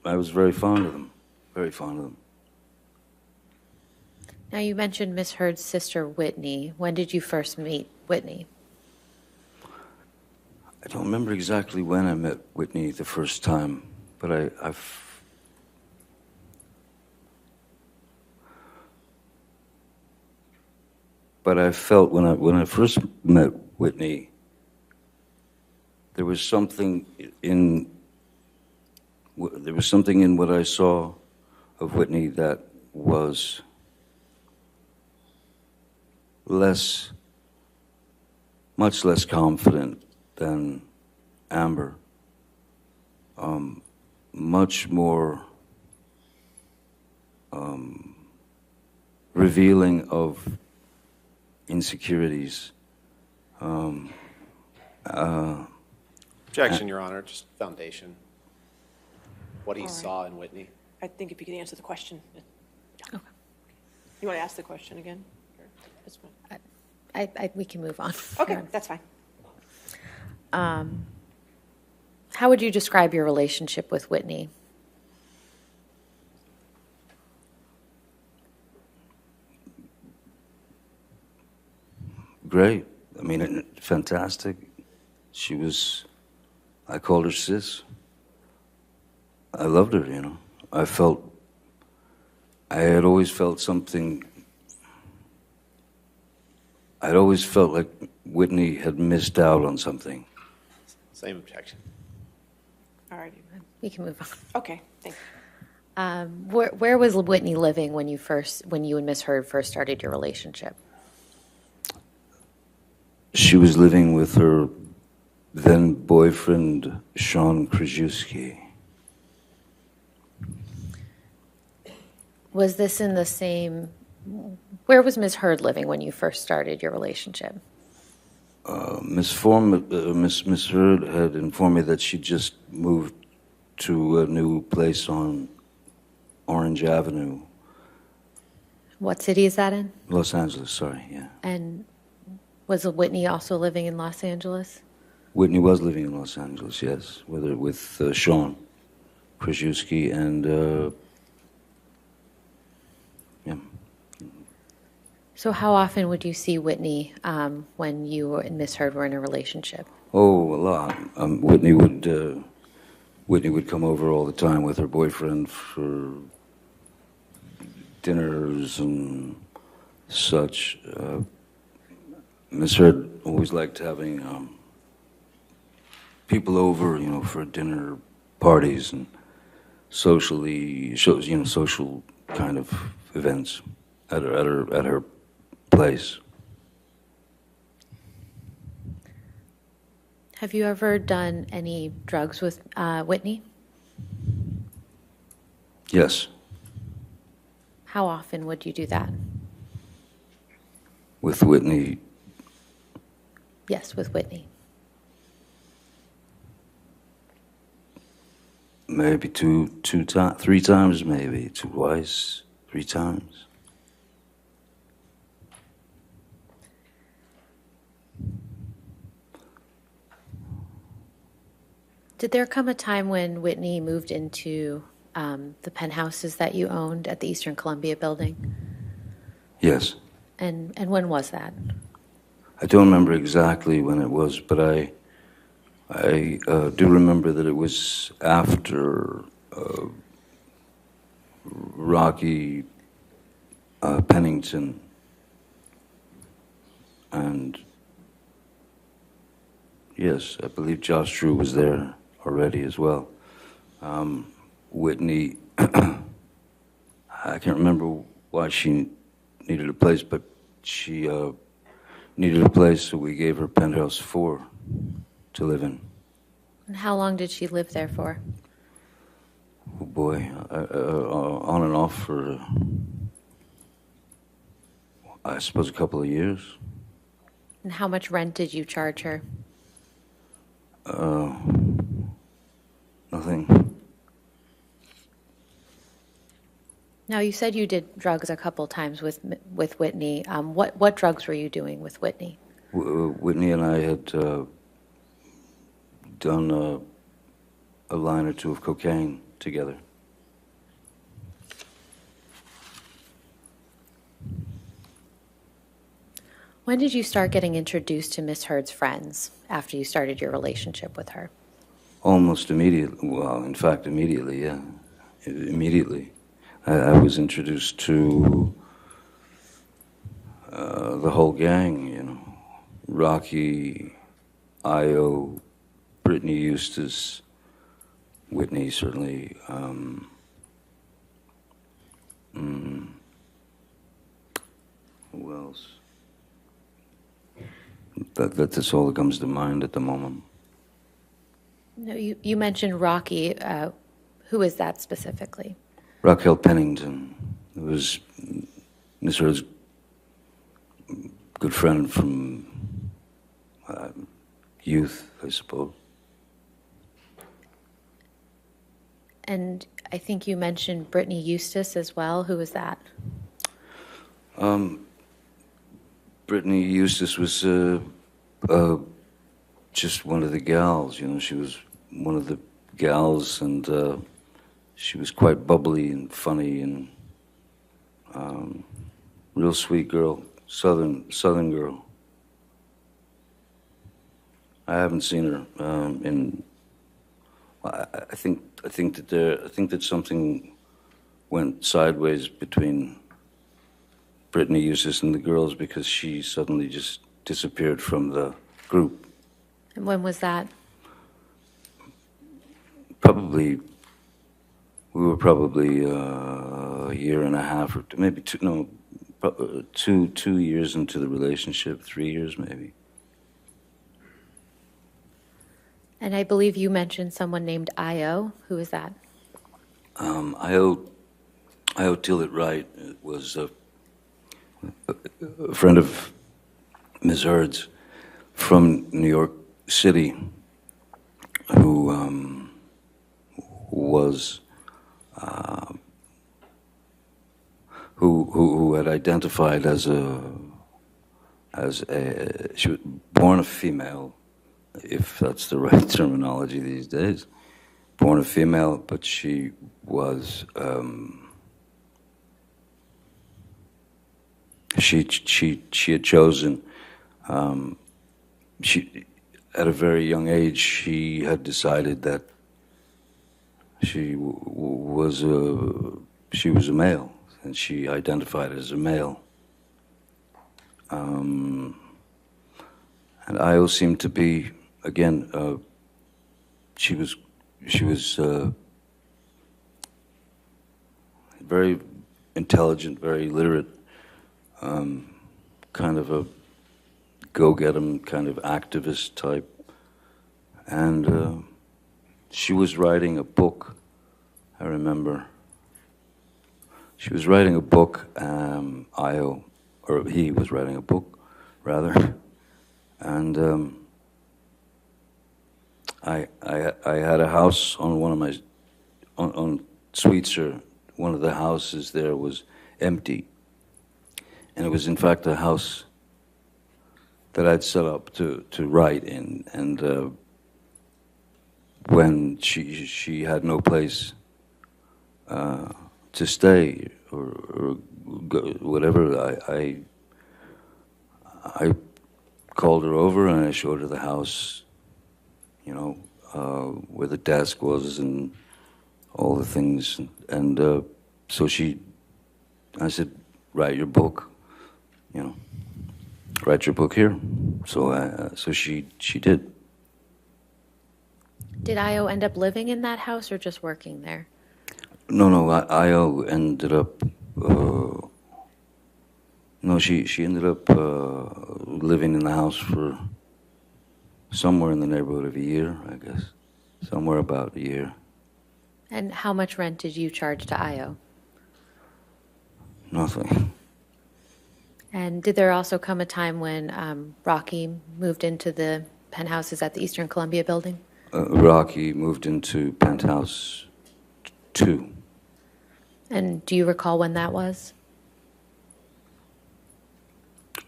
I was very fond of them, very fond of them. Now, you mentioned Miss Heard's sister, Whitney. When did you first meet Whitney? I don't remember exactly when I met Whitney the first time, but I felt when I first met Whitney, there was something in what I saw of Whitney that was much less confident than Amber, much more revealing of insecurities. Objection, Your Honor, just foundation. What he All right. saw in Whitney. I think if you can answer the question. Okay. You want to ask the question again? That's fine. We can move on. Okay, that's fine. How would you describe your relationship with Whitney? Great. I mean, fantastic. I called her sis. I loved her, you know. I had always felt something. I'd always felt like Whitney had missed out on something. Same objection. All righty. We can move on. Okay, thank you. Where was Whitney living when you and Miss Heard first started your relationship? She was living with her then boyfriend, Sean Krajewski. Was this in the same? Where was Miss Heard living when you first started your relationship? Miss Hurd had informed me that she just moved to a new place on Orange Avenue, What city is that in? Los Angeles, sorry, yeah. And was Whitney also living in Los Angeles? Whitney was living in Los Angeles, yes, with Sean Krajewski and, yeah. So how often would you see Whitney when you and Miss Hurd were in a relationship? Oh, a lot. Whitney would come over all the time with her boyfriend for dinners and such. Miss Hurd always liked having people over, for dinner parties and social kind of events at her place. Have you ever done any drugs with Whitney? Yes, How often would you do that? with Whitney. Yes, with Whitney. Maybe three times, maybe twice, 3 times. Did there come a time when Whitney moved into the penthouses that you owned at the Eastern Columbia building? Yes. And when was that? I don't remember exactly when it was, but I do remember that it was after Rocky Pennington and yes, I believe Josh Drew was there already as well. Whitney, I can't remember why she needed a place, but she needed a place, so we gave her Penthouse 4 to live in. And how long did she live there for? Oh boy, on and off for, I suppose, a couple of years. And how much rent did you charge her? Nothing. Now, you said you did drugs a couple times with Whitney. What drugs were you doing with Whitney? Whitney and I had done a line or two of cocaine together. When did you start getting introduced to Miss Hurd's friends after you started your relationship with her? Almost immediately. Well, in fact, immediately, yeah. Immediately. I was introduced to the whole gang, Rocky, Io, Brittany Eustace, Whitney, certainly. Who else? That's all that comes to mind at the moment. No, you mentioned Rocky. Who is that specifically? Raquel Pennington. It was Miss Hurd's good friend from youth, I suppose. And I think you mentioned Brittany Eustace as well. Who is that? Brittany Eustace was just one of the gals, she was one of the gals, and she was quite bubbly and funny and real sweet girl, southern girl. I haven't seen her in. I think that something went sideways between Brittany Eustace and the girls because she suddenly just disappeared from the group. And when was that? We were probably a year and a half, or maybe 2 years into the relationship, 3 years maybe. And I believe you mentioned someone named Io. Who is that? Io Tillett Wright was a friend of Ms. Hurd's from New York City who was who had identified as she was born a female, if that's the right terminology these days, born a female, but she was she had chosen she at a very young age she had decided that she was a male, and she identified as a male. And Io seemed to be, again, she was very intelligent, very literate, kind of a go-get-em kind of activist type. And she was writing a book, I remember. She was writing a book, Io, or he was writing a book, rather. And I had a house on one of my, on Sweetser, one of the houses there was empty. And it was in fact a house that I'd set up to write in. And when she had no place to stay or go, whatever, I called her over and I showed her the house, you know, where the desk was and all the things. And so I said, write your book, you know, write your book here. So she did. Did Io end up living in that house or just working there? No, Io ended up, no, she ended up living in the house for somewhere in the neighborhood of a year, I guess. Somewhere about a year. And how much rent did you charge to Io? Nothing. And did there also come a time when Rocky moved into the penthouses at the Eastern Columbia building? Rocky moved into Penthouse 2. And do you recall when that was?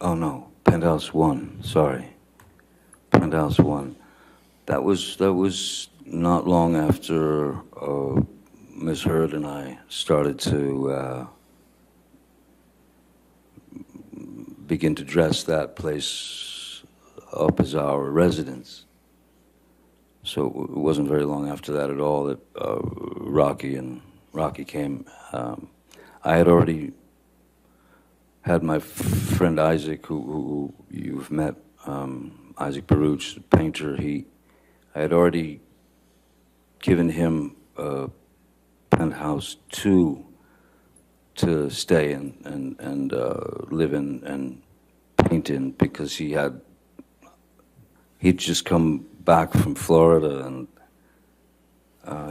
Oh no, Penthouse 1, sorry. Penthouse 1. That was not long after Ms. Heard and I started to begin to dress that place up as our residence. So it wasn't very long after that at all that Rocky came. I had already had my friend Isaac, who you've met, Isaac Baruch, the painter. I had already given him Penthouse 2 to stay in and live in and paint in, because he'd just come back from Florida, and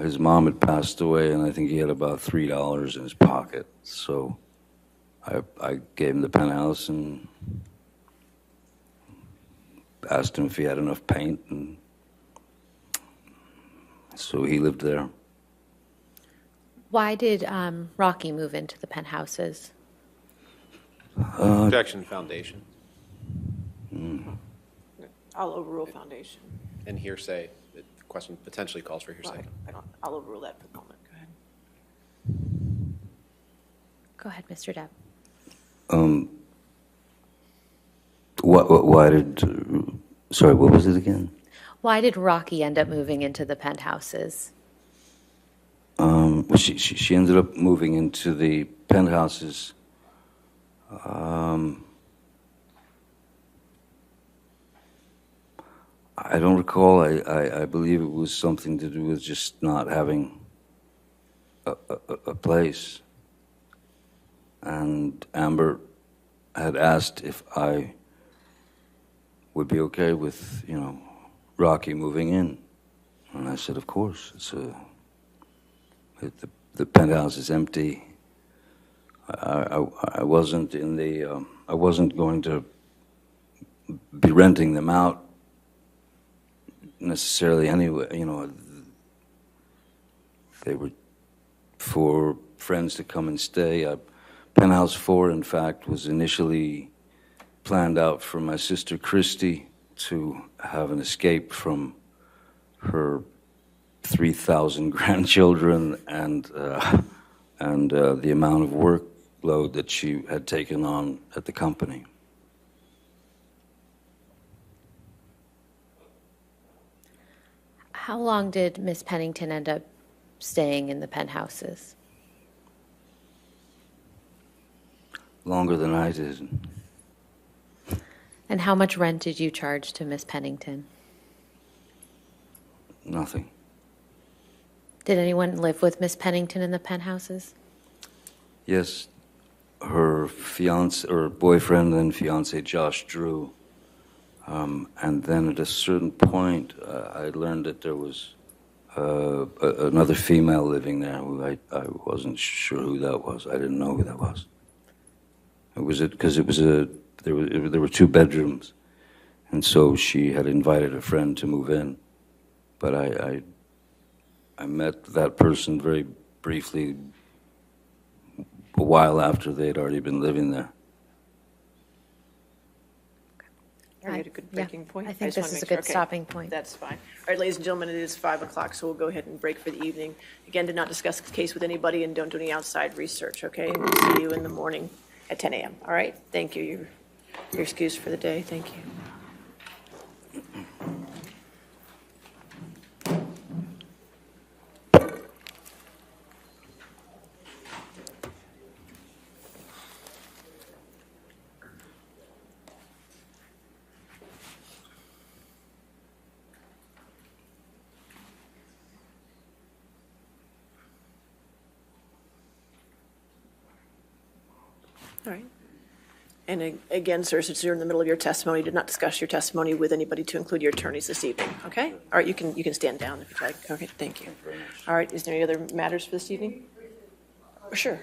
his mom had passed away, and I think he had about $3 in his pocket. So I gave him the penthouse and asked him if he had enough paint, and so he lived there. Why did Rocky move into the penthouses? Objection, foundation, I'll overrule foundation. and hearsay. The question potentially calls for hearsay. I'll overrule that for the moment. Go ahead. Go ahead, Mr. Depp. Why did, sorry, what was it again? Why did Rocky end up moving into the penthouses? She ended up moving into the penthouses. I don't recall. I believe it was something to do with just not having a place. And Amber had asked if I would be okay with, you know, Rocky moving in. And I said, of course. The penthouse is empty. I wasn't in the, I wasn't going to be renting them out necessarily anyway, they were for friends to come and stay. Penthouse 4, in fact, was initially planned out for my sister Christy to have an escape from her 3,000 grandchildren and the amount of workload that she had taken on at the company. How long did Miss Pennington end up staying in the penthouses? Longer than I did. And how much rent did you charge to Miss Pennington? Nothing. Did anyone live with Miss Pennington in the penthouses? Yes, her fiance or boyfriend and fiance Josh Drew. And then at a certain point, I learned that there was another female living there who I wasn't sure who that was. I didn't know who that was. Because there were 2 bedrooms, and so she had invited a friend to move in. But I met that person very briefly a while after they had already been living there. Are you at a good breaking point? I think just wanna this is a make sure. good Okay, stopping point. That's fine. All right, ladies and gentlemen, it is 5 o'clock, so we'll go ahead and break for the evening. Again, do not discuss the case with anybody and don't do any outside research, okay? And we'll see you in the morning at 10 a.m., all right? Thank you. You're excused for the day. Thank you. All right. And again, sir, since you're in the middle of your testimony, do not discuss your testimony with anybody to include your attorneys this evening, okay? All right, you can stand down if you'd like. Okay, thank you. All right, is there any other matters for this evening? Sure.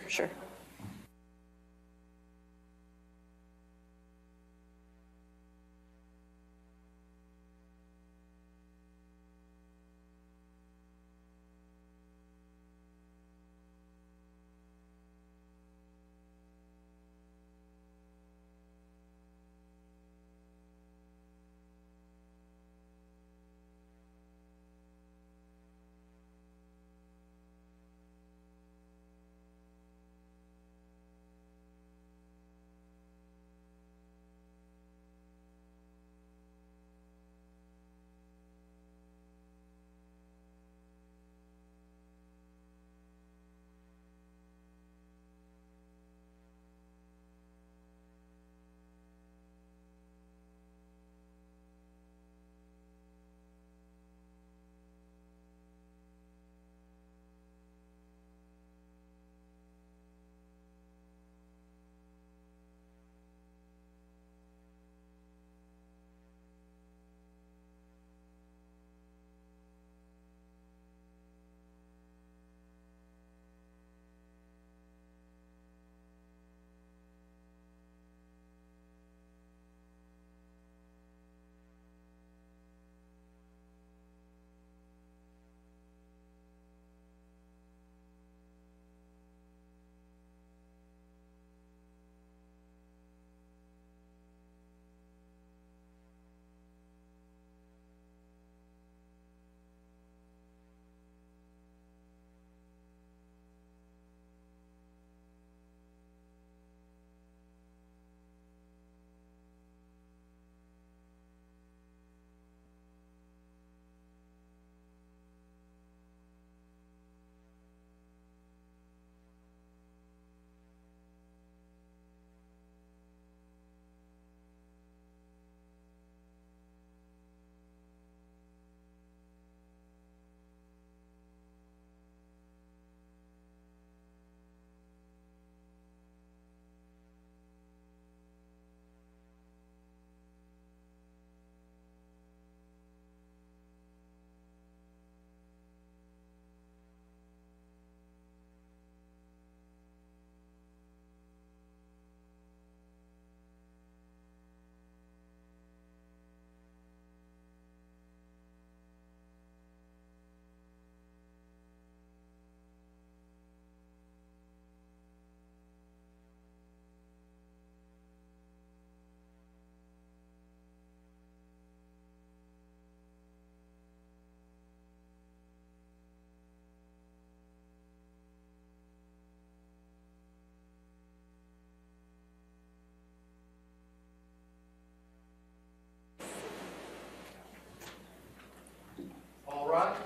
right.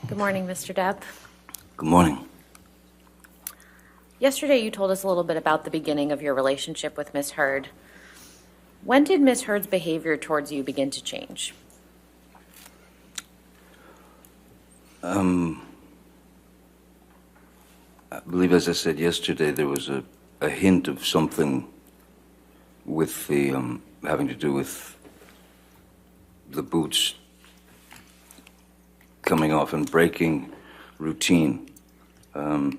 Good morning, Mr. Depp. Good morning. Yesterday, you told us a little bit about the beginning of your relationship with Miss Heard. When did Miss Heard's behavior towards you begin to change? I believe, as I said yesterday, there was a hint of something with the, having to do with the boots coming off and breaking routine. Her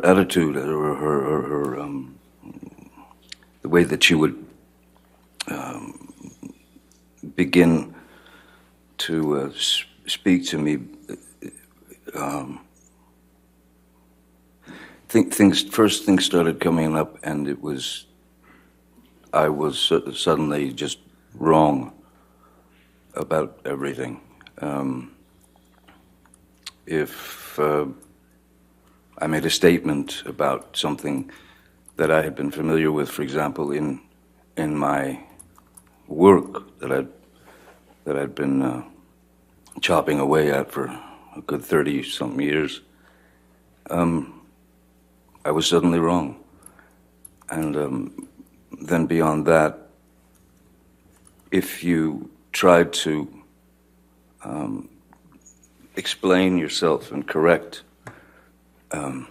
attitude, or the way that she would begin to speak to me, first things started coming up, and I was suddenly just wrong about everything. If I made a statement about something that I had been familiar with, for example, in my work that I'd been chopping away at for a good 30-something years, I was suddenly wrong. And then beyond that, if you tried to explain yourself and correct the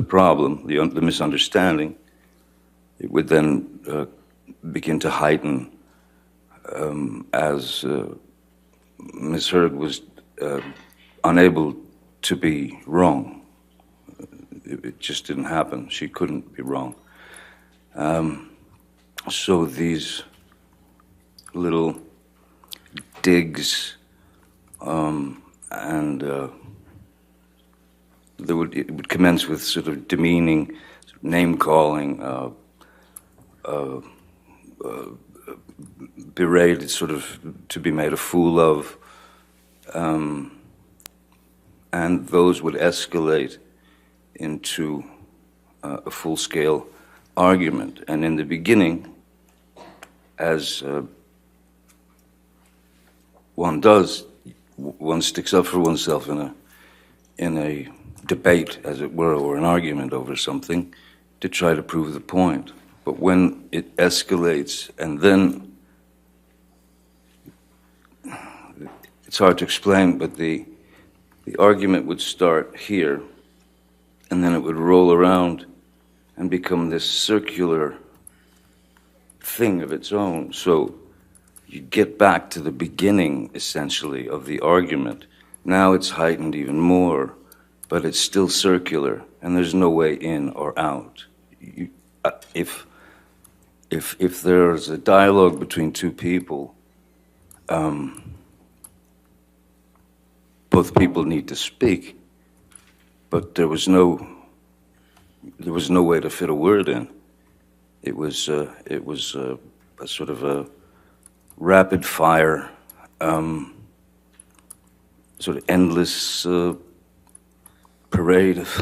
problem, the misunderstanding, it would then begin to heighten as Ms. Heard was unable to be wrong. It just didn't happen. She couldn't be wrong. So these little digs, and it would commence with sort of demeaning, name-calling, berated, sort of to be made a fool of, and those would escalate into a full-scale argument. And in the beginning, as one does, one sticks up for oneself in a debate, as it were, or an argument over something to try to prove the point. But when it escalates, and then it's hard to explain, but the argument would start here, and then it would roll around and become this circular thing of its own. So you get back to the beginning, essentially, of the argument. Now it's heightened even more, but it's still circular, and there's no way in or out. If there's a dialogue between two people, both people need to speak, but there was no way to fit a word in. It was a sort of a rapid fire sort of endless parade of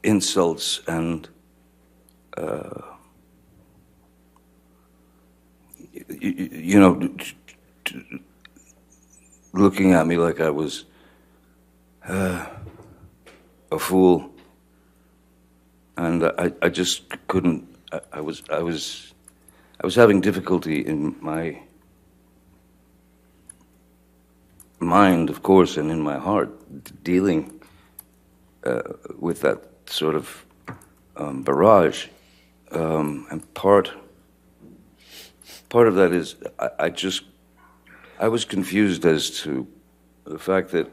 insults and you know, looking at me like I was a fool, and I just couldn't. I was having difficulty in my mind, of course, and in my heart, dealing with that sort of barrage, and part of that is I was confused as to the fact that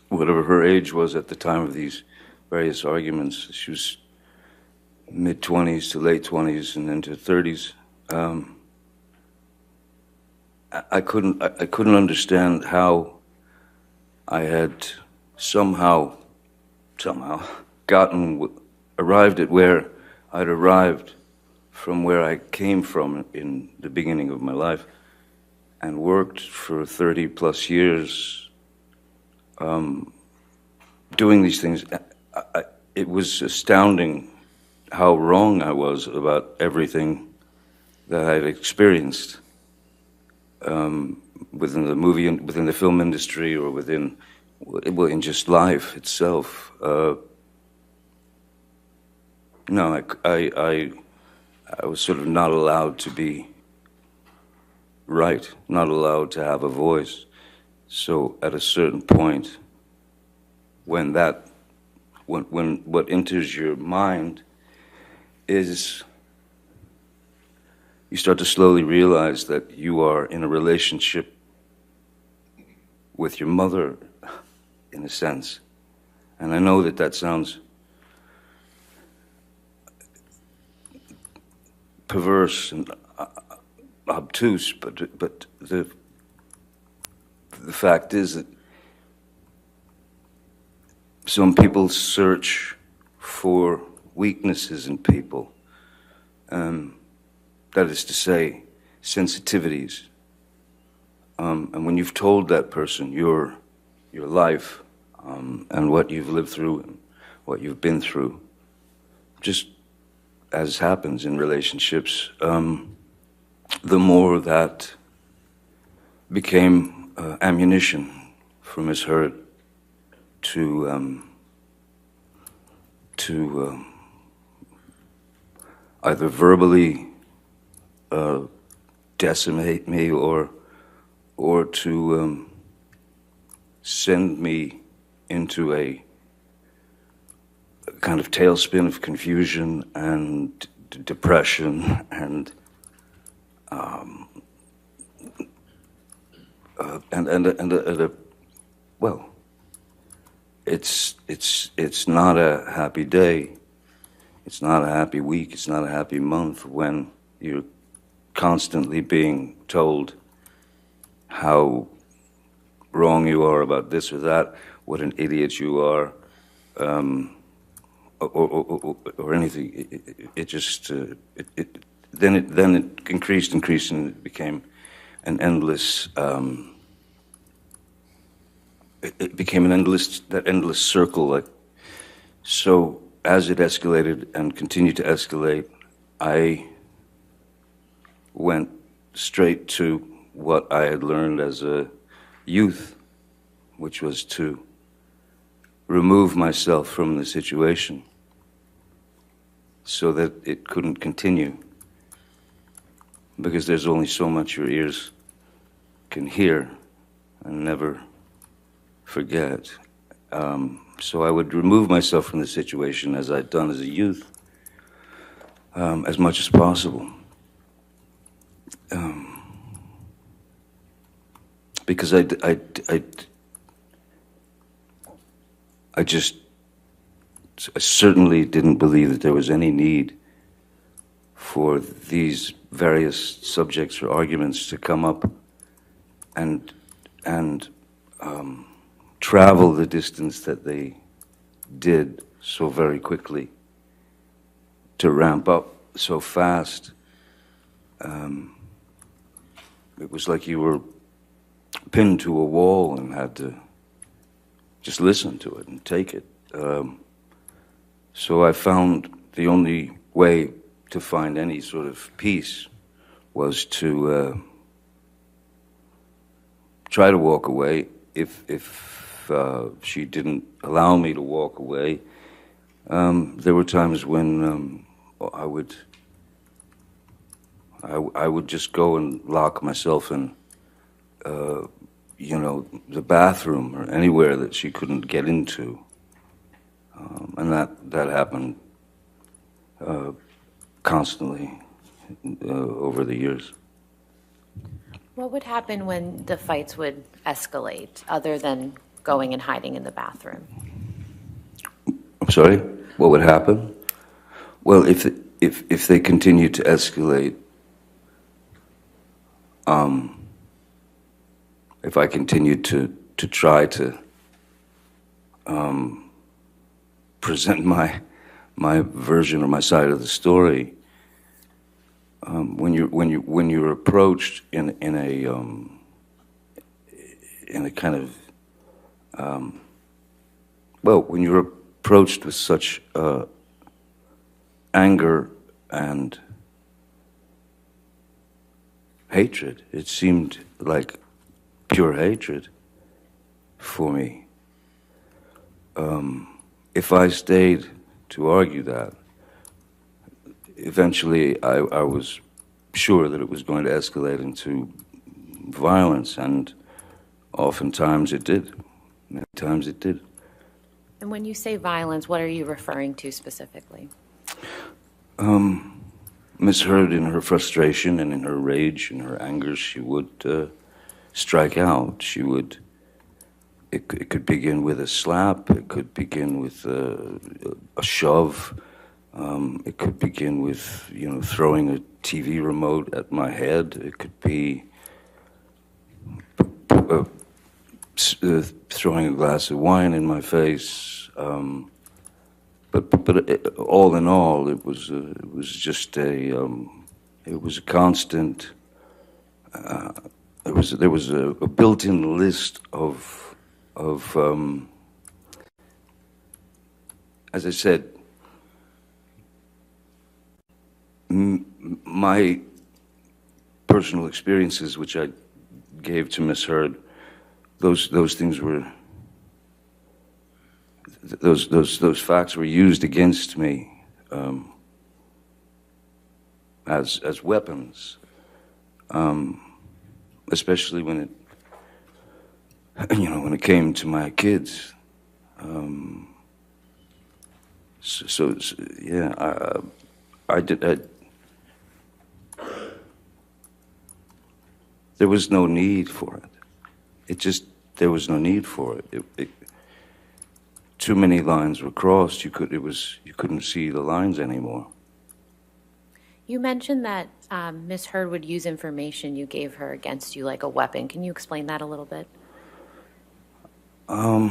whatever her age was at the time of these various arguments, she was mid-20s to late 20s and into 30s. I couldn't understand how I had somehow arrived at where I'd arrived from where I came from in the beginning of my life, and worked for 30 plus years doing these things. It was astounding how wrong I was about everything that I'd experienced within the movie, within the film industry, or within, well, in just life itself. No, I was sort of not allowed to be right, not allowed to have a voice. So at a certain point, when what enters your mind is, you start to slowly realize that you are in a relationship with your mother, in a sense. And I know that that sounds perverse and obtuse, but the fact is that some people search for weaknesses in people. That is to say, sensitivities. And when you've told that person your life and what you've lived through and what you've been through, just as happens in relationships, the more that became ammunition for Miss Hurd to either verbally decimate me or to send me into a kind of tailspin of confusion and depression and well, it's not a happy day, it's not a happy week, it's not a happy month when you're constantly being told how wrong you are about this or that, what an idiot you are, or anything. It just then it increased, and it became an endless. It became that endless circle. Like, so as it escalated and continued to escalate, I went straight to what I had learned as a youth, which was to remove myself from the situation so that it couldn't continue, because there's only so much your ears can hear and never forget. So I would remove myself from the situation, as I'd done as a youth, as much as possible. Because I certainly didn't believe that there was any need for these various subjects or arguments to come up and travel the distance that they did so very quickly, to ramp up so fast. It was like you were pinned to a wall and had to just listen to it and take it. So I found the only way to find any sort of peace was to try to walk away. If she didn't allow me to walk away, there were times when I would just go and lock myself in, the bathroom or anywhere that she couldn't get into, and that happened constantly over the years. What would happen when the fights would escalate, other than going and hiding in the bathroom? I'm sorry? What would happen? Well, if they continue to escalate, if I continued to try to present my version or my side of the story, when you're approached in a kind of when you're approached with such anger and hatred, it seemed like pure hatred for me. If I stayed to argue that, eventually I was sure that it was going to escalate into violence, and oftentimes it did. Many times it did. And when you say violence, what are you referring to specifically? Miss Heard, in her frustration and in her rage and her anger, she would strike out. She would. It could begin with a slap. It could begin with a shove. It could begin with throwing a TV remote at my head. It could be throwing a glass of wine in my face. But all in all, it was just it was a constant. There was a built-in list of as I said, my personal experiences, which I gave to Miss Heard, those things were. Those facts were used against me as weapons, especially when it came to my kids. I did. There was no need for it. There was no need for it. Too many lines were crossed. You couldn't see the lines anymore. You mentioned that Ms. Heard would use information you gave her against you like a weapon. Can you explain that a little bit? I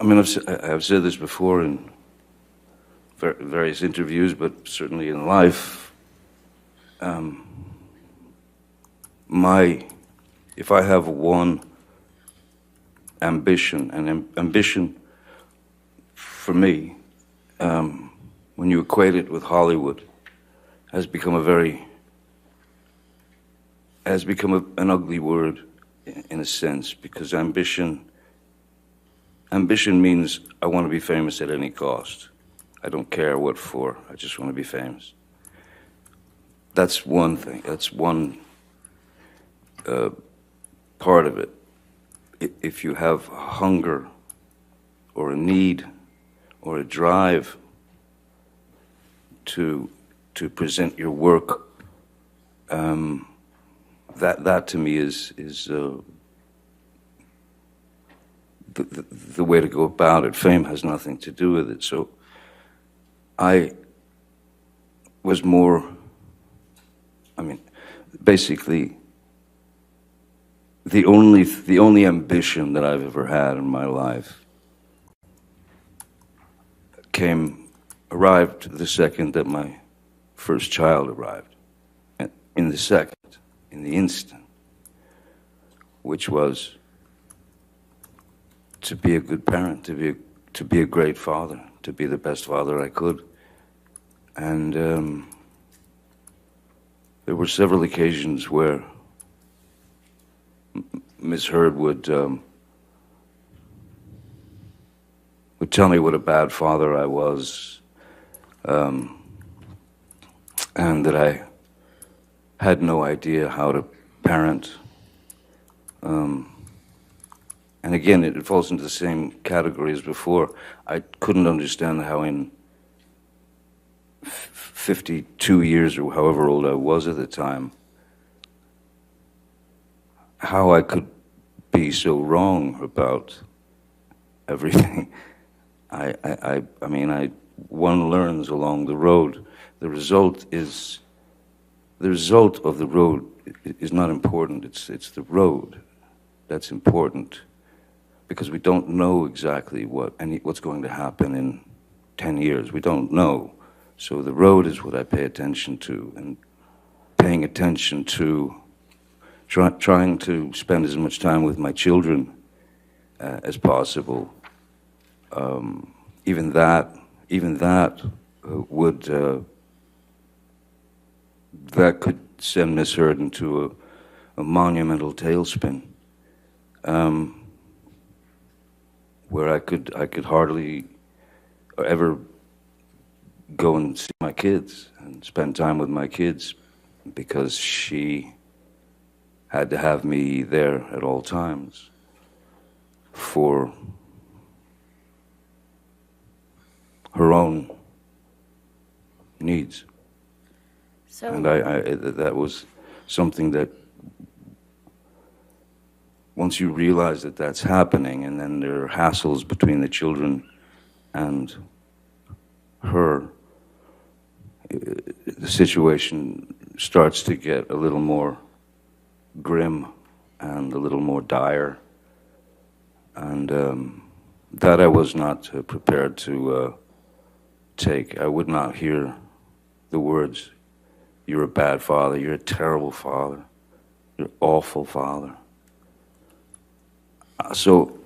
mean, I've said this before in various interviews, but certainly in life. If I have one ambition, and ambition for me, when you equate it with Hollywood, has become an ugly word in a sense, because ambition means I want to be famous at any cost. I don't care what for. I just want to be famous. That's one thing. That's one part of it. If you have hunger or a need or a drive to present your work, that to me is the way to go about it. Fame has nothing to do with it. So I was more, basically, the only ambition that I've ever had in my life arrived the second that my first child arrived. And in the second, in the instant, which was to be a good parent, to be a great father, to be the best father I could. And there were several occasions where Miss Heard would tell me what a bad father I was, and that I had no idea how to parent. And again, it falls into the same category as before. I couldn't understand how in 52 years, or however old I was at the time, how I could be so wrong about everything. I mean, one learns along the road. The result of the road is not important. It's the road that's important, because we don't know exactly what's going to happen in 10 years. We don't know. So the road is what I pay attention to, and paying attention to trying to spend as much time with my children as possible. Even that would that could send Miss Heard into a monumental tailspin, where I could hardly ever go and see my kids and spend time with my kids, because she had to have me there at all times for her own needs. So, And that was something that, once you realize that that's happening, and then there are hassles between the children and her, the situation starts to get a little more grim and a little more dire. And that I was not prepared to take. I would not hear the words, "You're a bad father, you're a terrible father, you're an awful father." So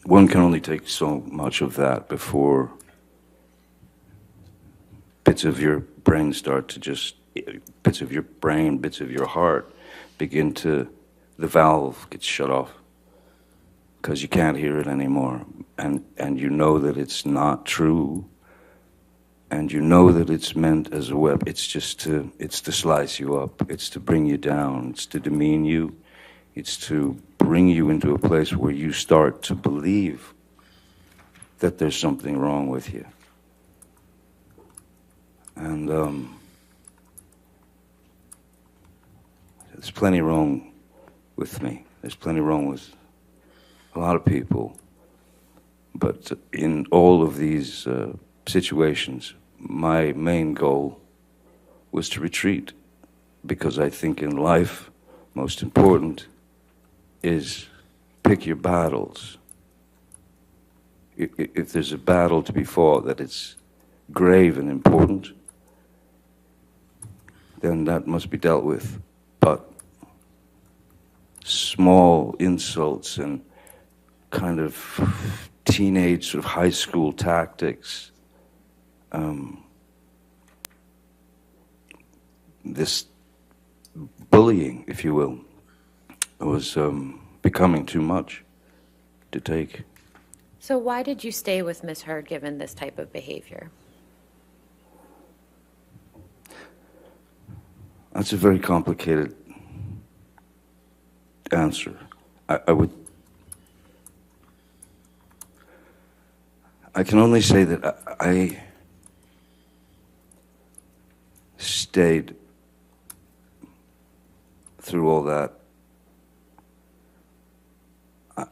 one can only take so much of that before bits of your brain start to just, bits of your brain, bits of your heart begin to, the valve gets shut off, because you can't hear it anymore. And you know that it's not true, and you know that it's meant as a weapon. It's to slice you up, it's to bring you down, it's to demean you, it's to bring you into a place where you start to believe that there's something wrong with you. And there's plenty wrong with me. There's plenty wrong with a lot of people. But in all of these situations, my main goal was to retreat, because I think in life, most important is pick your battles. If there's a battle to be fought that is grave and important, then that must be dealt with. But small insults and kind of teenage, sort of high school tactics, this bullying, if you will, was becoming too much to take. so why did you stay with Miss Heard given this type of behavior? That's a very complicated answer. I can only say that I stayed through all that.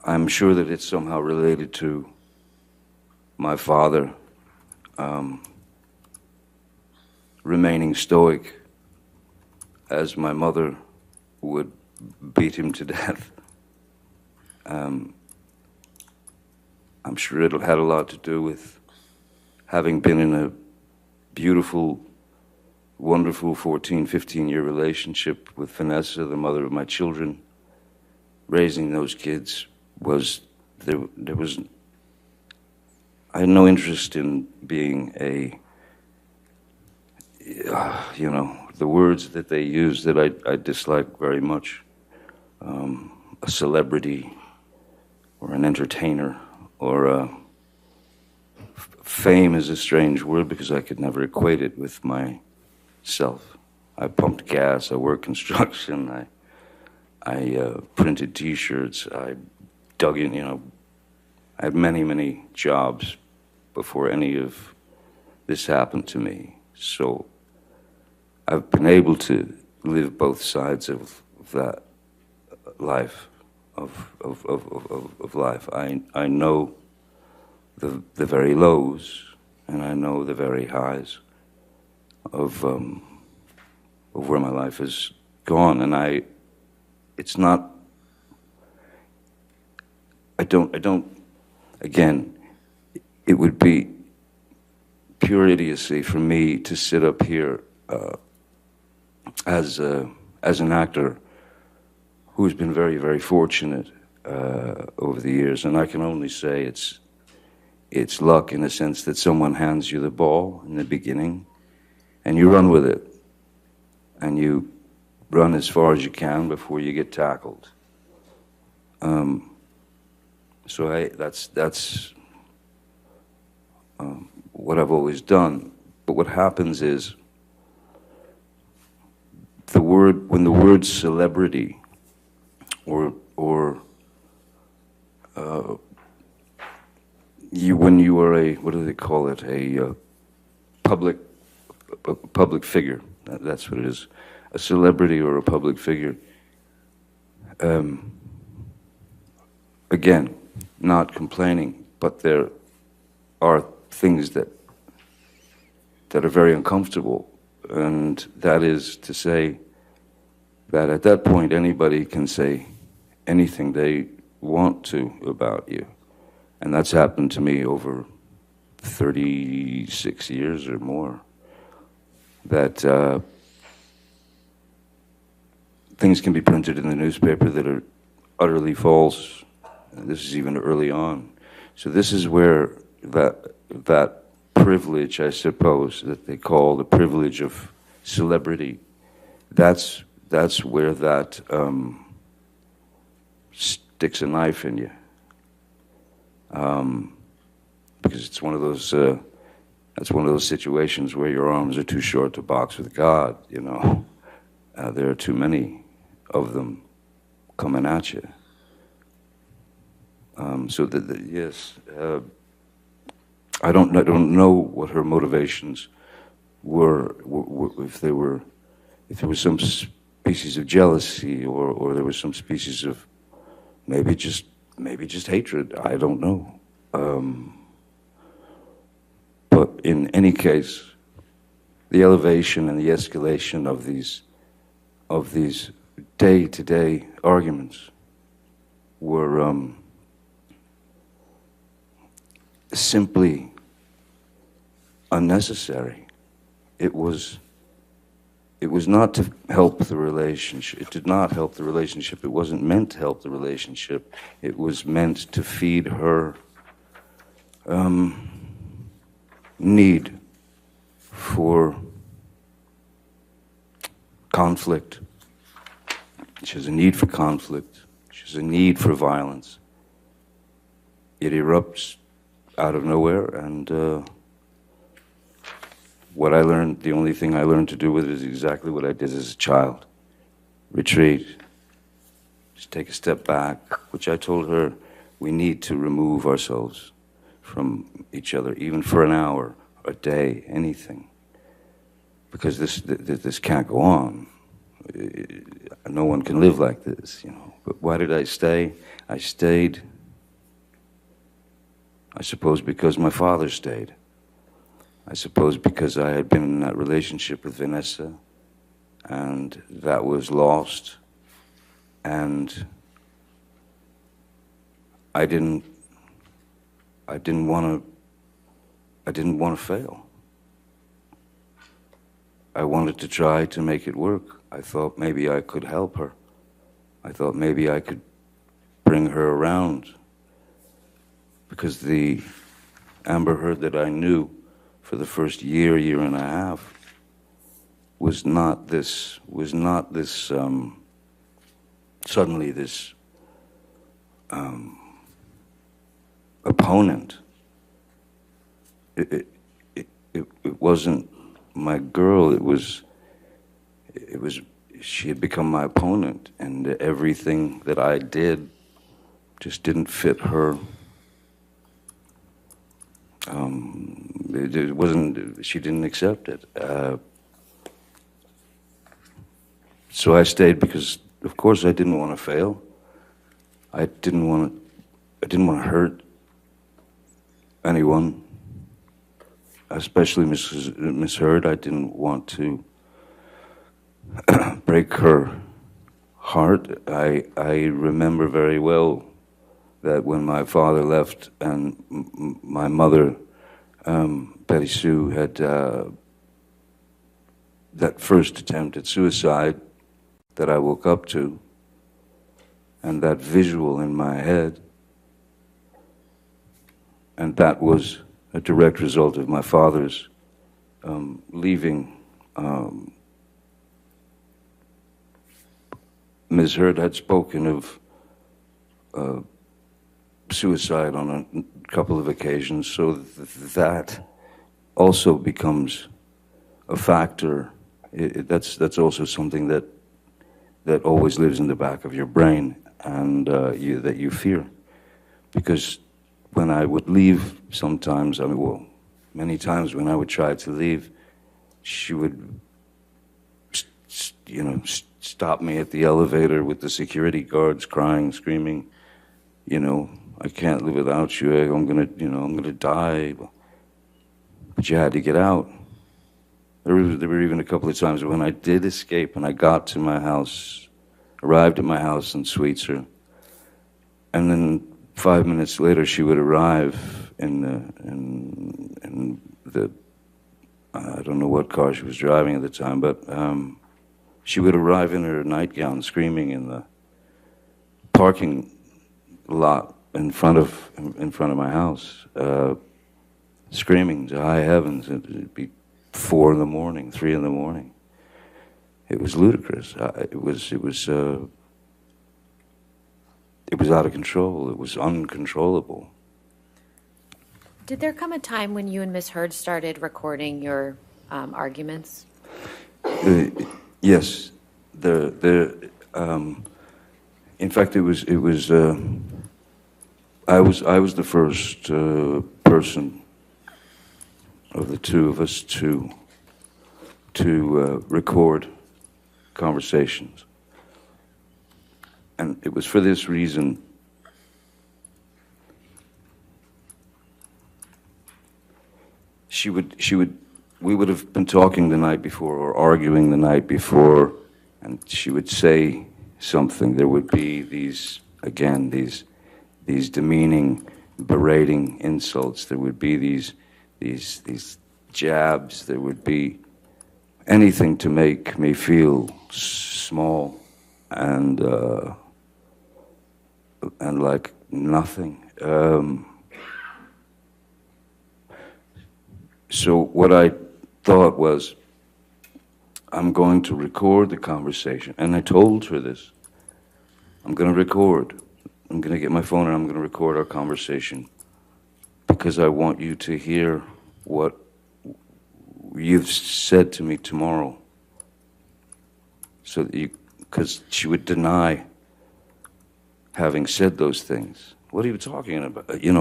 I'm sure that it's somehow related to my father remaining stoic as my mother would beat him to death. I'm sure it had a lot to do with having been in a beautiful, wonderful 14, 15-year relationship with Vanessa, the mother of my children. Raising those kids was, I had no interest in being you know, the words that they use that I dislike very much. A celebrity or an entertainer or fame is a strange word because I could never equate it with myself. I pumped gas, I worked construction, I printed T-shirts, I dug in, you know, I had many, many jobs before any of this happened to me. So I've been able to live both sides of that life, of life. I know the very lows, and I know the very highs of where my life has gone, and it's not. I don't. Again, it would be pure idiocy for me to sit up here as an actor who's been very, very fortunate over the years, and I can only say it's luck in the sense that someone hands you the ball in the beginning, and you run with it, and you run as far as you can before you get tackled. So that's what I've always done. But what happens is when the word celebrity or when you are a, what do they call it, a public figure, that's what it is, a celebrity or a public figure. Again, not complaining, but there are things that are very uncomfortable, and that is to say that at that point anybody can say anything they want to about you. And that's happened to me over 36 years or more, that things can be printed in the newspaper that are utterly false. And this is even early on. So this is where that privilege, I suppose, that they call the privilege of celebrity, that's where that sticks a knife in you. Because it's one of those, that's one of those situations where your arms are too short to box with God, you know. There are too many of them coming at you. So yes, I don't know what her motivations were, if there was some species of jealousy or there was some species of maybe just hatred. I don't know. But in any case, the elevation and the escalation of these day-to-day arguments were simply unnecessary. It was not to help the relationship. It did not help the relationship. It wasn't meant to help the relationship. It was meant to feed her need for conflict. She has a need for conflict. She has a need for violence. It erupts out of nowhere, and what I learned, the only thing I learned to do with it is exactly what I did as a child. Retreat. Just take a step back, which I told her we need to remove ourselves from each other, even for an hour, a day, anything. Because this can't go on. No one can live like this, you know. But why did I stay? I stayed, I suppose, because my father stayed. I suppose because I had been in that relationship with Vanessa, and that was lost, and I didn't want to fail. I wanted to try to make it work. I thought maybe I could help her. I thought maybe I could bring her around, because the Amber Heard that I knew for the first year, year and a half, was not this suddenly this opponent. It wasn't my girl. It was she had become my opponent, and everything that I did just didn't fit her. It wasn't. She didn't accept it. So I stayed because, of course, I didn't want to fail. I didn't want to hurt anyone, especially Miss Heard. I didn't want to break her heart. I remember very well that when my father left and my mother, Betty Sue, had that first attempt at suicide that I woke up to, and that visual in my head, and that was a direct result of my father's leaving. Ms. Heard had spoken of suicide on a couple of occasions, so that also becomes a factor. That's also something that always lives in the back of your brain, and that you fear. Because when I would leave sometimes, many times when I would try to leave, she would, stop me at the elevator with the security guards crying, screaming, I can't live without you, I'm gonna die. But you had to get out. There were even a couple of times when I did escape and I got to my house, arrived at my house in Sweetser, and then 5 minutes later she would arrive in the I don't know what car she was driving at the time, but she would arrive in her nightgown screaming in the parking lot in front of my house, screaming to high heavens. It'd be 4 in the morning, 3 in the morning. It was ludicrous. It was out of control. It was uncontrollable. Did there come a time when you and Miss Heard started recording your arguments? Yes. In fact, I was the first person of the two of us to record conversations, and it was for this reason. We would have been talking the night before or arguing the night before, and she would say something. There would be these demeaning, berating insults. There would be these jabs. There would be anything to make me feel small and like nothing. So what I thought was, I'm going to record the conversation. And I told her this. I'm going to record. I'm going to get my phone and I'm going to record our conversation, because I want you to hear what you've said to me tomorrow. So that because she would deny having said those things. What are you talking about? It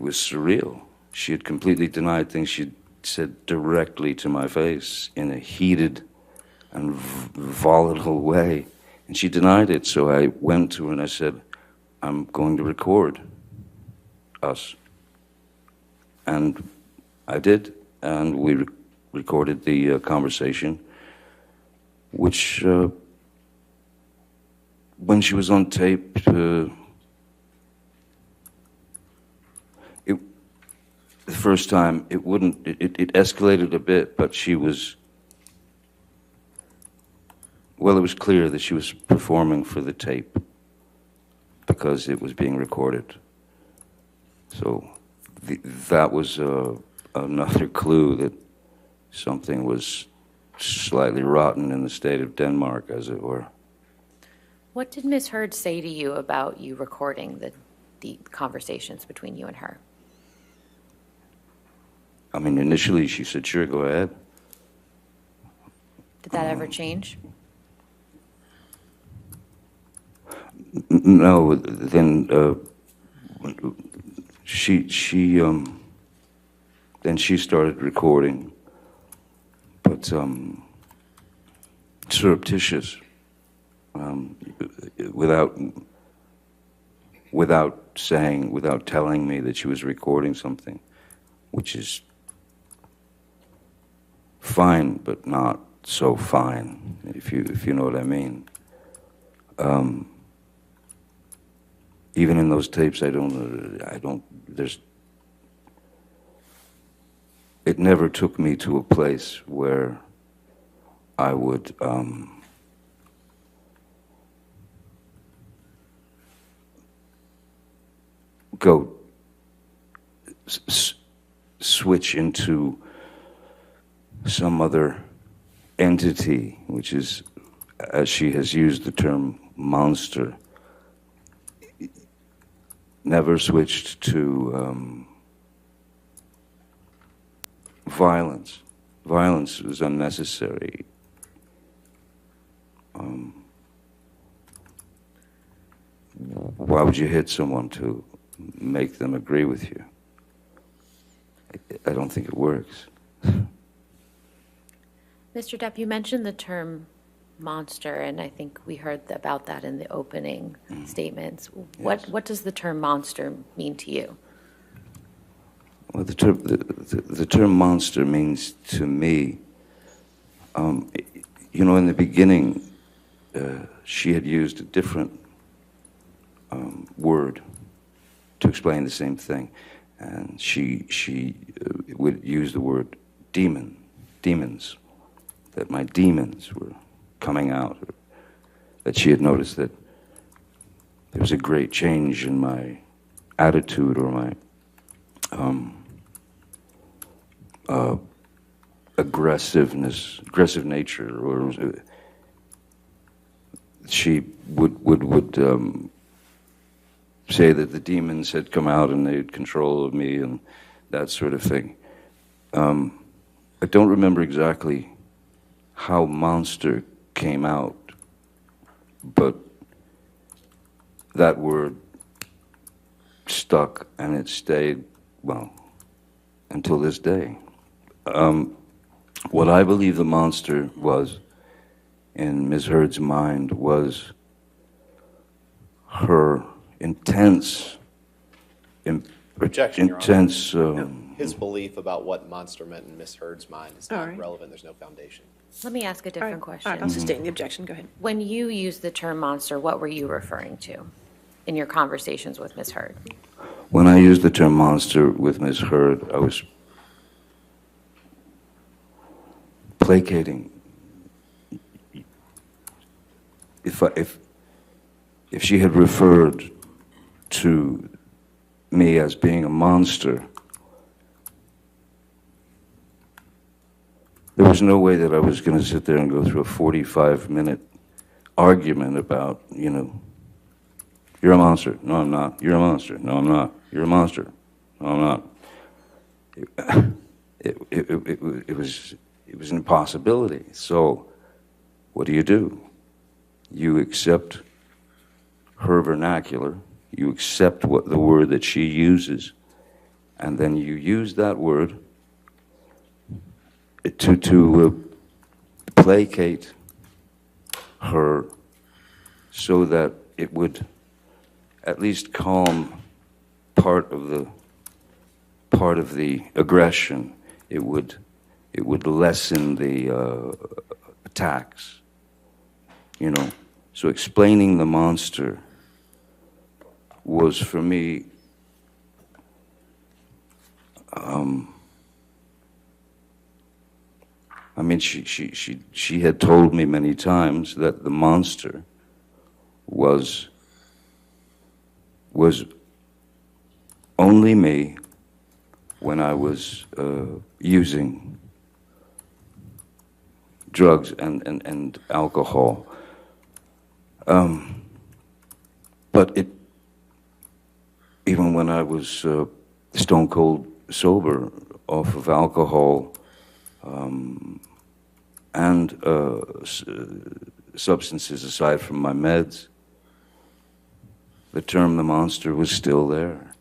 was surreal. She had completely denied things she'd said directly to my face in a heated and volatile way. And she denied it, so I went to her and I said, I'm going to record us. And I did, and we recorded the conversation, which, when she was on tape, the first time, it escalated a bit, but she was well, it was clear that she was performing for the tape because it was being recorded. So that was another clue that something was slightly rotten in the state of Denmark, as it were. What did Ms. Heard say to you about you recording the conversations between you and her? I mean, initially she said, sure, go ahead. Did that ever change? No, then then she started recording, but surreptitious, without telling me that she was recording something, which is fine, but not so fine, if you know what I mean. Even in those tapes, it never took me to a place where I would go switch into some other entity, which is, as she has used the term, monster. Never switched to violence. Violence was unnecessary. Why would you hit someone to make them agree with you? I don't think it works. Mr. Depp, you mentioned the term monster, and I think we heard about that in the opening statements. Yes. What does the term monster mean to you? Well, the term monster means to me, in the beginning, she had used a different word to explain the same thing, and she would use the word demons, that my demons were coming out, that she had noticed that there was a great change in my attitude or my aggressive nature, or she would say that the demons had come out and they had control of me and that sort of thing. I don't remember exactly how monster came out, but that word stuck and it stayed, well, until this day. What I believe the monster was in Ms. Heard's mind was her intense, Objection, Your Honor. intense. His belief about what monster meant in Miss Heard's mind is All not right. relevant. There's no foundation. Let me ask a All right, different all right, question. I'll sustain the objection, go ahead. When you used the term monster, what were you referring to in your conversations with Ms. Heard? When I used the term monster with Ms. Heard, I was placating. If she had referred to me as being a monster, there was no way that I was going to sit there and go through a 45-minute argument about, you're a monster. No, I'm not. You're a monster. No, I'm not. You're a monster. No, I'm not. It was an impossibility. So what do? You accept her vernacular. You accept the word that she uses, and then you use that word to placate her so that it would at least calm part of the aggression. It would lessen the attacks. So explaining the monster was for me I mean, she had told me many times that the monster was only me when I was using drugs and alcohol. But even when I was stone cold sober off of alcohol and substances aside from my meds, the term the monster was still there.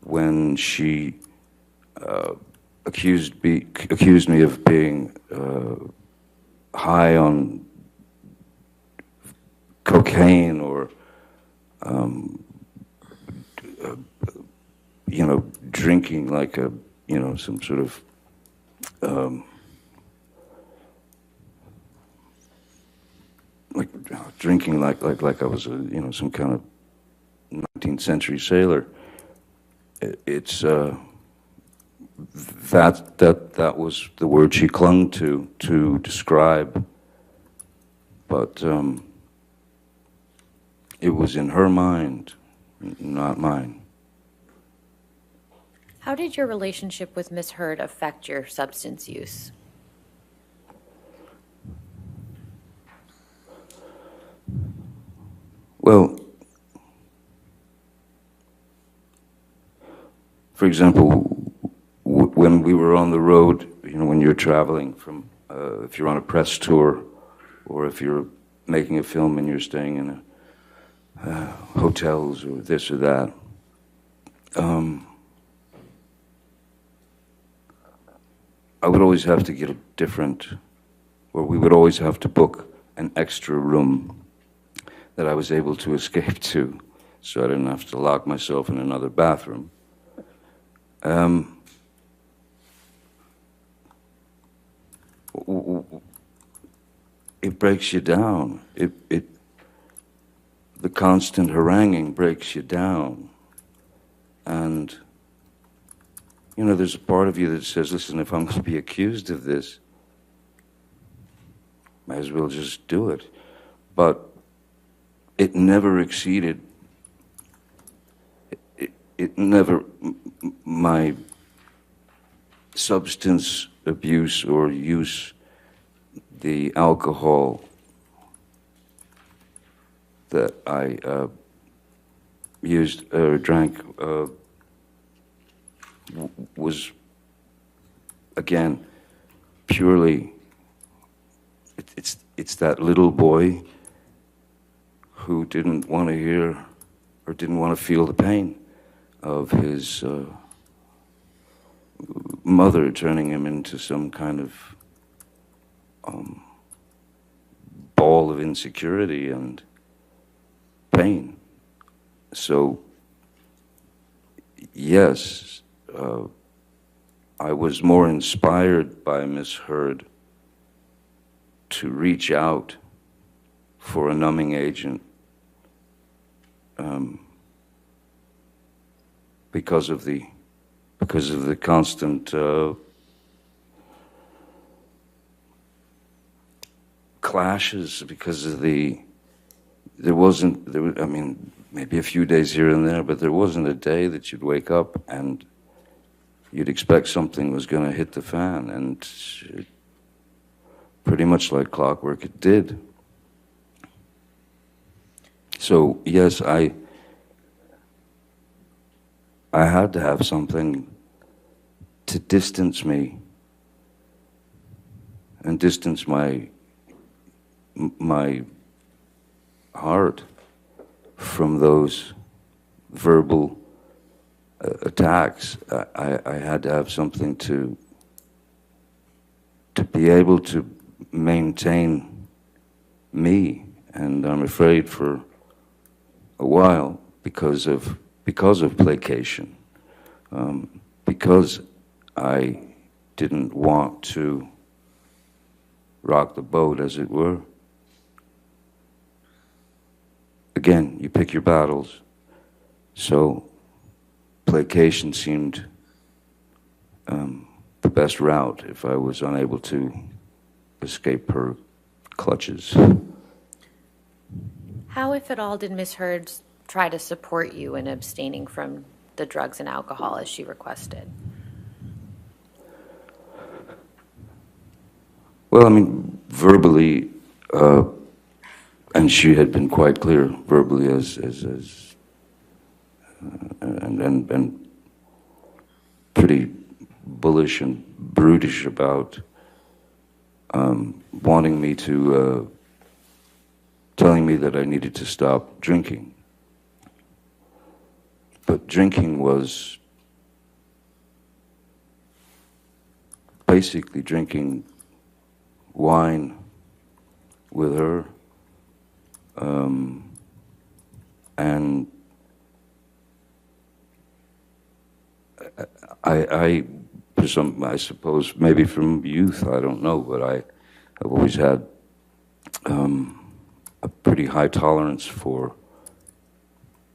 When she accused me of being high on cocaine or drinking like some sort of drinking like I was some kind of 19th century sailor. It's that was the word she clung to describe, but it was in her mind, not mine. How did your relationship with Miss Heard affect your substance use? Well, for example, when we were on the road, when you're traveling from, if you're on a press tour, or if you're making a film and you're staying in hotels or this or that, I would always have to get a different, or we would always have to book an extra room that I was able to escape to, so I didn't have to lock myself in another bathroom. It breaks you down. The constant haranguing breaks you down. And, there's a part of you that says, listen, if I'm going to be accused of this, might as well just do it. But it never exceeded, it never, my substance abuse or use, the alcohol that I used or drank was, again, purely, it's that little boy who didn't want to hear or didn't want to feel the pain of his mother turning him into some kind of ball of insecurity and pain. So, yes, I was more inspired by Miss Heard to reach out for a numbing agent because of the constant clashes, because of I mean, maybe a few days here and there, but there wasn't a day that you'd wake up and you'd expect something was going to hit the fan, and pretty much like clockwork it did. So yes, I had to have something to distance me and distance my heart from those verbal attacks. I had to have something to be able to maintain me, and I'm afraid for a while, because of placation, because I didn't want to rock the boat, as it were. Again, you pick your battles. So placation seemed the best route if I was unable to escape her clutches. How, if at all, did Ms. Hurd try to support you in abstaining from the drugs and alcohol as she requested? Well, I mean, verbally, and she had been quite clear verbally and pretty bullish and brutish about wanting me to, telling me that I needed to stop drinking. But drinking was basically drinking wine with her, and I suppose maybe from youth, I don't know, but I've always had a pretty high tolerance for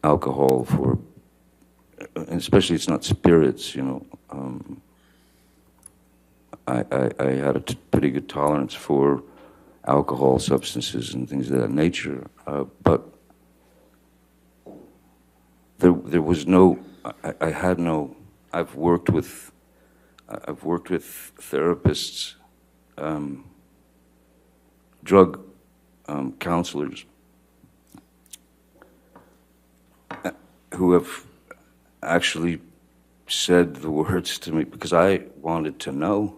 alcohol, for, and especially it's not spirits, you know. I had a pretty good tolerance for alcohol, substances, and things of that nature, but there was no, I had no. I've worked with therapists, drug counselors, who have actually said the words to me, because I wanted to know.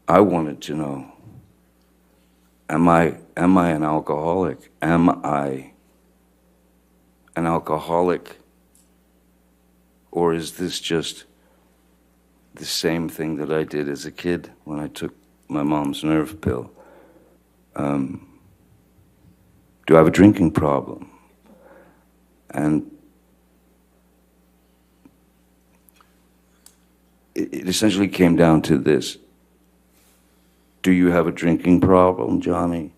I wanted to know, am I an alcoholic? Am I an alcoholic? Or is this just the same thing that I did as a kid when I took my mom's nerve pill? Do I have a drinking problem? And it essentially came down to this. Do you have a drinking problem, Johnny?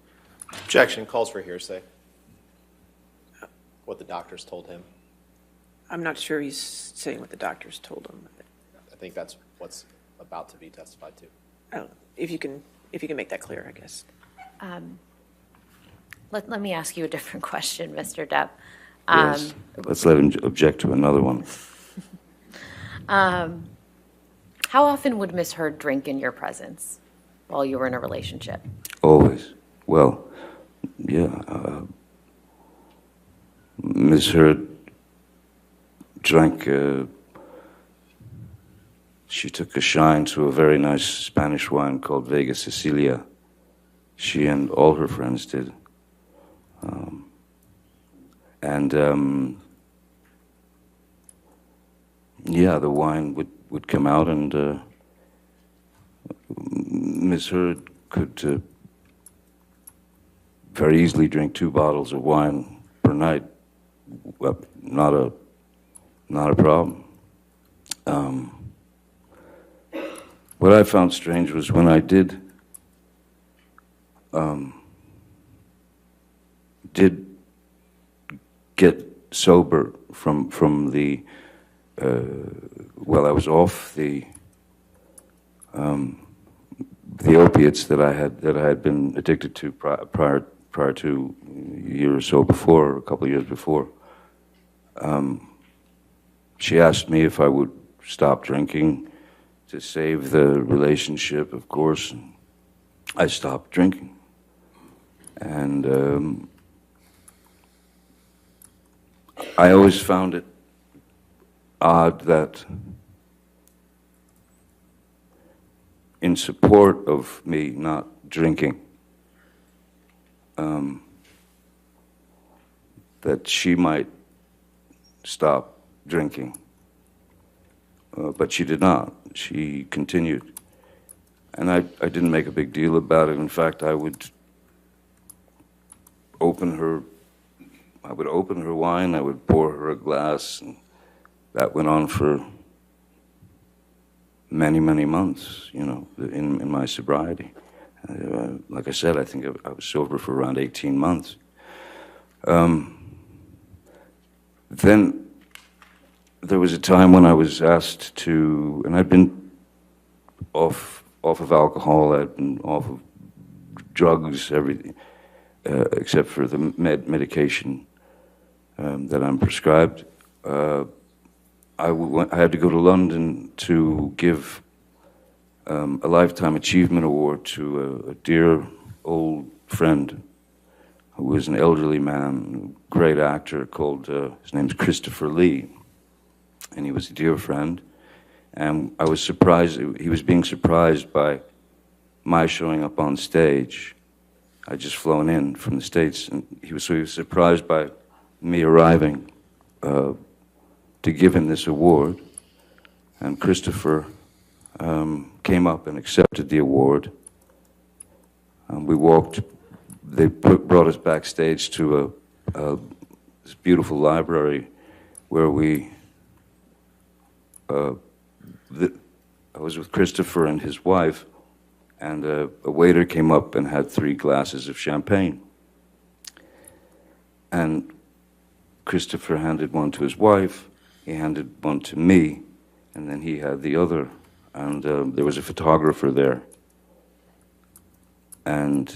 Objection, calls for hearsay. What the doctors told him. I'm not sure he's saying what the doctors told him. I think that's what's about to be testified to. Oh, if you can make that clear, I guess. Let me ask you a different question, Mr. Depp. Yes. Let's let him object to another one. How often would Ms. Hurd drink in your presence while you were in a relationship? Always. Well, yeah. Ms. Hurd drank, she took a shine to a very nice Spanish wine called Vega Sicilia. She and all her friends did. Yeah, the wine would come out, and Ms. Hurd could very easily drink 2 bottles of wine per night. Well, not a problem. What I found strange was when I did get sober from the I was off the opiates that I had been addicted to prior to a year or so before, a couple of years before. She asked me if I would stop drinking to save the relationship, of course. And I stopped drinking. And I always found it odd that in support of me not drinking, that she might stop drinking. But she did not. She continued. And I didn't make a big deal about it. In fact, I would open her wine, I would pour her a glass, and that went on for many, many months, you know, in my sobriety. Like I said, I think I was sober for around 18 months. Then there was a time when I was asked to, and I'd been off of alcohol, I'd been off of drugs, everything, except for the medication that I'm prescribed. I had to go to London to give a Lifetime Achievement Award to a dear old friend who was an elderly man, great actor called, his name's Christopher Lee, and he was a dear friend. And I was surprised, he was being surprised by my showing up on stage. I'd just flown in from the States, and he was surprised by me arriving to give him this award. And Christopher came up and accepted the award. We walked, they brought us backstage to this beautiful library where I was with Christopher and his wife, and a waiter came up and had 3 glasses of champagne. And Christopher handed one to his wife, he handed one to me, and then he had the other. And there was a photographer there. And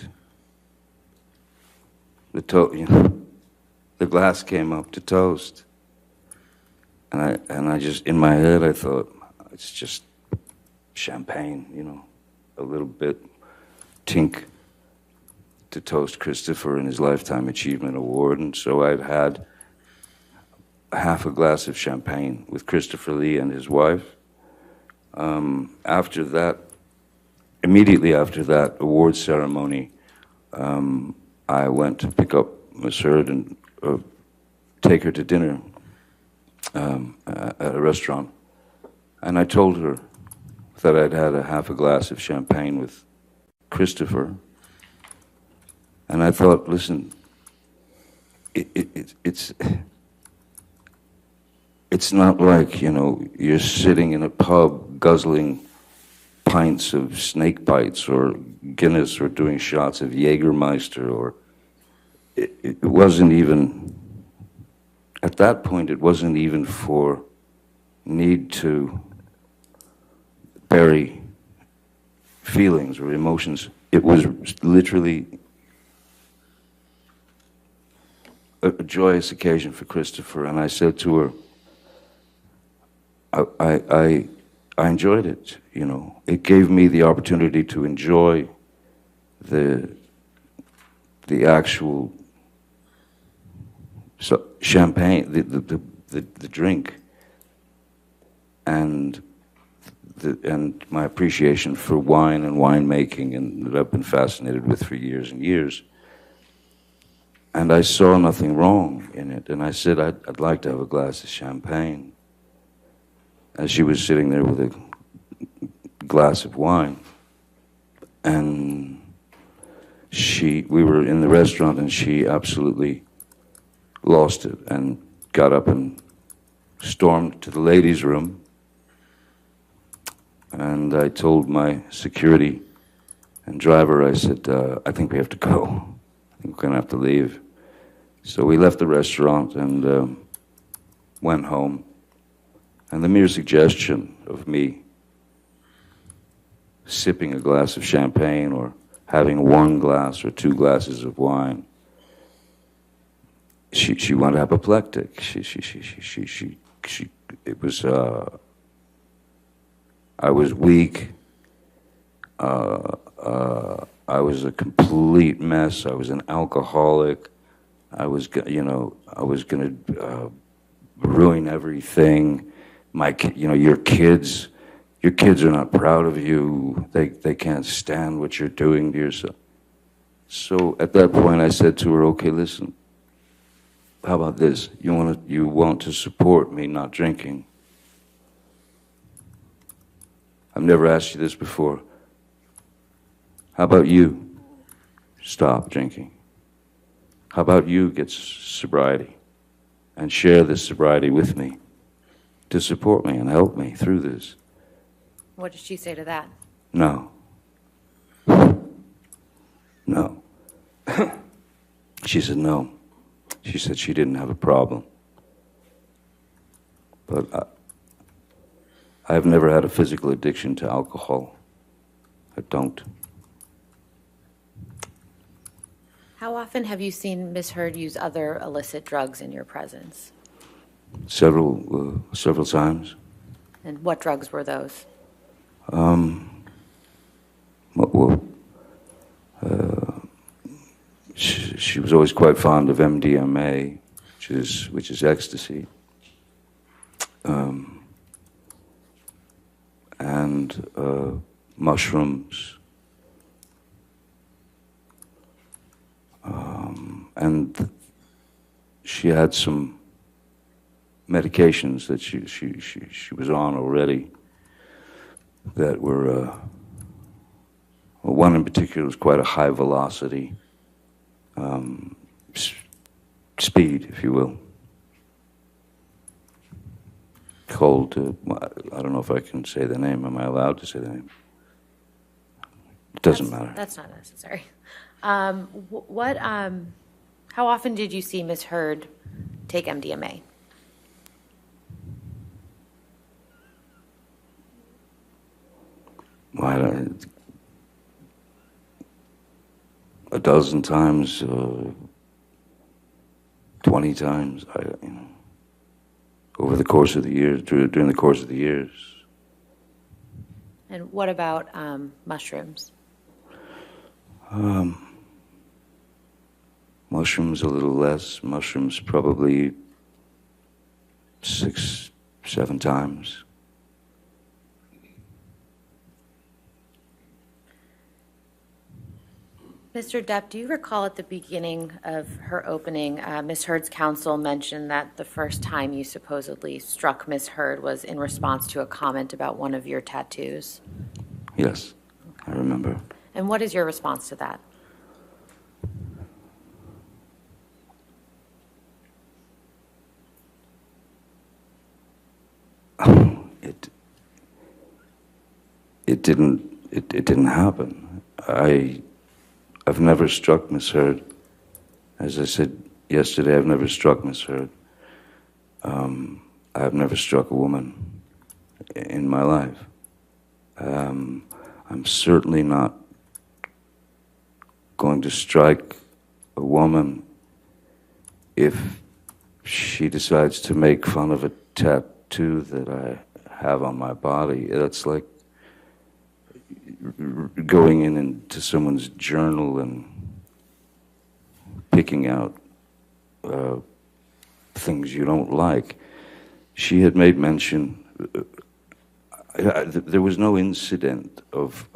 the glass came up to toast. And I just, in my head, I thought, it's just champagne, you know, a little bit tink to toast Christopher and his Lifetime Achievement Award. And so I'd had half a glass of champagne with Christopher Lee and his wife. After that, immediately after that award ceremony, I went to pick up Miss Heard and take her to dinner at a restaurant. And I told her that I'd had a half a glass of champagne with Christopher. And I thought, listen, it's not like, you know, you're sitting in a pub guzzling pints of snake bites or Guinness or doing shots of Jägermeister, or it wasn't even, at that point, it wasn't even for need to bury feelings or emotions. It was literally a joyous occasion for Christopher, and I said to her, I enjoyed it, you know. It gave me the opportunity to enjoy the actual champagne, the drink, and my appreciation for wine and winemaking, and that I've been fascinated with for years and years. And I saw nothing wrong in it, and I said I'd like to have a glass of champagne. As she was sitting there with a glass of wine, and we were in the restaurant, and she absolutely lost it and got up and stormed to the ladies' room. And I told my security and driver, I said, I think we have to go. I think we're going to have to leave. So we left the restaurant and went home. And the mere suggestion of me sipping a glass of champagne or having 1 glass or 2 glasses of wine, she went apoplectic. It was, I was weak. I was a complete mess. I was an alcoholic. I was, you know, I was going to ruin everything. Your kids are not proud of you. They can't stand what you're doing to yourself. So at that point, I said to her, okay, listen, how about this? You want to support me not drinking? I've never asked you this before. How about you stop drinking? How about you get sobriety and share this sobriety with me to support me and help me through this? What did she say to that? No. No. She said no. She said she didn't have a problem. But I've never had a physical addiction to alcohol. don't. How often have you seen Ms. Heard use other illicit drugs in your presence? Several times. And what drugs were those? Well, she was always quite fond of MDMA, which is ecstasy, and mushrooms, and she had some medications that she was on already that were, well, one in particular was quite a high velocity speed, if you will, called, I don't know if I can say the name. Am I allowed to say the name? It doesn't matter. That's not necessary. How often did you see Ms. Heard take MDMA? Well, a dozen times, 20 times, over the course of the years, during the course of the years. And what about mushrooms? Mushrooms a little less. Mushrooms probably 6, 7 times. Mr. Depp, do you recall at the beginning of her opening, Ms. Heard's counsel mentioned that the first time you supposedly struck Ms. Heard was in response to a comment about one of your tattoos? Yes, I remember. And what is your response to that? It didn't happen. I've never struck Miss Heard. As I said yesterday, I've never struck Miss Heard. I've never struck a woman in my life. I'm certainly not going to strike a woman if she decides to make fun of a tattoo that I have on my body. That's like going into someone's journal and picking out things you don't like. She had made mention. There was no incident of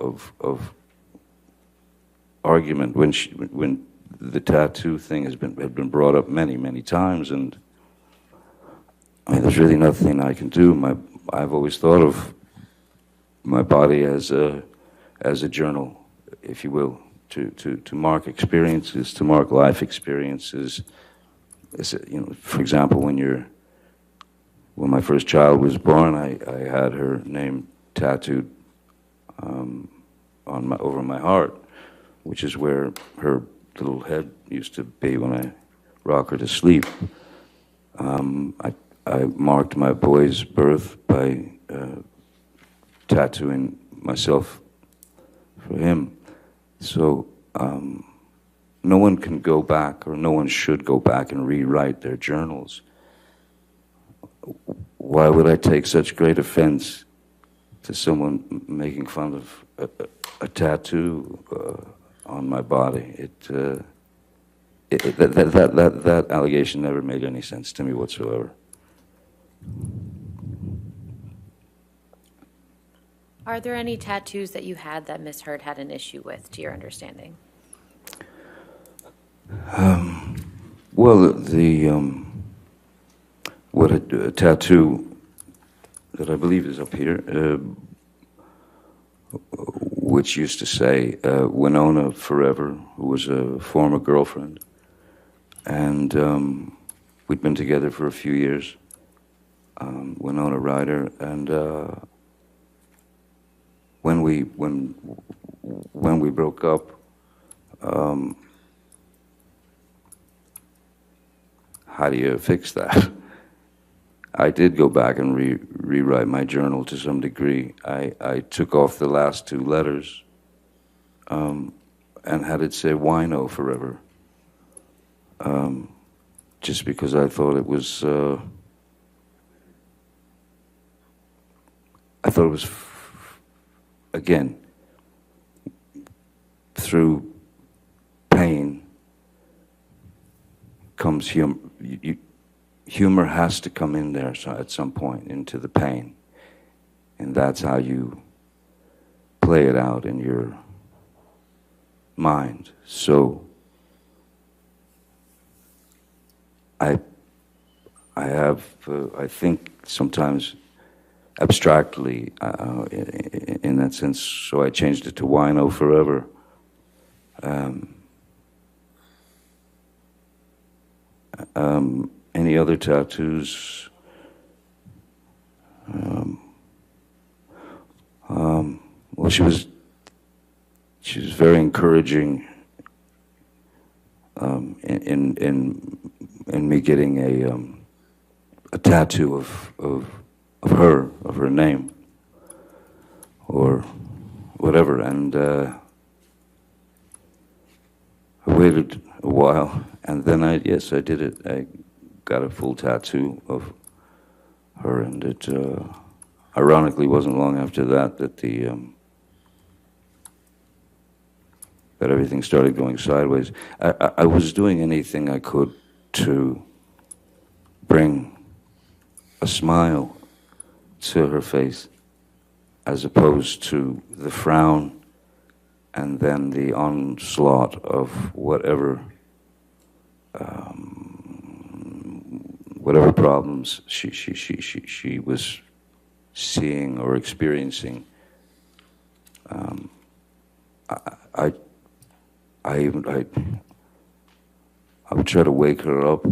argument when the tattoo thing had been brought up many times, and I mean, there's really nothing I can do. I've always thought of my body as a journal, if you will, to mark experiences, to mark life experiences. For example, when my first child was born, I had her name tattooed over my heart, which is where her little head used to be when I rock her to sleep. I marked my boy's birth by tattooing myself for him. So no one can go back, or no one should go back and rewrite their journals. Why would I take such great offense to someone making fun of a tattoo on my body? That allegation never made any sense to me whatsoever. Are there any tattoos that you had that Ms. Heard had an issue with, to your understanding? Well, a tattoo that I believe is up here, which used to say Winona Forever, who was a former girlfriend, and we'd been together for a few years. Winona Ryder, and when we broke up, how do you fix that? I did go back and rewrite my journal to some degree. I took off the last 2 letters and had it say WINO forever, just because I thought it was, again, through pain comes humor. Humor has to come in there at some point into the pain, and that's how you play it out in your mind. So I have, I think sometimes abstractly, in that sense, so I changed it to WINO forever. Any other tattoos? Well, she was very encouraging in me getting a tattoo of her name, or whatever, and I waited a while, and then I did it. I got a full tattoo of her, and it ironically wasn't long after that that everything started going sideways. I was doing anything I could to bring a smile to her face, as opposed to the frown and then the onslaught of whatever problems she was seeing or experiencing. I would try to wake her up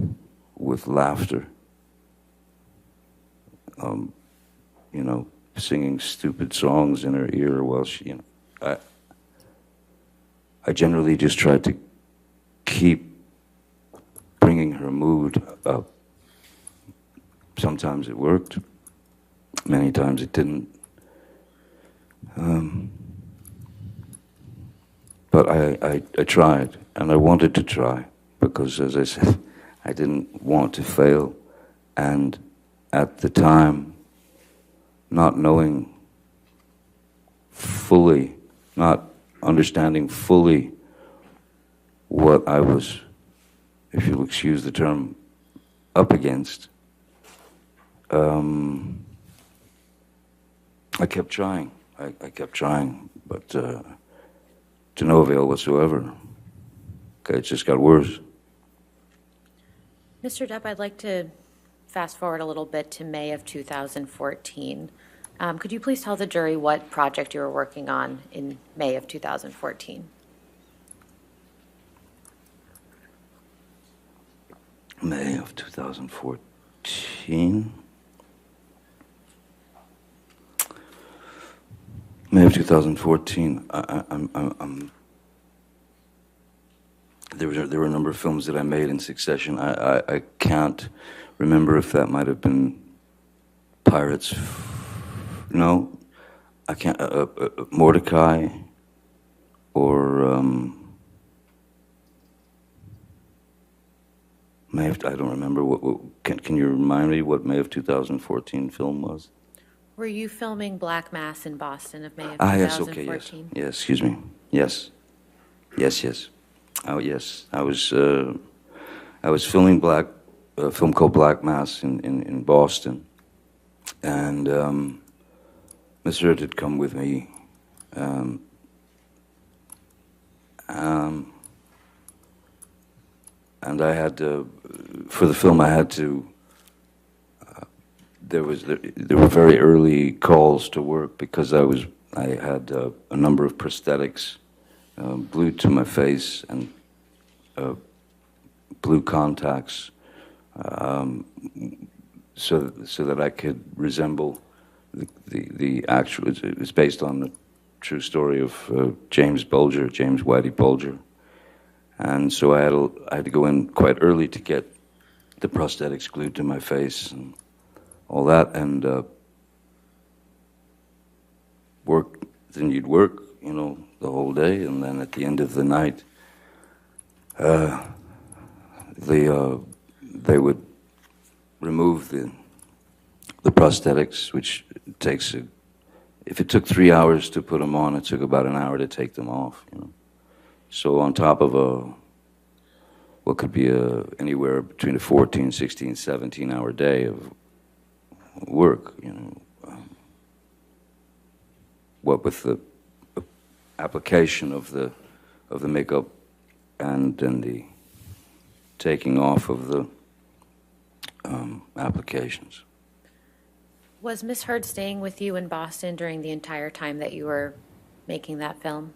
with laughter. Singing stupid songs in her ear while she, I generally just tried to keep bringing her mood up. Sometimes it worked, many times it didn't. But I tried, and I wanted to try, because, as I said, I didn't want to fail. And at the time, not knowing fully, not understanding fully what I was, if you'll excuse the term, up against, I kept trying. I kept trying, but to no avail whatsoever. Okay, it just got worse. Mr. Depp, I'd like to fast forward a little bit to May of 2014. Could you please tell the jury what project you were working on in May of 2014? May of 2014. May of 2014. There were a number of films that I made in succession. I can't remember if that might have been Pirates. No, I can't. Mordecai, or May of, I don't remember. Can you remind me what May of 2014 film was? Were you filming Black Mass in Boston of May of 2014? Yes, okay, yes. Yes, excuse me. Yes. Oh, yes. I was filming a film called Black Mass in Boston. And Mr. Ed had come with me. And I had to, for the film, I had to, there were very early calls to work, because I had a number of prosthetics glued to my face, and blue contacts, so that I could resemble the actual. It was based on the true story of James Whitey Bulger, and so I had to go in quite early to get the prosthetics glued to my face and all that, and work. Then you'd work, you know, the whole day, and then at the end of the night, they would remove the prosthetics, which takes if it took 3 hours to put them on, it took about an hour to take them off, you know. So on top of what could be anywhere between a 14, 16, 17-hour day of work, you know, what with the application of the makeup and then the taking off of the applications. Was Miss Heard staying with you in Boston during the entire time that you were making that film?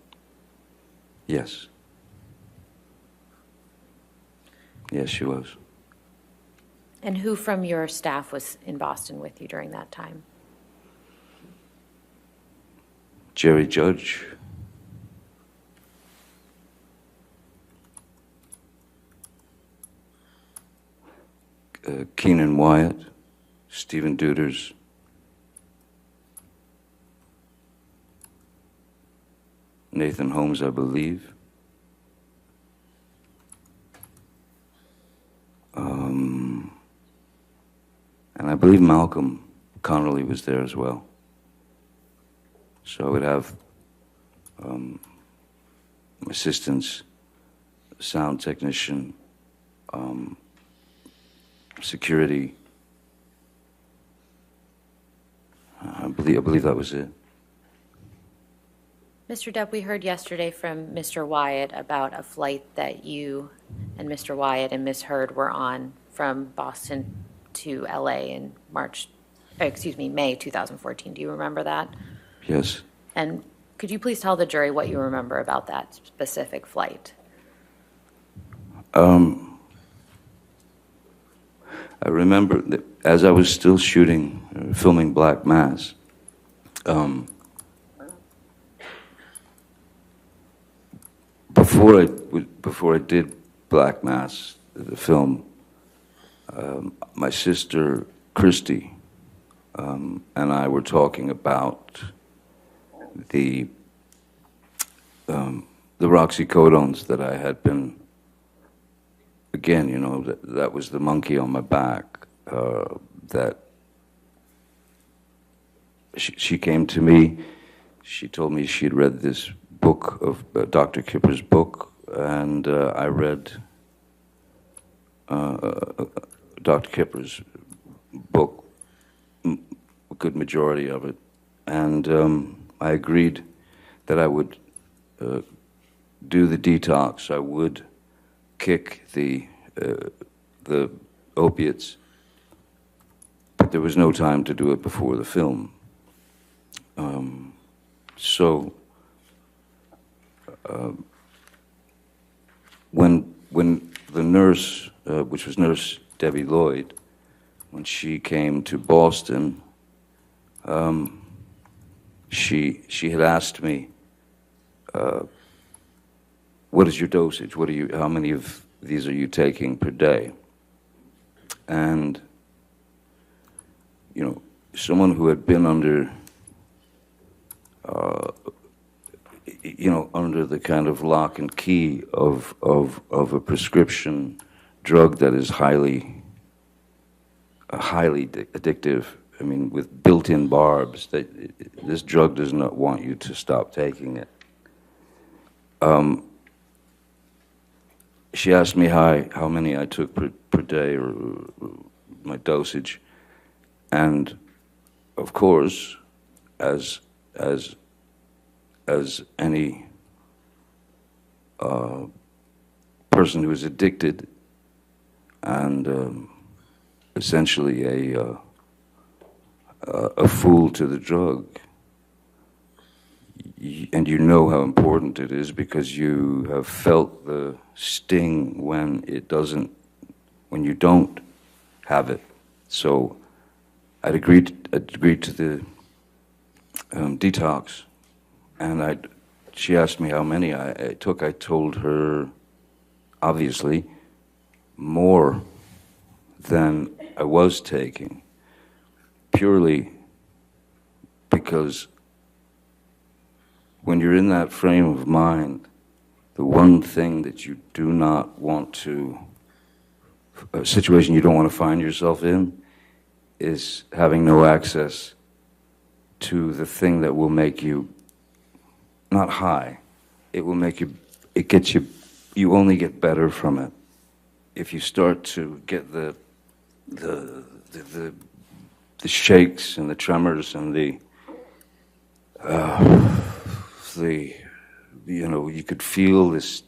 Yes. Yes, she was. And who from your staff was in Boston with you during that time? Jerry Judge. Keenan Wyatt, Stephen Duders, Nathan Holmes, I believe. And I believe Malcolm Connolly was there as well. So I would have assistants, sound technician, security. I believe that was it. Mr. Depp, we heard yesterday from Mr. Wyatt about a flight that you and Mr. Wyatt and Miss Heard were on from Boston to LA in May 2014. Do you remember that? Yes. And could you please tell the jury what you remember about that specific flight? I remember that as I was still shooting, filming Black Mass, before I did Black Mass, the film, my sister Christy and I were talking about the oxycodones that I had been. Again, you know, that was the monkey on my back. That she came to me. She told me she'd read this book of Dr. Kipper's book, and I read Dr. Kipper's book, a good majority of it, and I agreed that I would do the detox. I would kick the opiates, but there was no time to do it before the film. So when the nurse, which was Nurse Debbie Lloyd, when she came to Boston, she had asked me, what is your dosage? How many of these are you taking per day? And, you know, someone who had been under, under the kind of lock and key of a prescription drug that is highly addictive. I mean, with built-in barbs, this drug does not want you to stop taking it. She asked me how many I took per day, or my dosage, and of course, as any person who is addicted and essentially a fool to the drug, and you know how important it is because you have felt the sting when you don't have it. So I'd agreed to the detox, and she asked me how many I took. I told her, obviously, more than I was taking, purely because when you're in that frame of mind, the one thing that you do not want to, a situation you don't want to find yourself in, is having no access to the thing that will make you not high. It will make you, it gets you, you only get better from it. If you start to get the shakes and the tremors and you know, you could feel this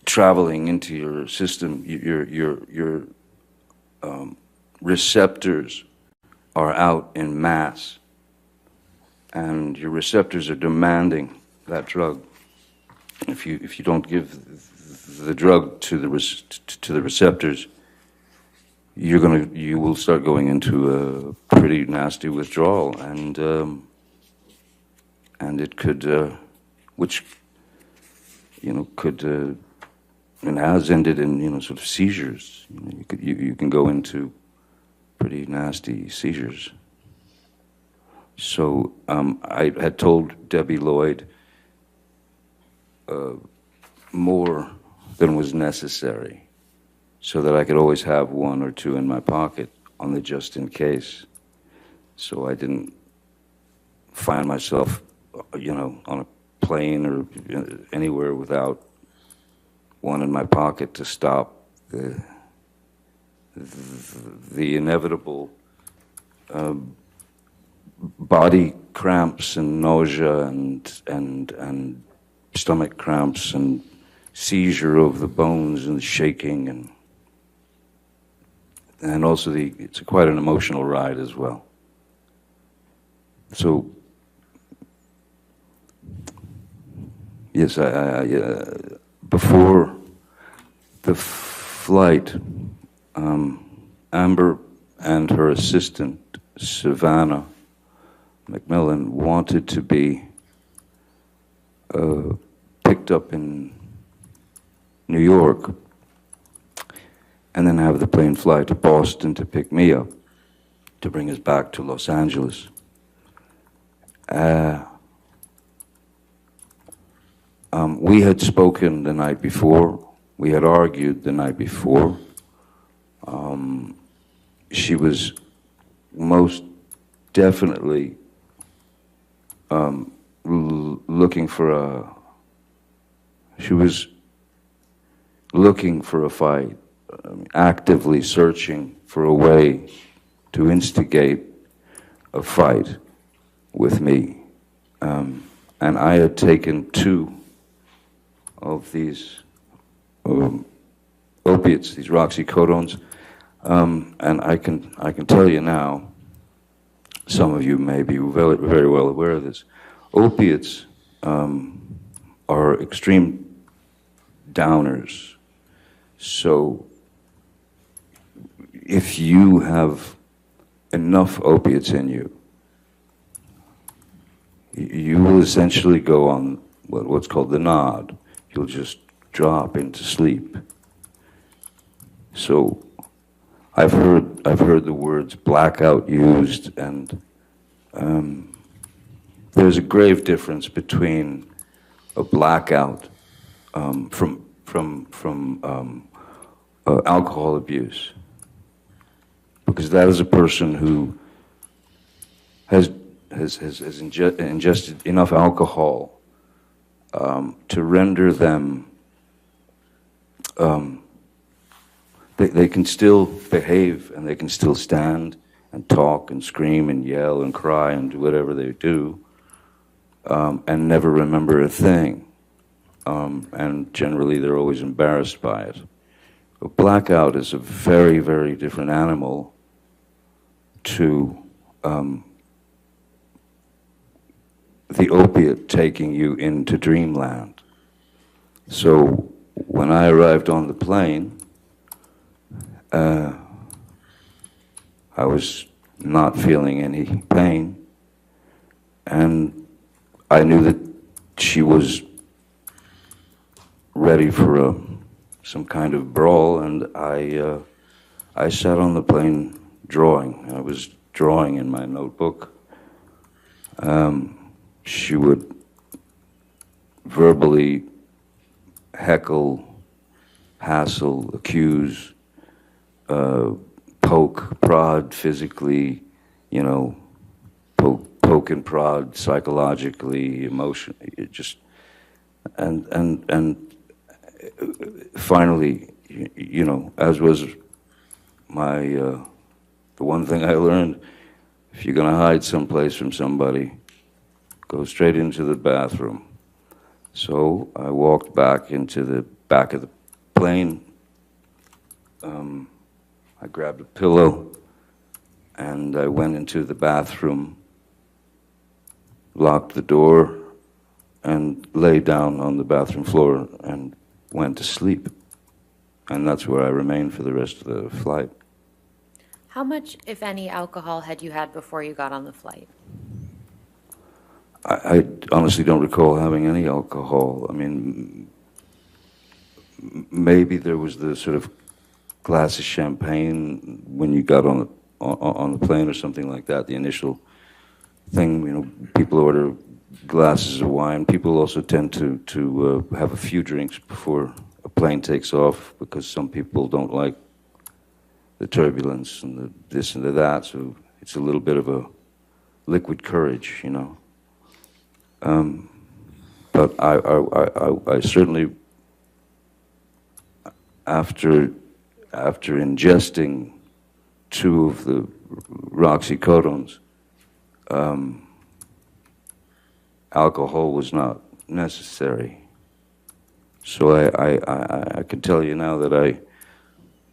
traveling into your system. Your receptors are out in mass, and your receptors are demanding that drug. If you don't give the drug to the receptors, you will start going into a pretty nasty withdrawal, and it could, which could and has ended in sort of seizures. You can go into pretty nasty seizures. So I had told Debbie Lloyd more than was necessary, so that I could always have one or two in my pocket on the just in case, so I didn't find myself, on a plane or anywhere without one in my pocket to stop the inevitable body cramps and nausea and stomach cramps and seizure of the bones and the shaking, and also it's quite an emotional ride as well. So yes, before the flight, Amber and her assistant, Savannah McMillan, wanted to be picked up in New York and then have the plane fly to Boston to pick me up, to bring us back to Los Angeles. We had spoken the night before. We had argued the night before. She was most definitely looking for a fight, actively searching for a way to instigate a fight with me. And I had taken 2 of these opiates, these roxycodones, and I can tell you now, some of you may be very, very well aware of this, opiates are extreme downers. So if you have enough opiates in you, you will essentially go on what's called the nod. You'll just drop into sleep. So I've heard the words blackout used, and there's a grave difference between a blackout from alcohol abuse, because that is a person who has ingested enough alcohol to render them, they can still behave, and they can still stand and talk and scream and yell and cry and do whatever they do, and never remember a thing. And generally they're always embarrassed by it. A blackout is a very, very different animal to the opiate taking you into dreamland. So when I arrived on the plane, I was not feeling any pain, and I knew that she was ready for some kind of brawl, and I sat on the plane drawing. I was drawing in my notebook, she would verbally heckle, hassle, accuse, poke, prod physically, you know, poke and prod psychologically, emotionally, it just, and finally, you know, as was my, the one thing I learned, if you're gonna hide someplace from somebody, go straight into the bathroom. So I walked back into the back of the plane. I grabbed a pillow and I went into the bathroom, locked the door, and lay down on the bathroom floor and went to sleep. And that's where I remained for the rest of the flight. How much, if any, alcohol had you had before you got on the flight? I honestly don't recall having any alcohol. I mean, maybe there was the sort of glass of champagne when you got on the plane or something like that, the initial thing, you know, people order glasses of wine. People also tend to have a few drinks before a plane takes off because some people don't like the turbulence and the this and the that, so it's a little bit of a liquid courage, you know. But I certainly, after ingesting 2 of the roxycodones, alcohol was not necessary. So I can tell you now that I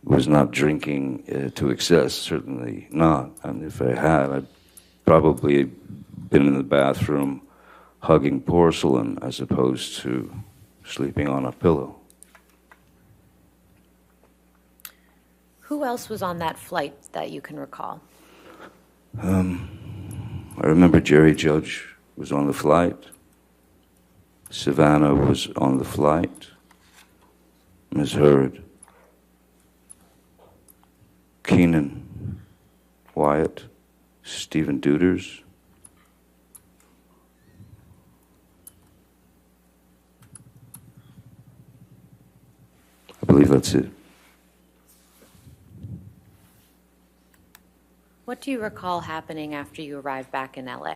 was not drinking to excess, certainly not. And if I had, I'd probably been in the bathroom hugging porcelain as opposed to sleeping on a pillow. Who else was on that flight that you can recall? I remember Jerry Judge was on the flight. Savannah was on the flight. Ms. Hurd. Keenan. Wyatt. Stephen Duders. I believe that's it. What do you recall happening after you arrived back in LA?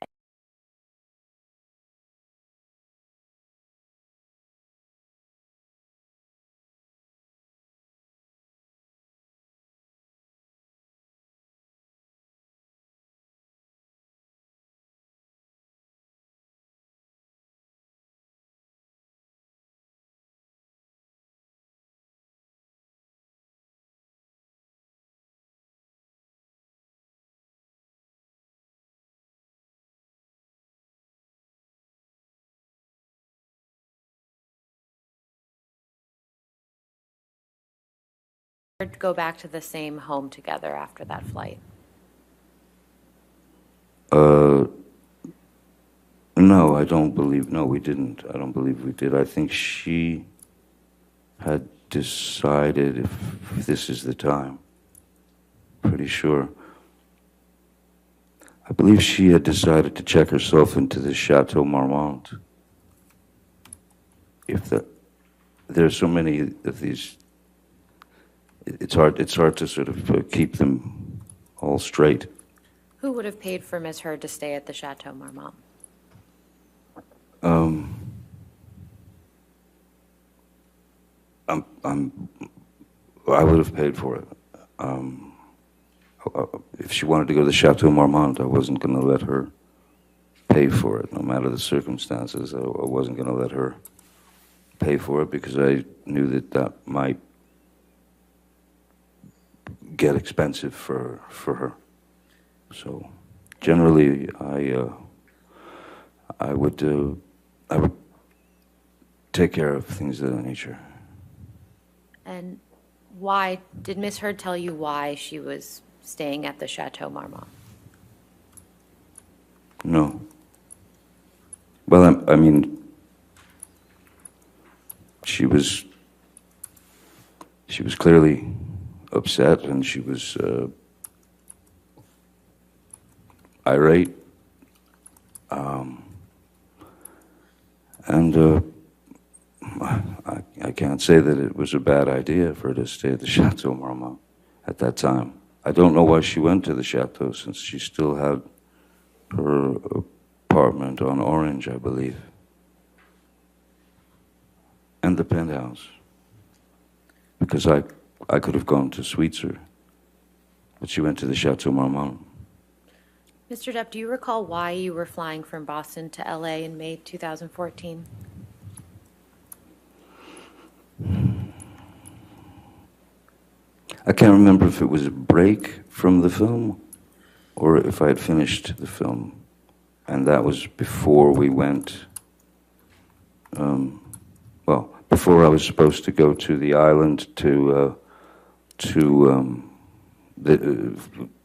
Go back to the same home together after that flight? No, I don't believe, no, we didn't. I don't believe we did. I think she had decided if this is the time. Pretty sure. I believe she had decided to check herself into the Chateau Marmont. There's so many of these, it's hard to sort of keep them all straight. Who would have paid for Ms. Hurd to stay at the Chateau Marmont? I would have paid for it. If she wanted to go to the Chateau Marmont, I wasn't going to let her pay for it, no matter the circumstances. I wasn't going to let her pay for it because I knew that might get expensive for her. So generally, I would take care of things of that nature. And why, did Ms. Hurd tell you why she was staying at the Chateau Marmont? No. Well, I mean, she was clearly upset, and she was irate. And I can't say that it was a bad idea for her to stay at the Chateau Marmont at that time. I don't know why she went to the Chateau, since she still had her apartment on Orange, I believe, and the Penthouse, because I could have gone to Sweetser, but she went to the Chateau Marmont. Mr. Depp, do you recall why you were flying from Boston to LA in May 2014? I can't remember if it was a break from the film or if I had finished the film, and that was before we went, before I was supposed to go to the island to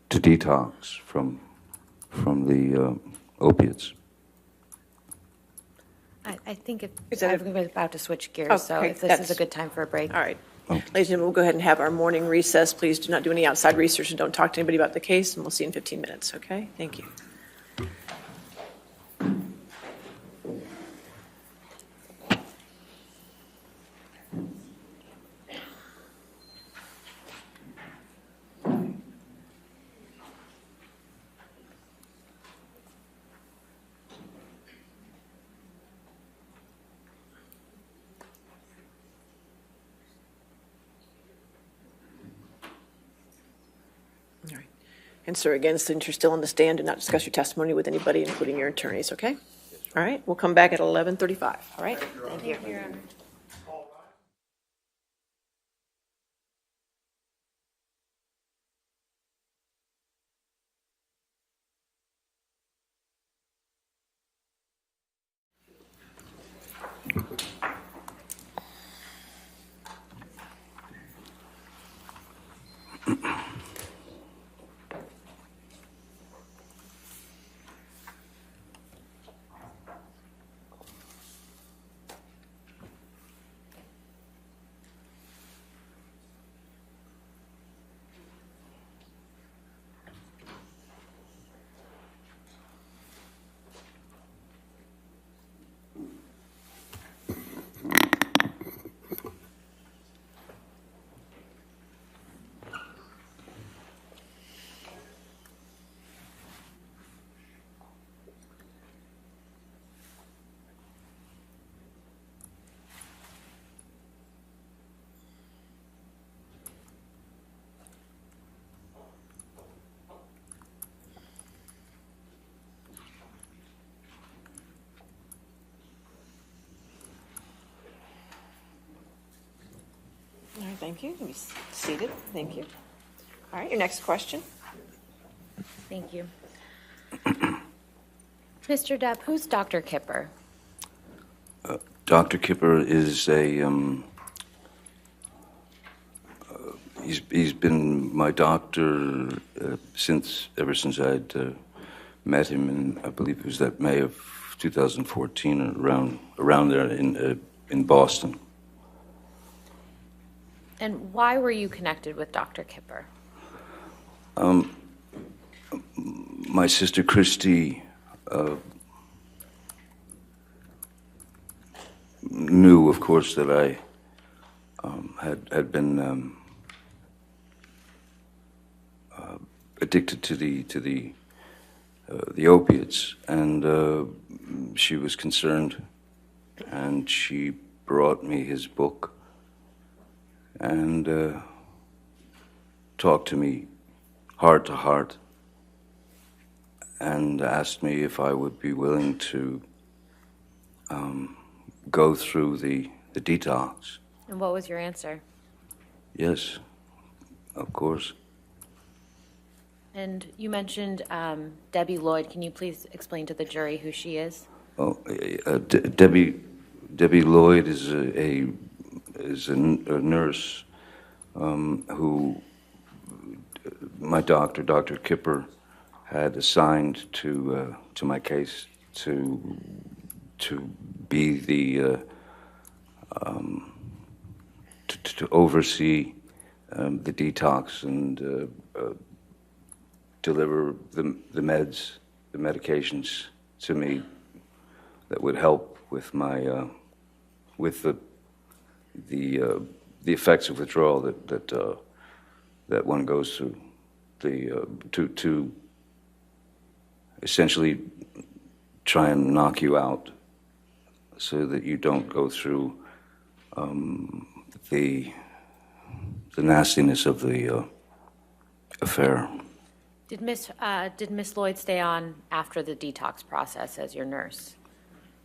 detox from the opiates. I think Is that I'm about to switch gears, so Okay, if this is a that's- good time for a break. All right. Ladies and gentlemen, we'll go ahead and have our morning recess. Please do not do any outside research and don't talk to anybody about the case, and we'll see you in 15 minutes, okay? Thank you. All right. And sir, again, since you're still on the stand, do not discuss your testimony with anybody, including your attorneys, okay? All right, we'll come back at 11:35, all right? Thank you. All right, thank you. You can be seated. Thank you. All right, your next question. Thank you. Mr. Depp, who's Dr. Kipper? Dr. Kipper is he's been my doctor ever since I'd met him in, I believe it was that May of 2014, or around there in Boston. And why were you connected with Dr. Kipper? My sister Christy knew, of course, that I had been addicted to the opiates, and she was concerned, and she brought me his book and talked to me heart to heart and asked me if I would be willing to go through the detox. And what was your answer? Yes, of course. And you mentioned Debbie Lloyd. Can you please explain to the jury who she is? Oh, Debbie Lloyd is a nurse who my doctor, Dr. Kipper, had assigned to my case to be the to oversee the detox and deliver the medications to me that would help with my with the effects of withdrawal that one goes through. To essentially try and knock you out, so that you don't go through the nastiness of the affair. Did Miss Lloyd stay on after the detox process as your nurse?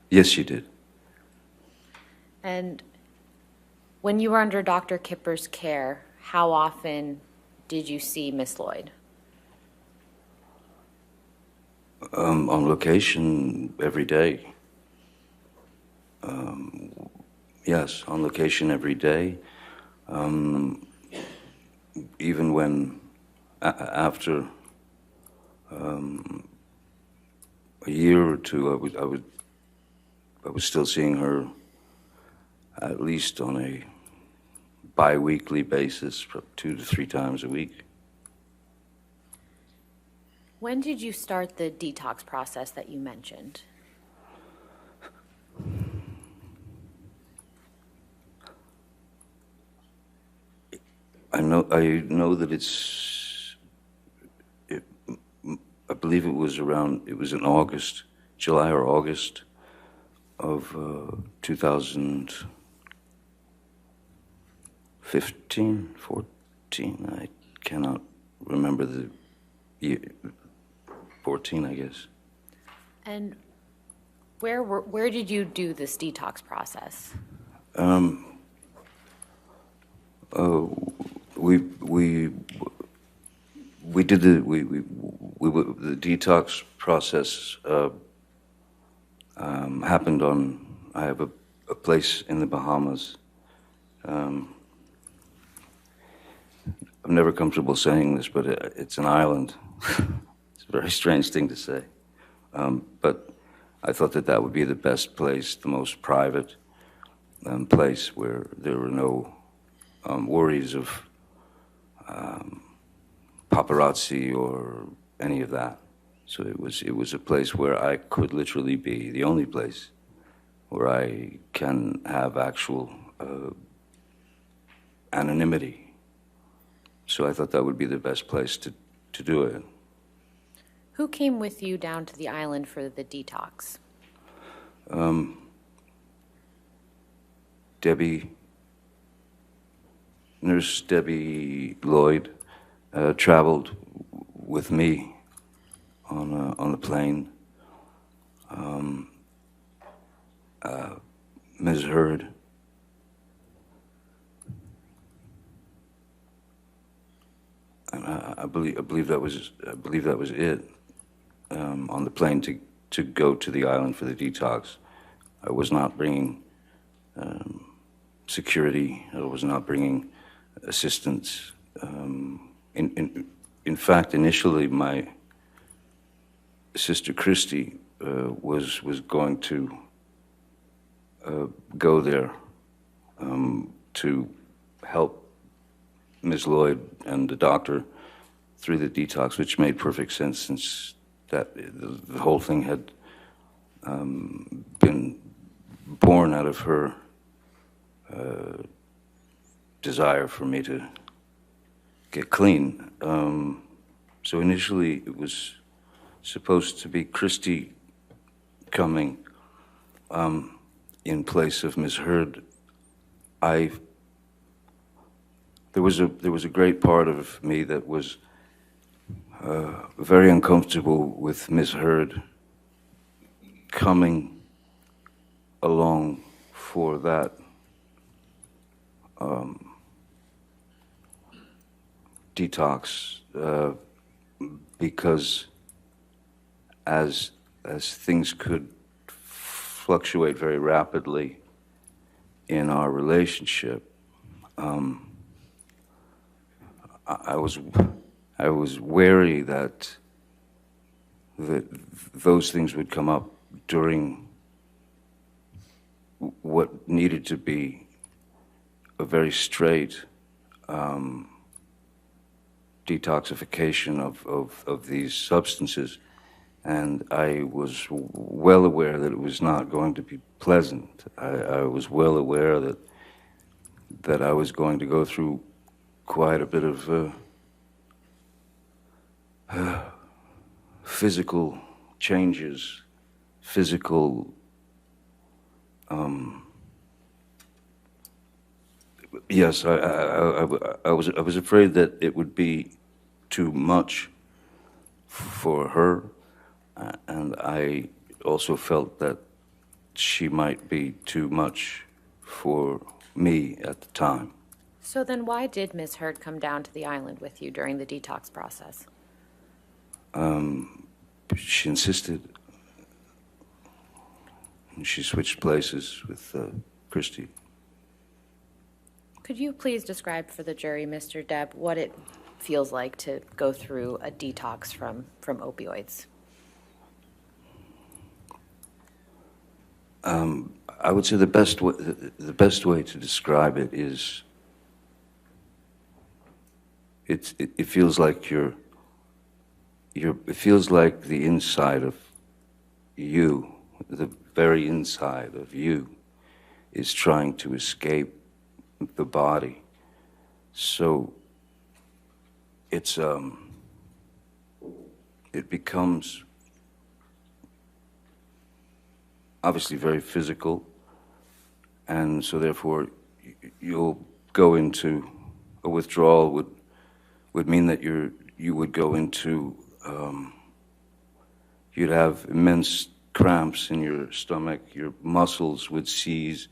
Yes, she did. And when you were under Dr. Kipper's care, how often did you see Miss Lloyd? On location every day. Yes, on location every day. Even when, after a year or two, I was still seeing her at least on a bi-weekly basis, 2 to 3 times a week. When did you start the detox process that you mentioned? I know that I believe it was in August, July or August of 2015, 14, I cannot remember the year, 14, I guess. And where did you do this detox process? We did the detox process happened on. I have a place in the Bahamas. I'm never comfortable saying this, but it's an island. It's a very strange thing to say, but I thought that would be the best place, the most private place where there were no worries of paparazzi or any of that. So it was a place where I could literally be, the only place where I can have actual anonymity. So I thought that would be the best place to do it. Who came with you down to the island for the detox? Nurse Debbie Lloyd traveled with me on the plane. Ms. Hurd, and I believe that was it. On the plane to go to the island for the detox, I was not bringing security. I was not bringing assistance. In fact, initially, my sister Christy was going to go there to help Ms. Lloyd and the doctor through the detox, which made perfect sense since that the whole thing had been born out of her desire for me to get clean. So initially it was supposed to be Christy coming in place of Ms. Hurd. There was a great part of me that was very uncomfortable with Ms. Hurd coming along for that detox, because as things could fluctuate very rapidly in our relationship, I was wary that those things would come up during what needed to be a very straight detoxification of these substances, And I was well aware that it was not going to be pleasant. I was well aware that I was going to go through quite a bit of physical changes, physical. Yes, I was afraid that it would be too much for her, and I also felt that she might be too much for me at the time. So then why did Ms. Heard come down to the island with you during the detox process? She insisted. And she switched places with Christy. Could you please describe for the jury, Mr. Depp, what it feels like to go through a detox from opioids? I would say the best way to describe it is it feels like it feels like the inside of you, the very inside of you, is trying to escape the body. So it becomes obviously very physical, and so therefore you'll go into a withdrawal would mean that you would go into you'd have immense cramps in your stomach, your muscles would seize,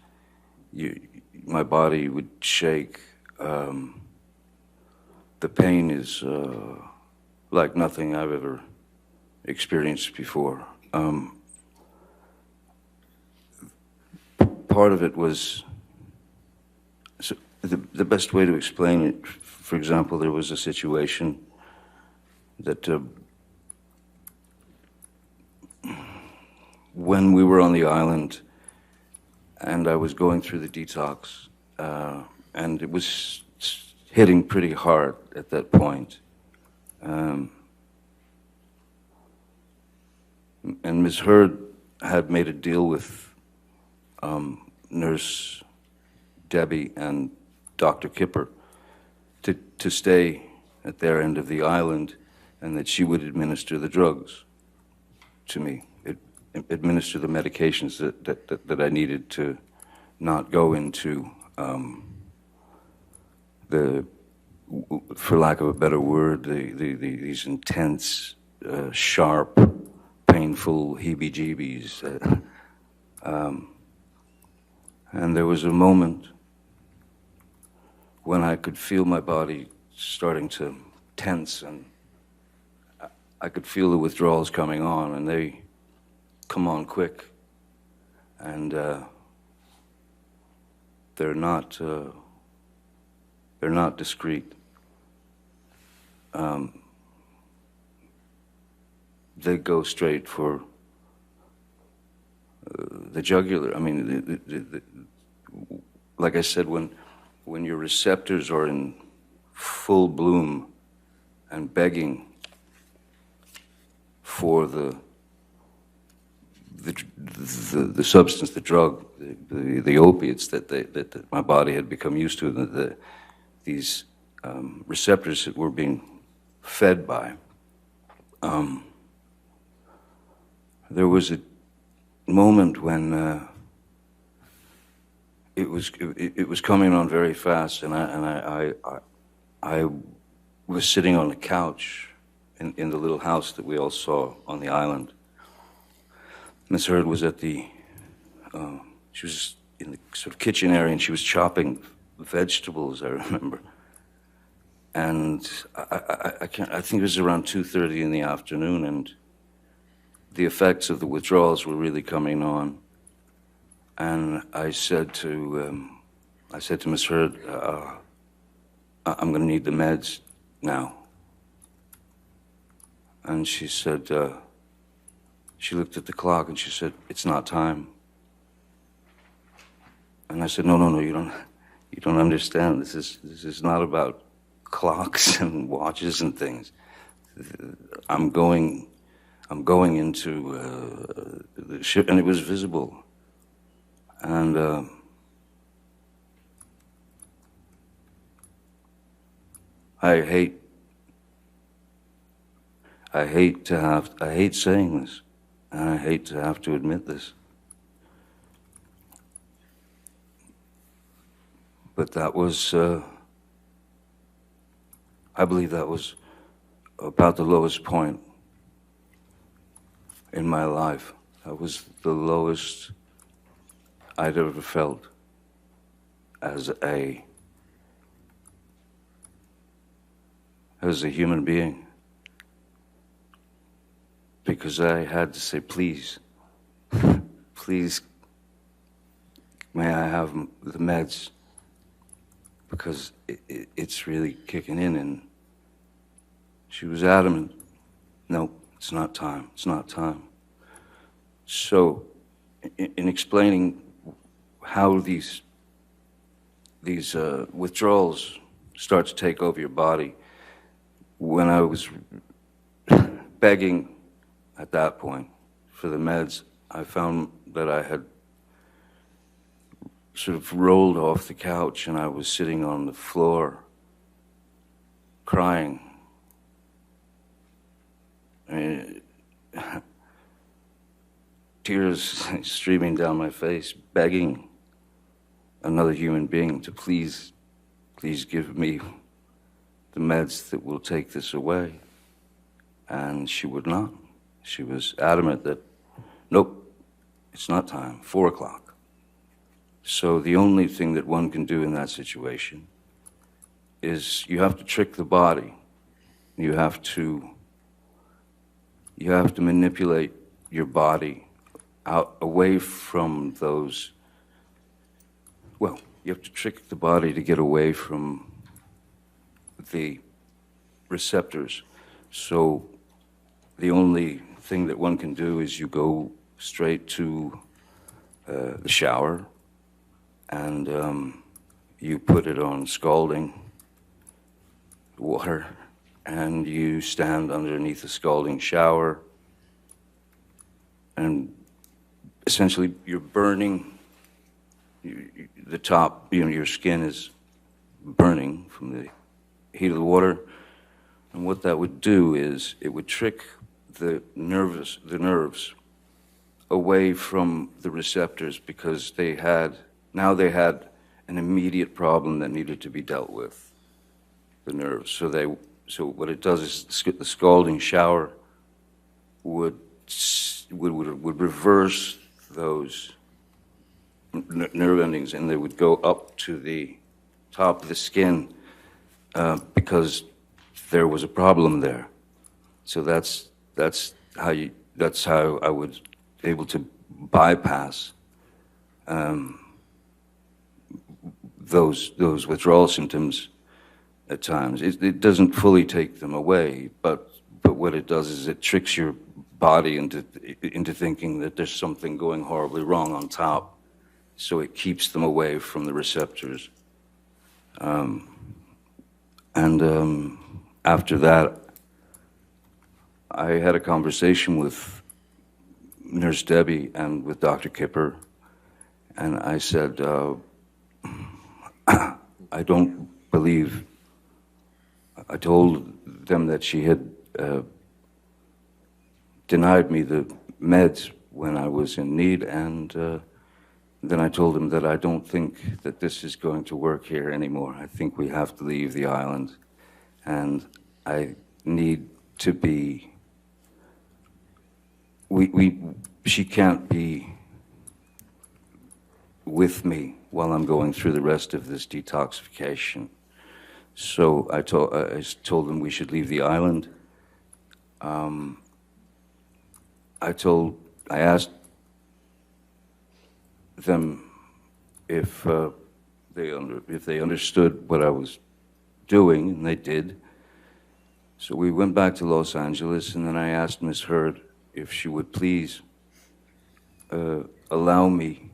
my body would shake. The pain is like nothing I've ever experienced before. Part of it was, so the best way to explain it, for example, there was a situation that when we were on the island and I was going through the detox, and it was hitting pretty hard at that point. And Ms. Heard had made a deal with Nurse Debbie and Dr. Kipper to stay at their end of the island, and that she would administer the drugs to me, administer the medications that I needed to not go into for lack of a better word, these intense, sharp, painful heebie-jeebies. And there was a moment when I could feel my body starting to tense, and I could feel the withdrawals coming on, and they come on quick, and they're not discreet. They go straight for the jugular. I mean, like I said, when your receptors are in full bloom and begging for the substance, the drug, the opiates that my body had become used to, these receptors that were being fed by. There was a moment when it was coming on very fast, and I was sitting on the couch in the little house that we all saw on the island. Miss Heard was at she was in the sort of kitchen area, and she was chopping vegetables, I remember. And I think it was around 2:30 in the afternoon, and the effects of the withdrawals were really coming on. And I said to Miss Heard, I'm going to need the meds now. And she said, she looked at the clock and she said, "It's not time." And I said, no, you don't understand. This is not about clocks and watches and things. I'm going I'm going into the ship, and it was visible. And I hate saying this, and I hate to have to admit this. But that was, I believe that was about the lowest point in my life. That was the lowest I'd ever felt as a human being. Because I had to say, please, please, may I have the meds? Because it's really kicking in. And she was adamant, no, it's not time, it's not time. So in explaining how these withdrawals start to take over your body, when I was begging at that point for the meds, I found that I had sort of rolled off the couch and I was sitting on the floor crying. I mean, tears streaming down my face, begging another human being to please give me the meds that will take this away. And she would not. She was adamant that, nope, it's not time, 4 o'clock. So the only thing that one can do in that situation is you have to trick the body. You have to manipulate your body out away from those, well, you have to trick the body to get away from the receptors. So the only thing that one can do is you go straight to the shower, and you put it on scalding water, and you stand underneath the scalding shower, and essentially you're burning the top, your skin is burning from the heat of the water. And what that would do is it would trick the nerves away from the receptors, because they had an immediate problem that needed to be dealt with, the nerves. So what it does is the scalding shower would reverse those nerve endings, and they would go up to the top of the skin because there was a problem there. So that's how I was able to bypass those withdrawal symptoms at times. It doesn't fully take them away, but what it does is it tricks your body into thinking that there's something going horribly wrong on top. So it keeps them away from the receptors. After that, I had a conversation with Nurse Debbie and with Dr. Kipper, and I said, I don't believe, I told them that she had denied me the meds when I was in need, and then I told them that I don't think that this is going to work here anymore. I think we have to leave the island, and I need to be, she can't be with me while I'm going through the rest of this detoxification. So I told them we should leave the island. I asked them if they understood what I was doing, and they did. So we went back to Los Angeles, and then I asked Ms. Hurd if she would please allow me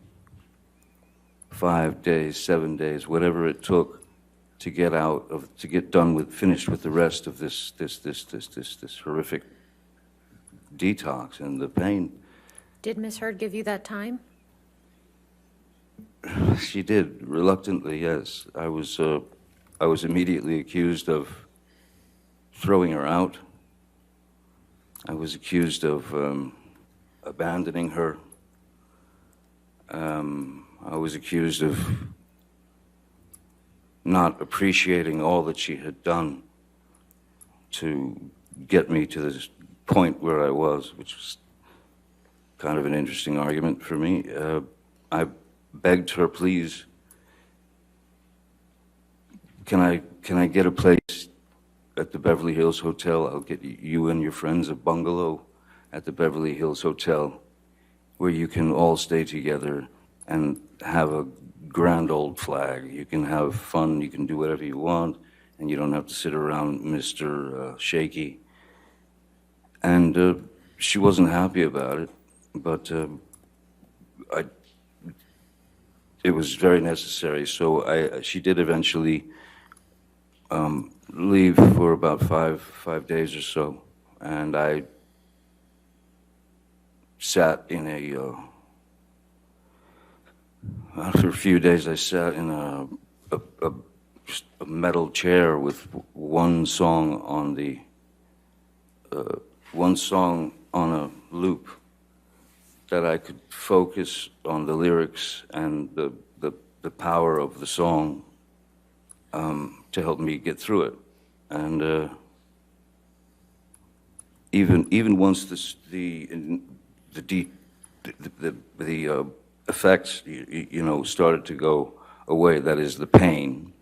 5 days, 7 days, whatever it took to finished with the rest of this horrific detox and the pain. Did Ms. Heard give you that time? She did, reluctantly, yes. I was immediately accused of throwing her out. I was accused of abandoning her. I was accused of not appreciating all that she had done to get me to this point where I was, which was kind of an interesting argument for me. I begged her, please, can I get a place at the Beverly Hills Hotel? I'll get you and your friends a bungalow at the Beverly Hills Hotel where you can all stay together and have a grand old flag. You can have fun, you can do whatever you want, and you don't have to sit around Mr. Shaky. And she wasn't happy about it, but it was very necessary. So she did eventually leave for about five days or so, and I sat in after a few days, I sat in a metal chair with one song on a loop that I could focus on the lyrics and the power of the song to help me get through it. And even once the effects, started to go away, that is the pain,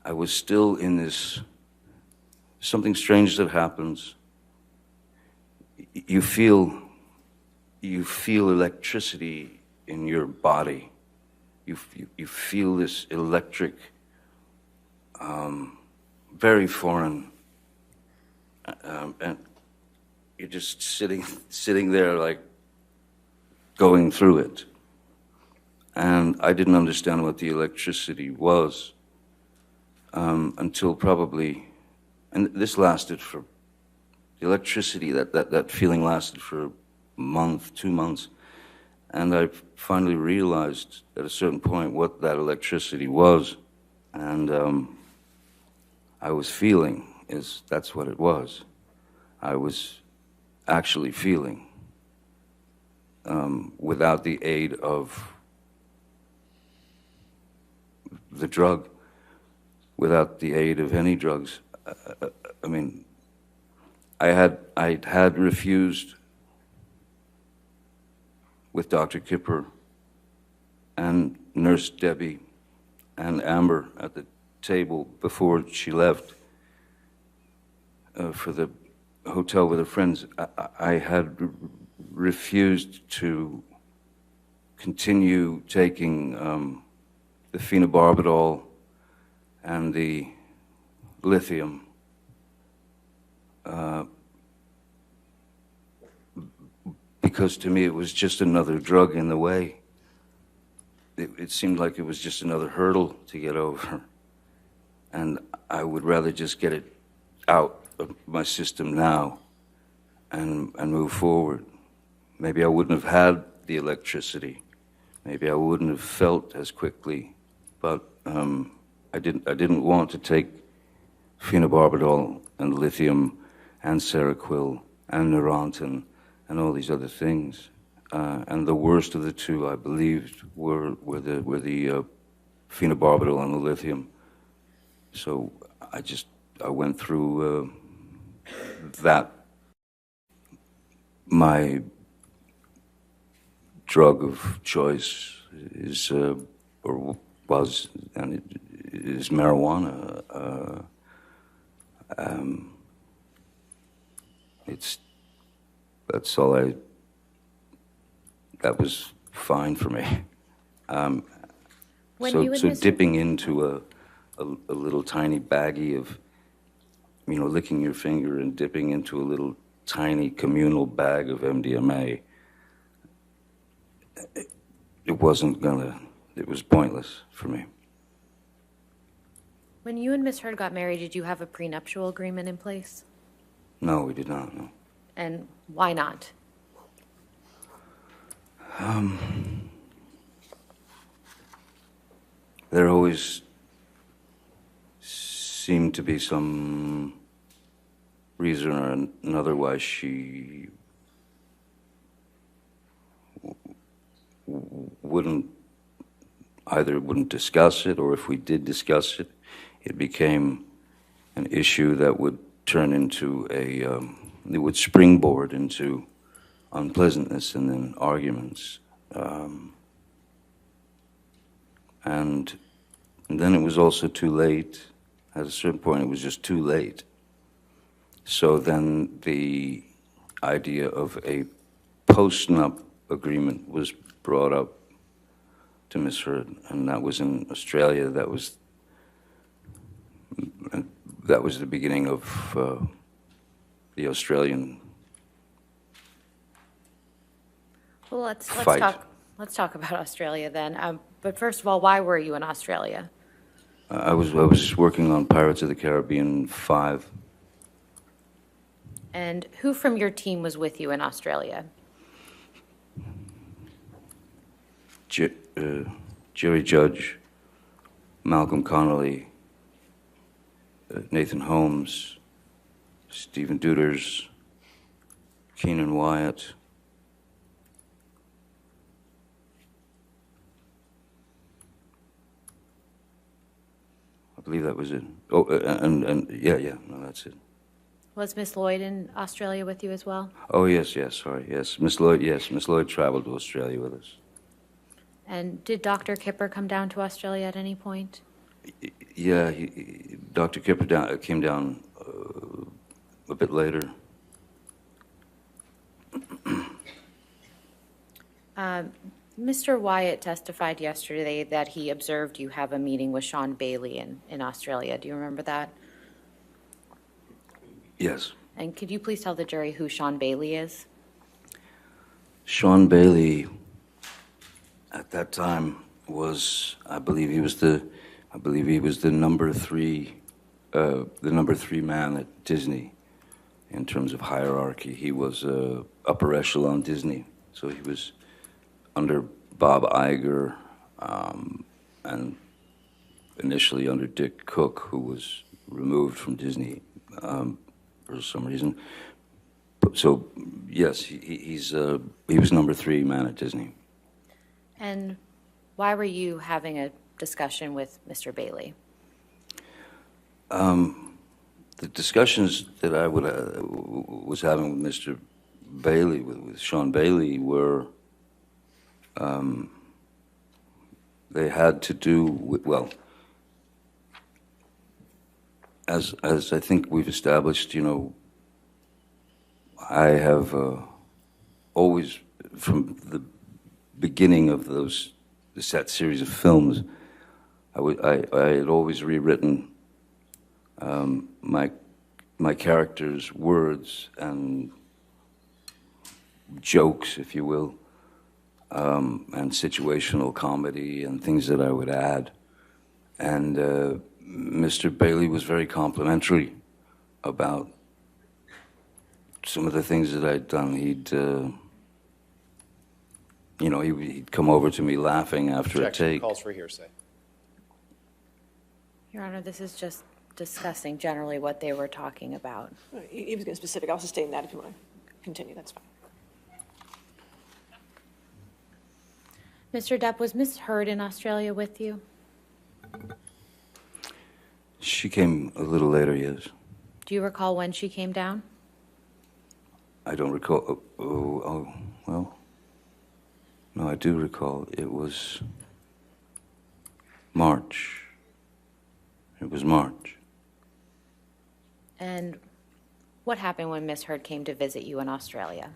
I was still in this, something strange that happens. You feel electricity in your body. You feel this electric, very foreign, and you're just sitting there like going through it. And I didn't understand what the electricity was until probably, and this lasted for, the electricity, that feeling lasted for a month, 2 months. And I finally realized at a certain point what that electricity was. And I was feeling, that's what it was. I was actually feeling without the aid of the drug, without the aid of any drugs. I mean, I'd had refused with Dr. Kipper and Nurse Debbie and Amber at the table before she left for the hotel with her friends. I had refused to continue taking the phenobarbital and the lithium because to me it was just another drug in the way. It seemed like it was just another hurdle to get over, and I would rather just get it out of my system now and move forward. Maybe I wouldn't have had the electricity. Maybe I wouldn't have felt as quickly, but I didn't want to take phenobarbital and lithium and Seroquel and Neurontin and all these other things. And the worst of the two, I believed, were the phenobarbital and the lithium. So I went through that. My drug of choice is, or was, and it is marijuana. That was fine for me. So dipping into a little tiny baggie of, licking your finger and dipping into a little tiny communal bag of MDMA, it was pointless for me. When you and Ms. Heard got married, did you have a prenuptial agreement in place? No, we did not, no. And why not? There always seemed to be some reason or another why she wouldn't discuss it, or if we did discuss it, it became an issue that would turn into it would springboard into unpleasantness and then arguments. And then it was also too late. At a certain point, it was just too late. So then the idea of a post-nup agreement was brought up to Miss Heard, and that was in Australia. That was the beginning of the Australian Well, let's Fight. talk about Australia then. But first of all, why were you in Australia? I was working on Pirates of the Caribbean 5. And who from your team was with you in Australia? Jerry Judge, Malcolm Connolly, Nathan Holmes, Stephen Duders, Keenan Wyatt. I believe that was it. Oh, and yeah, no, that's it. Was Miss Lloyd in Australia with you as well? Oh, yes, sorry, yes. Miss Lloyd traveled to Australia with us. And did Dr. Kipper come down to Australia at any point? Yeah, Dr. Kipper came down a bit later. Mr. Wyatt testified yesterday that he observed you have a meeting with Sean Bailey in Australia. Do you remember that? Yes. And could you please tell the jury who Sean Bailey is? Sean Bailey, at that time, I believe he was the number three man at Disney in terms of hierarchy. He was upper echelon Disney, so he was under Bob Iger, and initially under Dick Cook, who was removed from Disney for some reason. So yes, he was number 3 man at Disney. And why were you having a discussion with Mr. Bailey? The discussions that I was having with Mr. Bailey, with Sean Bailey, were they had to do with, well, as I think we've established, I have always, from the beginning of that series of films, I had always rewritten my characters' words and jokes, if you will, and situational comedy and things that I would add. And Mr. Bailey was very complimentary about some of the things that I'd done. He'd come over to me laughing after a Objection, take. calls for hearsay. Your Honor, this is just discussing generally what they were talking about. He was getting specific. I'll sustain that if you want to continue. That's fine. Mr. Depp, was Miss Heard in Australia with you? She came a little later, yes. Do you recall when she came down? I don't recall. Well, no, I do recall. It was March. It was March. And what happened when Miss Heard came to visit you in Australia?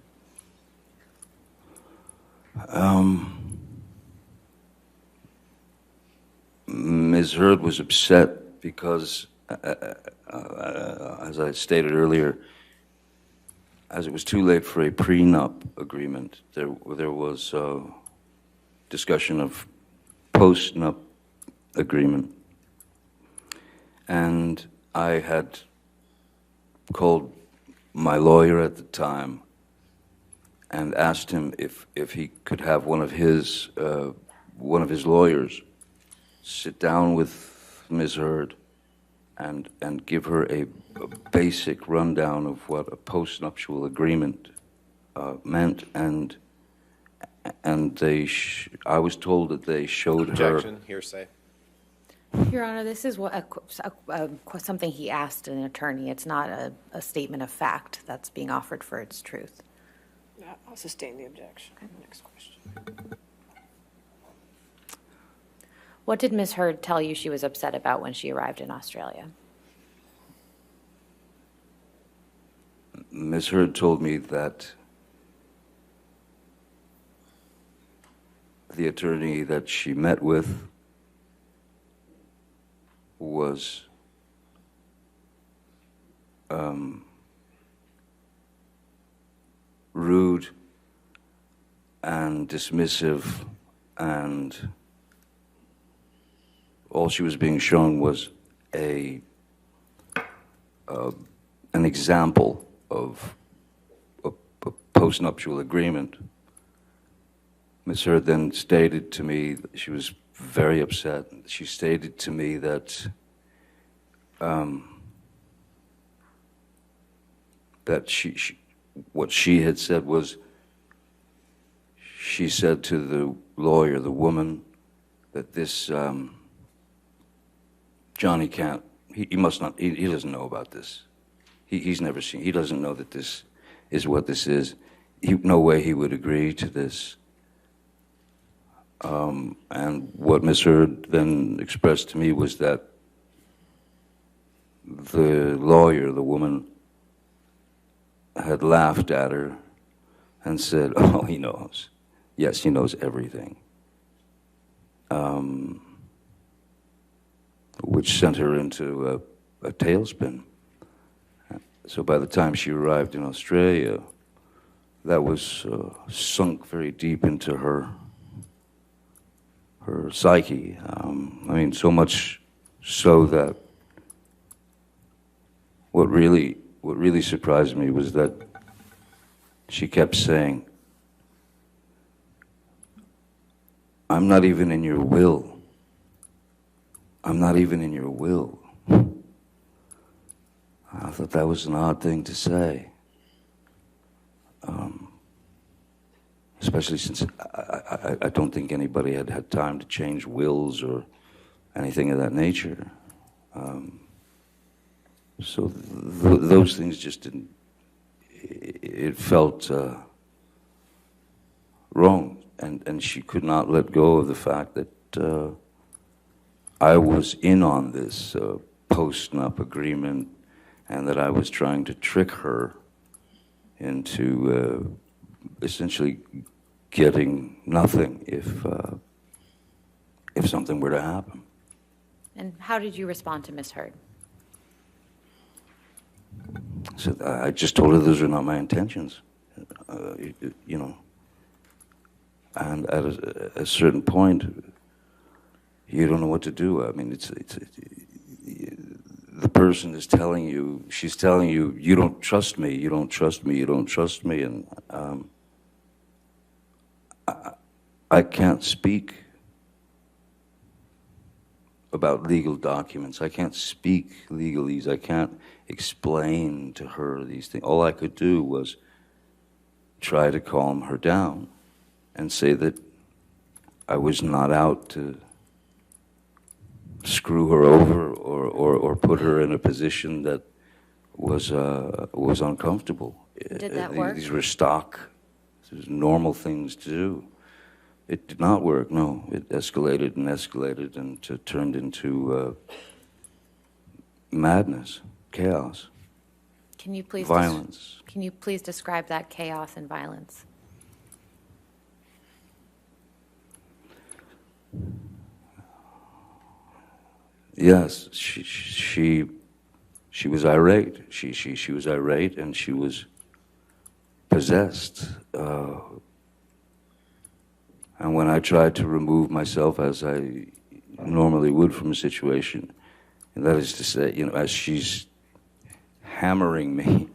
Ms. Heard was upset because, as I stated earlier, as it was too late for a prenup agreement, there was discussion of postnup agreement. And I had called my lawyer at the time and asked him if he could have one of his lawyers sit down with Ms. Heard and give her a basic rundown of what a postnuptial agreement meant, and I was told that they showed her. Objection, hearsay. Your Honor, this is something he asked an attorney. It's not a statement of fact that's being offered for its truth. I'll sustain the objection. Next question. What did Ms. Heard tell you she was upset about when she arrived in Australia? Ms. Heard told me that the attorney that she met with was rude and dismissive, and all she was being shown was an example of a postnuptial agreement. Ms. Heard then stated to me that she was very upset. She stated to me that what she had said was, she said to the lawyer, the woman, that this Johnny can't, he must not, he doesn't know about this. He's never seen, he doesn't know that this is what this is. No way he would agree to this. And what Ms. Heard then expressed to me was that the lawyer, the woman, had laughed at her and said, "Oh, he knows. Yes, he knows everything." Which sent her into a tailspin. So by the time she arrived in Australia, that was sunk very deep into her psyche. I mean, so much so that what really surprised me was that she kept saying, "I'm not even in your will. I'm not even in your will." I thought that was an odd thing to say. Especially since I don't think anybody had had time to change wills or anything of that nature. So those things just didn't, it felt wrong. And she could not let go of the fact that I was in on this post-nup agreement, and that I was trying to trick her into essentially getting nothing if something were to happen. And how did you respond to Ms. Heard? So I just told her those are not my intentions, you know. And at a certain point, you don't know what to do. I mean, the person is telling you, she's telling you, you don't trust me, you don't trust me, you don't trust me, and I can't speak about legal documents. I can't speak legalese. I can't explain to her these things. All I could do was try to calm her down and say that I was not out to screw her over or put her in a position that was uncomfortable. Did that work? These were stock, normal things to do. It did not work, no. It escalated and turned into madness, chaos, Can you please violence. Can you please describe that chaos and violence? Yes, she was irate. She was irate, and she was possessed. And when I tried to remove myself, as I normally would from a situation, and that is to say, you know, as she's hammering me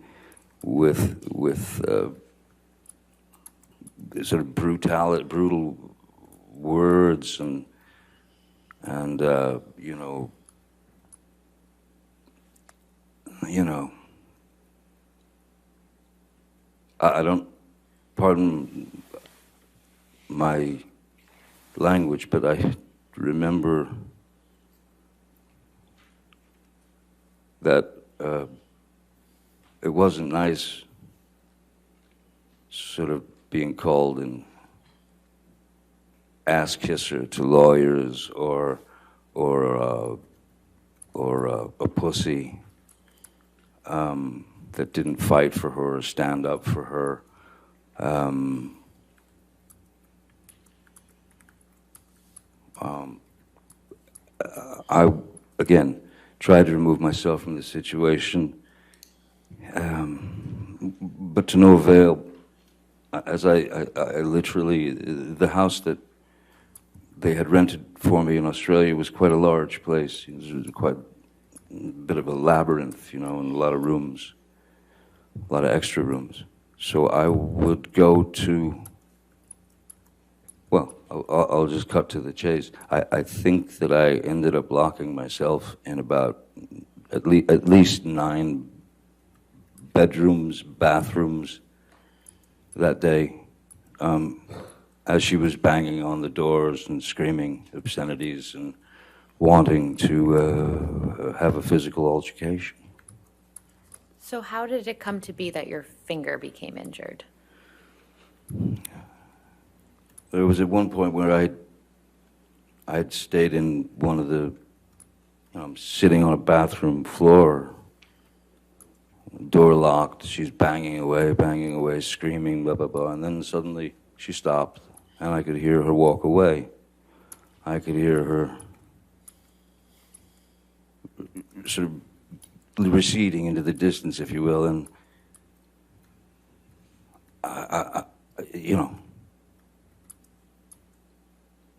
with sort of brutal words and you know, I don't, pardon my language, but I remember that it wasn't nice sort of being called an ass kisser to lawyers or a pussy that didn't fight for her or stand up for her. I, again, tried to remove myself from the situation, but to no avail. As I literally, the house that they had rented for me in Australia was quite a large place. It was quite a bit of a labyrinth, you know, and a lot of rooms, a lot of extra rooms. So I would go to, well, I'll just cut to the chase. I think that I ended up locking myself in about at least 9 bedrooms, bathrooms that day, as she was banging on the doors and screaming obscenities and wanting to have a physical altercation. So how did it come to be that your finger became injured? There was at one point where I'd stayed in one of the, sitting on a bathroom floor, door locked, she's banging away, screaming, blah, blah, blah, and then suddenly she stopped, and I could hear her walk away. I could hear her sort of receding into the distance, if you will, and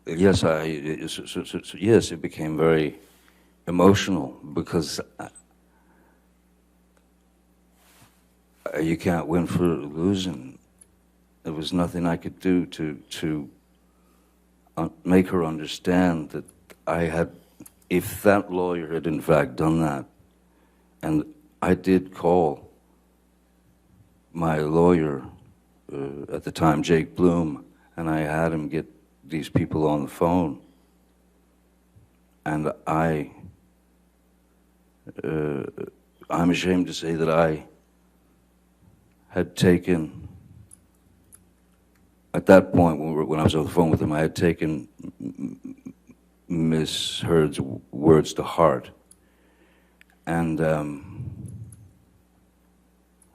yes, yes, it became very emotional because you can't win for losing. There was nothing I could do to make her understand that I had, if that lawyer had in fact done that, and I did call my lawyer at the time, Jake Bloom, and I had him get these people on the phone, and I'm ashamed to say that I had taken, at that point when I was on the phone with him, I had taken Miss Heard's words to heart, and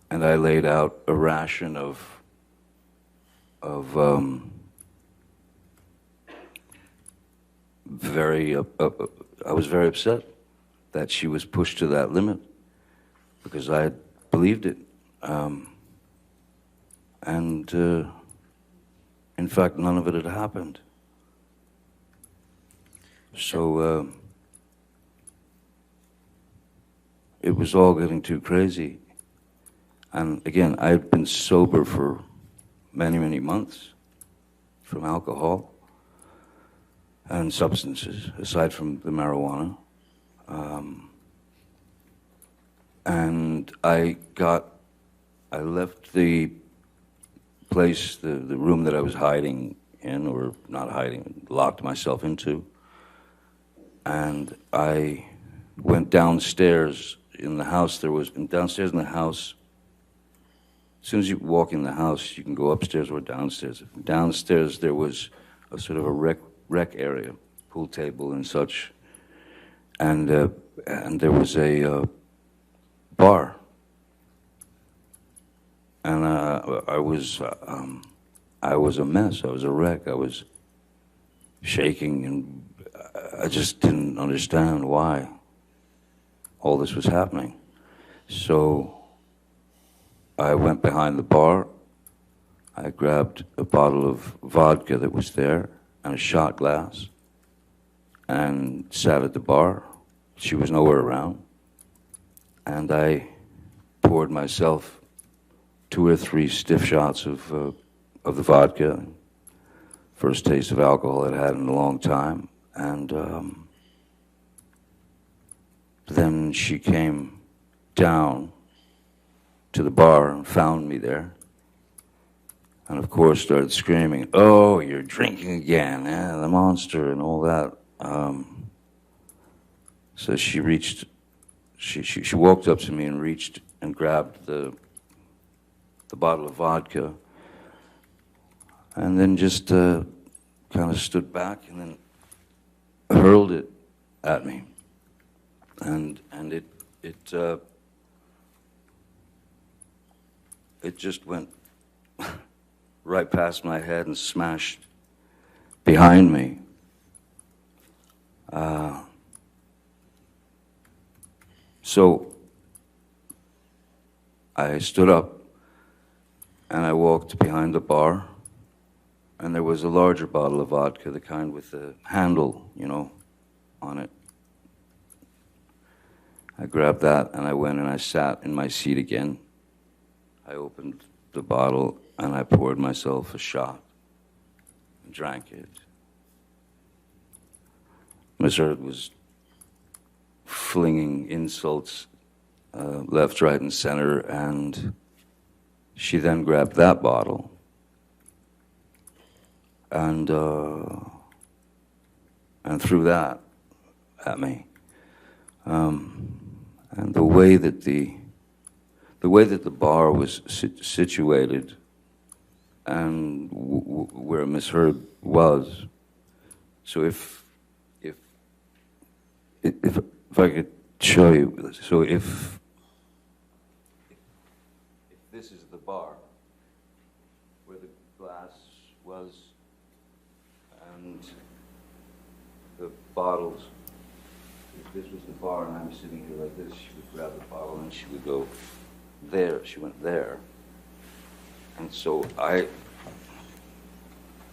I laid out a ration of I was very upset that she was pushed to that limit because I had believed it. And in fact, none of it had happened. So it was all getting too crazy. And again, I had been sober for many, many months from alcohol and substances, aside from the marijuana. And I left the place, the room that I was hiding in, or not hiding, locked myself into, and I went downstairs in the house. Downstairs in the house, as soon as you walk in the house, you can go upstairs or downstairs. Downstairs there was a sort of a rec area, pool table and such, and there was a bar. And I was a mess. I was a wreck. I was shaking, and I just didn't understand why all this was happening. So I went behind the bar. I grabbed a bottle of vodka that was there and a shot glass and sat at the bar. She was nowhere around. And I poured myself 2 or 3 stiff shots of the vodka. First taste of alcohol I'd had in a long time. And then she came down to the bar and found me there. And of course started screaming, "Oh, you're drinking again, yeah, the monster," and all that. So she walked up to me and reached and grabbed the bottle of vodka, and then just kind of stood back and then hurled it at me, and it just went right past my head and smashed behind me. So I stood up and I walked behind the bar, and there was a larger bottle of vodka, the kind with the handle, you know, on it. I grabbed that and I went and I sat in my seat again. I opened the bottle and I poured myself a shot and drank it. Miss Heard was flinging insults left, right, and center, and she then grabbed that bottle and threw that at me. And the way that the bar was situated and where Miss Heard was, so if I could show you, so if this is the bar where the glass was and the bottles, if this was the bar and I'm sitting here like this, she would grab the bottle and she would go there. She went there. And so I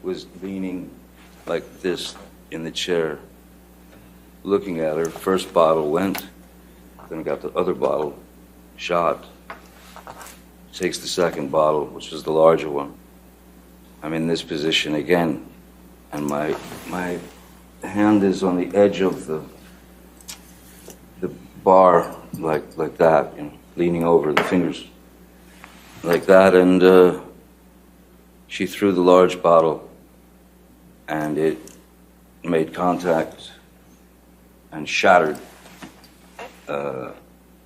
was leaning like this in the chair, looking at her. First bottle went, then got the other bottle, shot, takes the second bottle, which was the larger one. I'm in this position again, and my hand is on the edge of the bar, like that, you know, leaning over, the fingers like that, and she threw the large bottle, and it made contact and shattered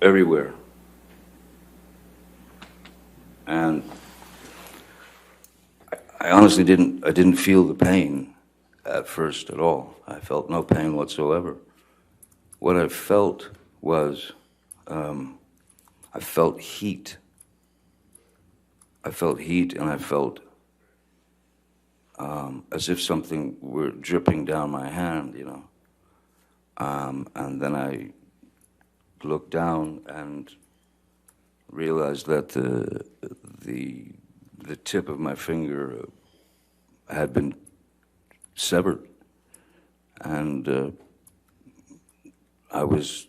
everywhere. And I honestly didn't feel the pain at first at all. I felt no pain whatsoever. What I felt was, I felt heat. I felt heat, and I felt as if something were dripping down my hand, you know. And then I looked down and realized that the tip of my finger had been severed, and I was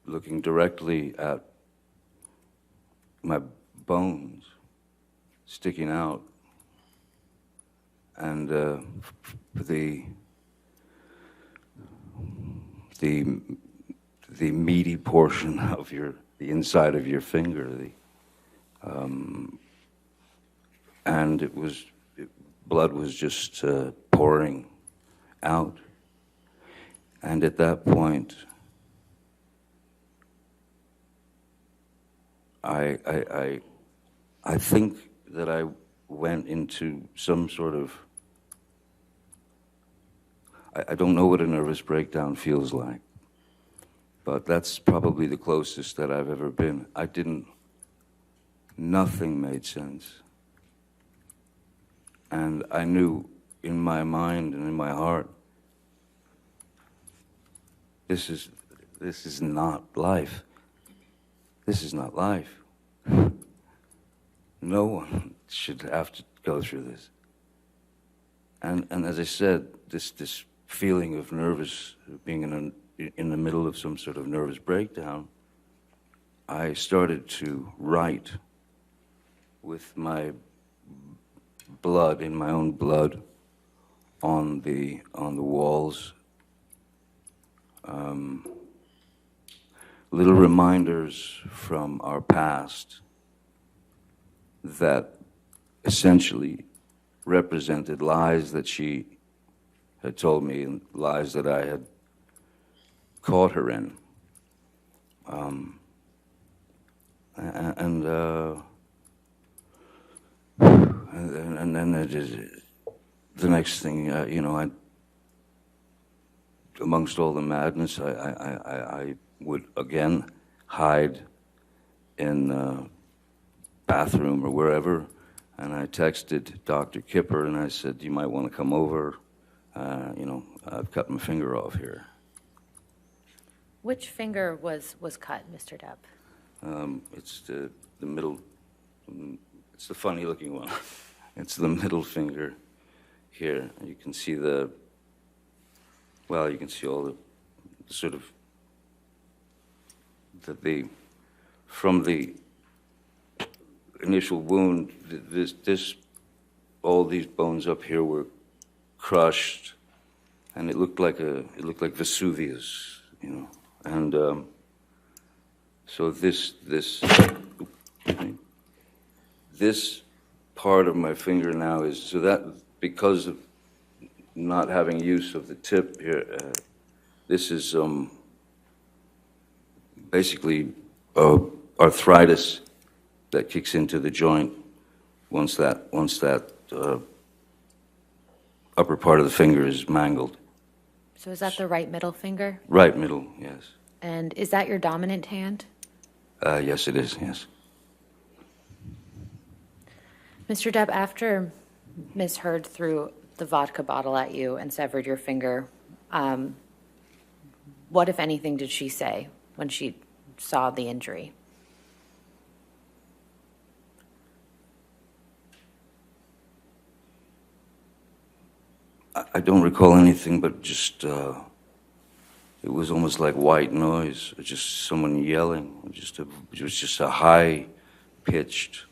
looking directly at my bones sticking out, and the meaty portion of the inside of your finger, and blood was just pouring out. And at that point, I think that I went into some sort of, I don't know what a nervous breakdown feels like, but that's probably the closest that I've ever been. Nothing made sense. And I knew in my mind and in my heart, this is not life. This is not life. No one should have to go through this. And as I said, this feeling of nervous, being in the middle of some sort of nervous breakdown, I started to write with my blood, in my own blood, on the walls. Little reminders from our past that essentially represented lies that she had told me and lies that I had caught her in. And then the next thing, you know, amongst all the madness, I would again hide in bathroom or wherever, and I texted Dr. Kipper and I said, you might want to come over. You know, I've cut my finger off here. Which finger was cut, Mr. Depp? It's the middle, it's the funny looking one. It's the middle finger here. You can see you can see all the sort of, from the initial wound, all these bones up here were crushed, and it looked like Vesuvius, you know. And so this part of my finger now is, so that because of not having use of the tip here, this is basically arthritis that kicks into the joint once that upper part of the finger is mangled. So is that the right middle finger? Right middle, yes. And is that your dominant hand? Yes, it is, yes. Mr. Depp, after Ms. Heard threw the vodka bottle at you and severed your finger, what, if anything, did she say when she saw the injury? I don't recall anything, but just, it was almost like white noise, just someone yelling. It was just a high-pitched,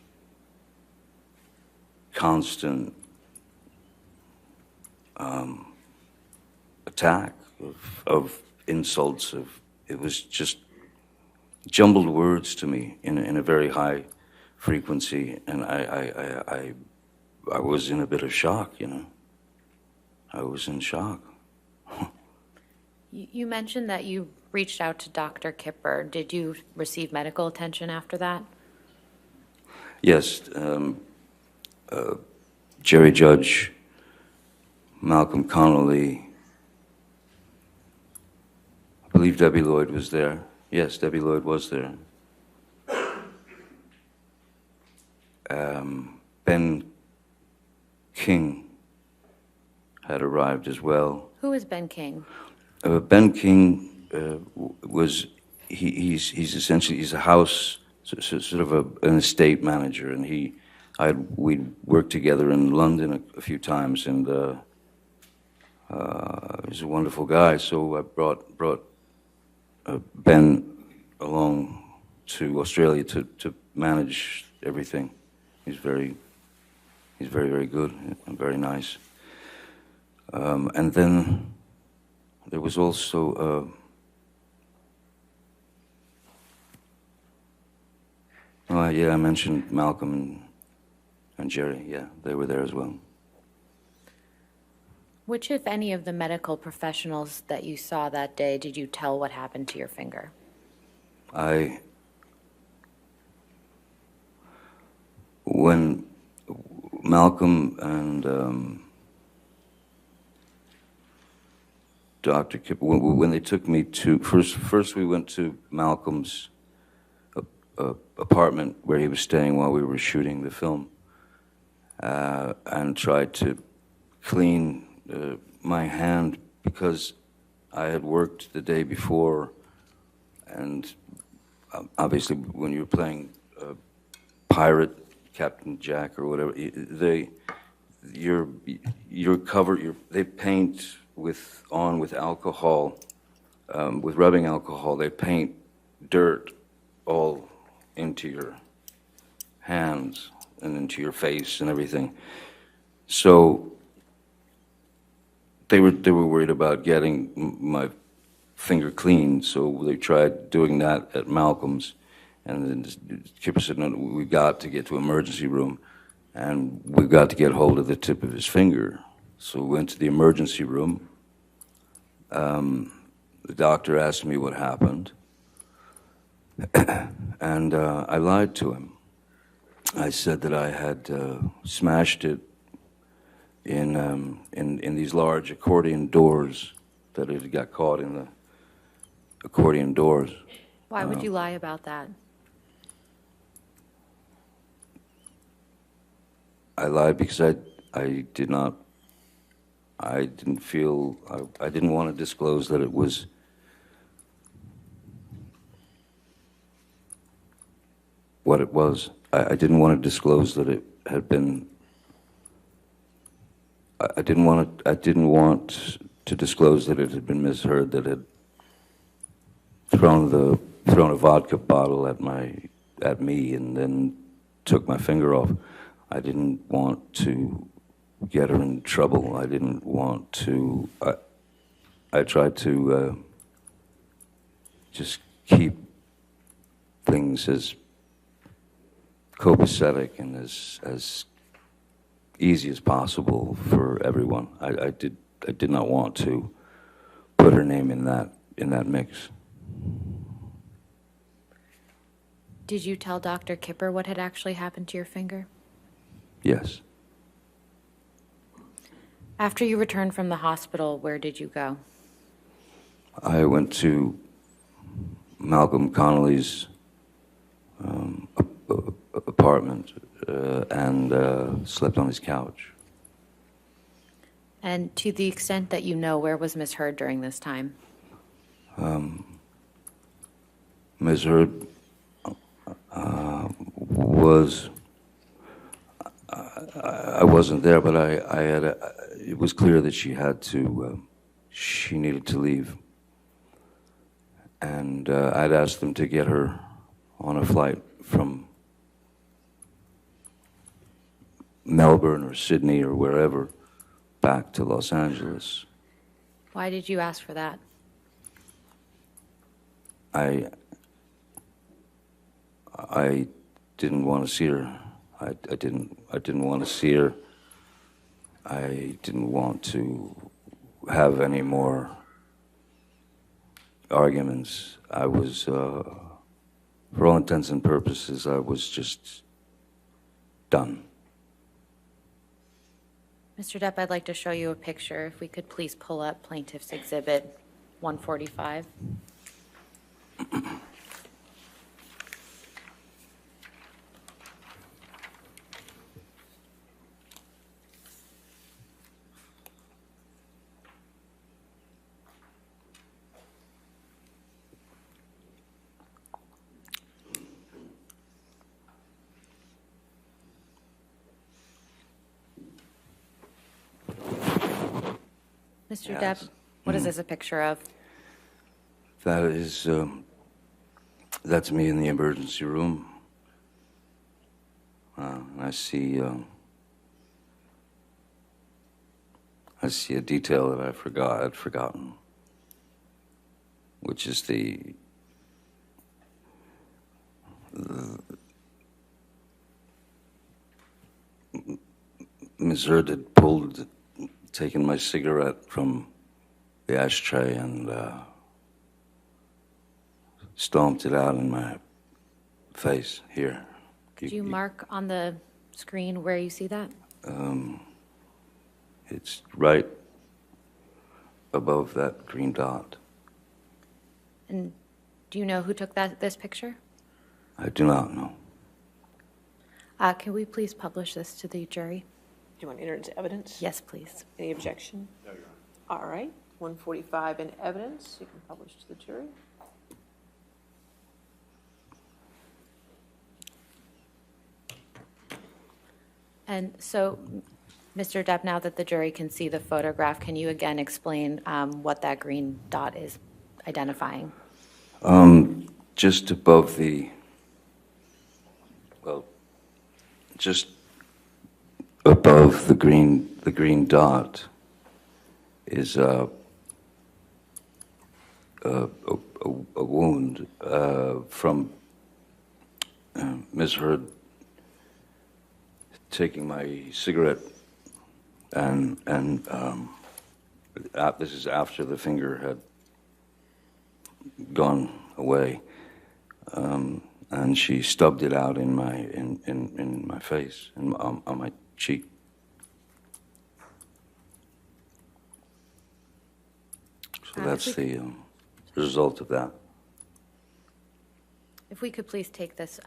constant attack of insults. It was just jumbled words to me in a very high frequency, and I was in a bit of shock, you know. I was in shock. You mentioned that you reached out to Dr. Kipper. Did you receive medical attention after that? Yes, Jerry Judge, Malcolm Connolly, I believe Debbie Lloyd was there. Yes, Debbie Lloyd was there. Ben King had arrived as well. Who is Ben King? Ben King he's essentially, he's a house, sort of an estate manager, and we'd worked together in London a few times, and he's a wonderful guy. So I brought Ben along to Australia to manage everything. He's very good and very nice. And then there was also I mentioned Malcolm and Jerry. Yeah, they were there as well. Which, if any, of the medical professionals that you saw that day did you tell what happened to your finger? When Malcolm and Dr. Kipper, when they took me to, first we went to Malcolm's apartment where he was staying while we were shooting the film, and tried to clean my hand because I had worked the day before, and obviously when you're playing pirate, Captain Jack or whatever, you're covered. They paint with alcohol, with rubbing alcohol. They paint dirt all into your hands, and into your face and everything. So they were worried about getting my finger clean, so they tried doing that at Malcolm's, and then Kipper said, no, we got to get to emergency room, and we got to get hold of the tip of his finger. So we went to the emergency room. The doctor asked me what happened, and I lied to him. I said that I had smashed it in these large accordion doors, that it got caught in the accordion doors. Why would you lie about that? I lied because I didn't want to disclose that it was what it was. I didn't want to disclose that it had been. I didn't want to disclose that it had been misheard, that it had thrown a vodka bottle at me and then took my finger off. I didn't want to get her in trouble. I didn't want to. I tried to just keep things as copacetic and as easy as possible for everyone. I did not want to put her name in that mix. Did you tell Dr. Kipper what had actually happened to your finger? Yes. After you returned from the hospital, where did you go? I went to Malcolm Connolly's apartment and slept on his couch. And to the extent that you know, where was Ms. Heard during this time? Ms. Heard was. I wasn't there, but I had. It was clear that she had to. She needed to leave, and I'd asked them to get her on a flight from Melbourne or Sydney or wherever back to Los Angeles. Why did you ask for that? I didn't want to see her. I didn't want to see her. I didn't want to have any more arguments. I was, for all intents and purposes, I was just done. Mr. Depp, I'd like to show you a picture. If we could please pull up Plaintiff's Exhibit 145. Mr. Yes. Depp, what is this a picture of? That is, that's me in the emergency room. I see a detail that I'd forgotten, which is Ms. Heard had taken my cigarette from the ashtray and stomped it out in my face here. Did you mark on the screen where you see that? It's right above that green dot. And do you know who took this picture? I do not know. Can we please publish this to the jury? Do you want to enter into evidence? Yes, please. Any objection? No, Your Honor. All right, 145 in evidence. You can publish to the jury. And so, Mr. Depp, now that the jury can see the photograph, can you again explain what that green dot is identifying? Just above the, well, just above the green dot is a wound from Ms. Heard taking my cigarette, and this is after the finger had gone away, and she stubbed it out in my face and on my cheek. So that's the result of that. If we could please take this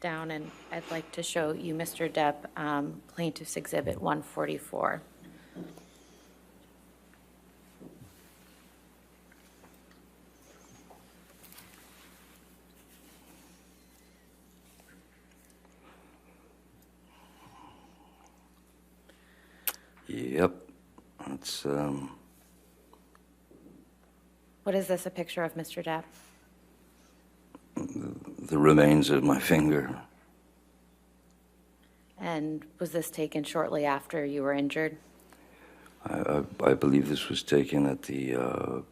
down, and I'd like to show you, Mr. Depp, Plaintiff's Exhibit 144. Yep, that's What is this, a picture of, Mr. Depp? the remains of my finger. And was this taken shortly after you were injured? I believe this was taken at the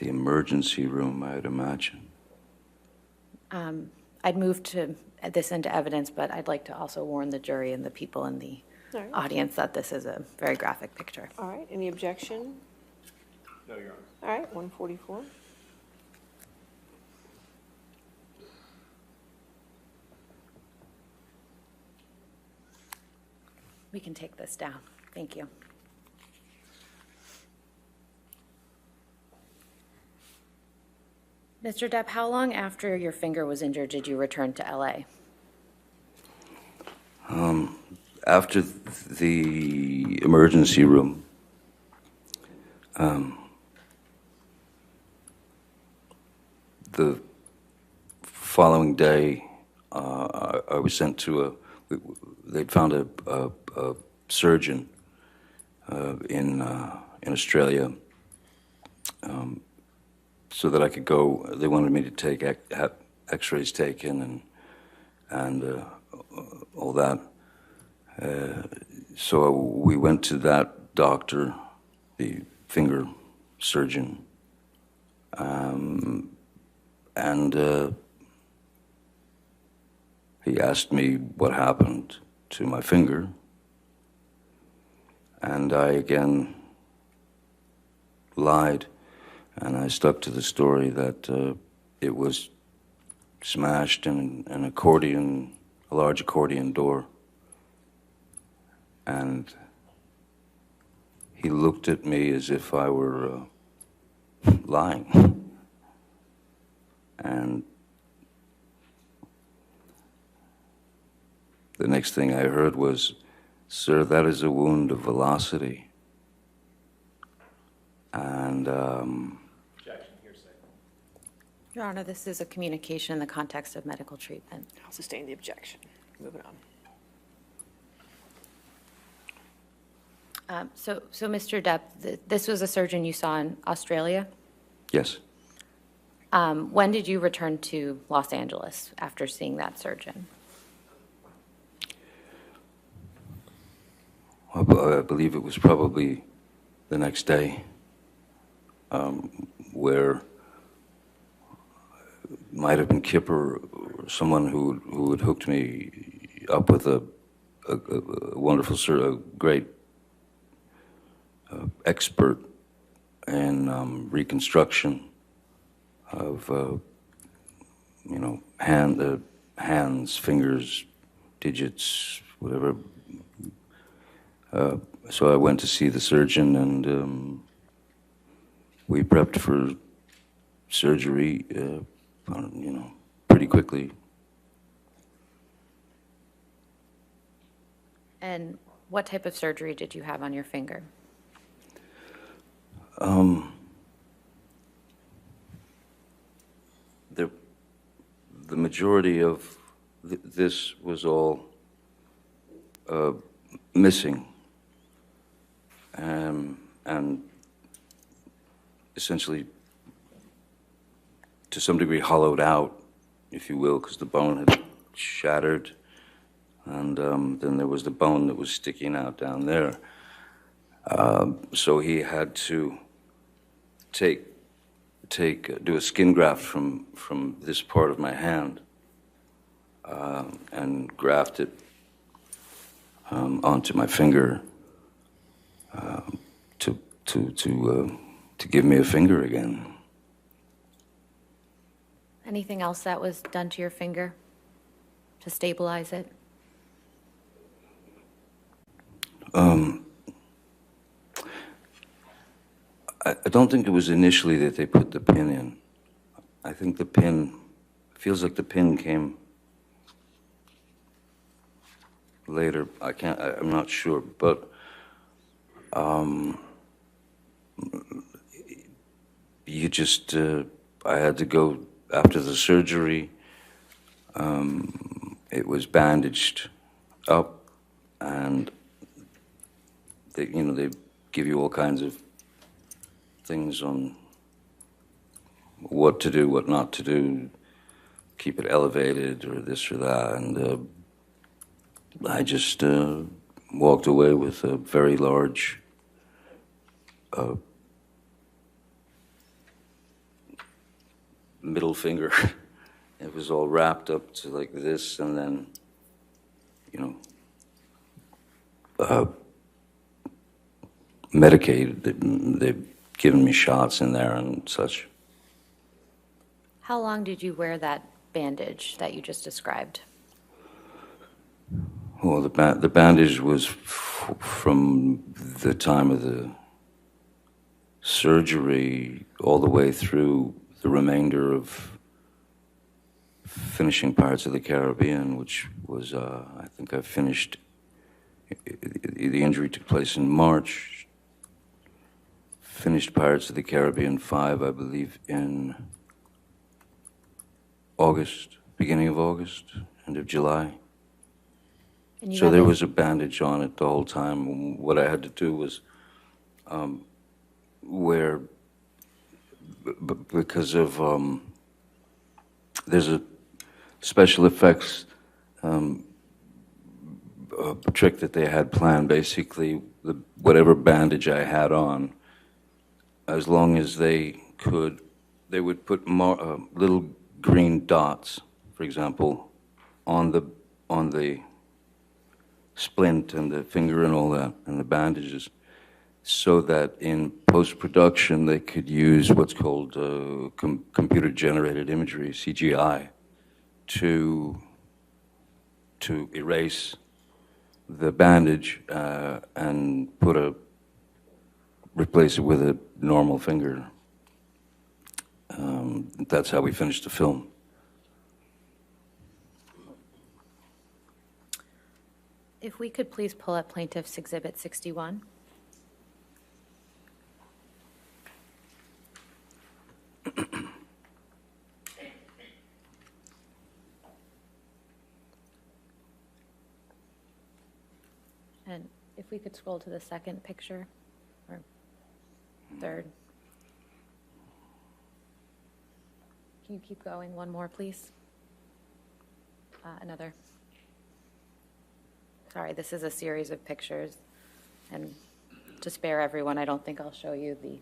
emergency room, I'd imagine. I'd move to this into evidence, but I'd like to also warn the jury and the people in the All right. audience that this is a very graphic picture. All right, any objection? No, Your Honor. All right, 144. We can take this down. Thank you. Mr. Depp, how long after your finger was injured did you return to LA? After the emergency room, the following day, I was sent to they'd found a surgeon in Australia, so that I could go. They wanted me to take have X-rays taken and all that. So we went to that doctor, the finger surgeon, and he asked me what happened to my finger, and I again lied, and I stuck to the story that it was smashed in an accordion, a large accordion door. And he looked at me as if I were lying. And the next thing I heard was, "Sir, that is a wound of velocity." And Objection, hearsay. Your Honor, this is a communication in the context of medical treatment. I'll sustain the objection. Moving on. So, Mr. Depp, this was a surgeon you saw in Australia. yes, When did you return to Los Angeles after seeing that surgeon? I believe it was probably the next day, where might have been Kipper or someone who had hooked me up with a wonderful, a great expert in reconstruction of hands, fingers, digits, whatever. So I went to see the surgeon, and we prepped for surgery, pretty quickly. And what type of surgery did you have on your finger? The majority of this was all missing, and essentially, to some degree, hollowed out, if you will, because the bone had shattered, and then there was the bone that was sticking out down there. So he had to do a skin graft from this part of my hand and graft it onto my finger to give me a finger again. Anything else that was done to your finger to stabilize it? I don't think it was initially that they put the pin in. I think the pin, feels like the pin came later. I'm not sure, but you just, I had to go after the surgery. It was bandaged up, and they give you all kinds of things on what to do, what not to do, keep it elevated or this or that, and I just walked away with a very large middle finger. It was all wrapped up to like this, and then, medicated. They've given me shots in there and such. How long did you wear that bandage that you just described? Well, the bandage was from the time of the surgery all the way through the remainder of finishing Pirates of the Caribbean, which was, I think I finished, the injury took place in March. Finished Pirates of the Caribbean 5, I believe, in August, beginning of August, end of July. And you So had there it- was a bandage on it the whole time. What I had to do was wear, because of, there's a special effects trick that they had planned. Basically, whatever bandage I had on, as long as they could, they would put little green dots, for example, on the splint and the finger and all that, and the bandages, so that in post-production they could use what's called computer-generated imagery, CGI, to erase the bandage and replace it with a normal finger. That's how we finished the film. If we could please pull up Plaintiff's Exhibit 61. And if we could scroll to the second picture, or third. Can you keep going? One more, please. Another. Sorry, this is a series of pictures, and to spare everyone, I don't think I'll show you the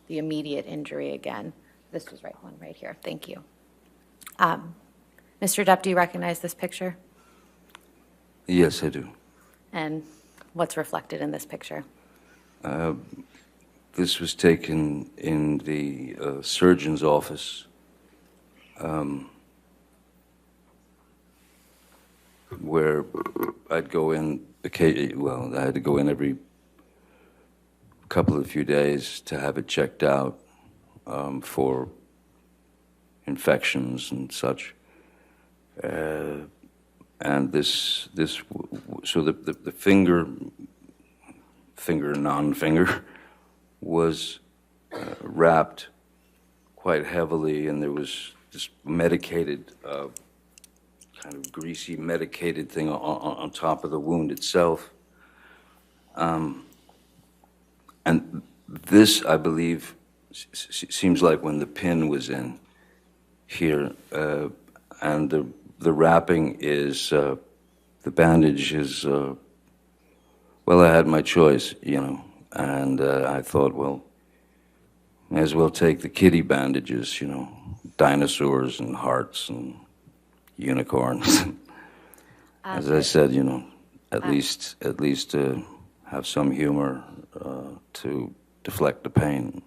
immediate injury again. This was one right here. Thank you. Mr. Depp, do you recognize this picture? Yes, I do. And what's reflected in this picture? This was taken in the surgeon's office, where I'd go in, I had to go in every couple of few days to have it checked out for infections and such. And so the finger, non-finger, was wrapped quite heavily, and there was this medicated, kind of greasy medicated thing on top of the wound itself. And this, I believe, seems like when the pin was in here, and the the wrapping is, the bandage is, well, I had my choice, you know, and I thought, well, may as well take the kiddie bandages, you know, dinosaurs and hearts and unicorns. As I said, you know, at least have some humor to deflect the pain.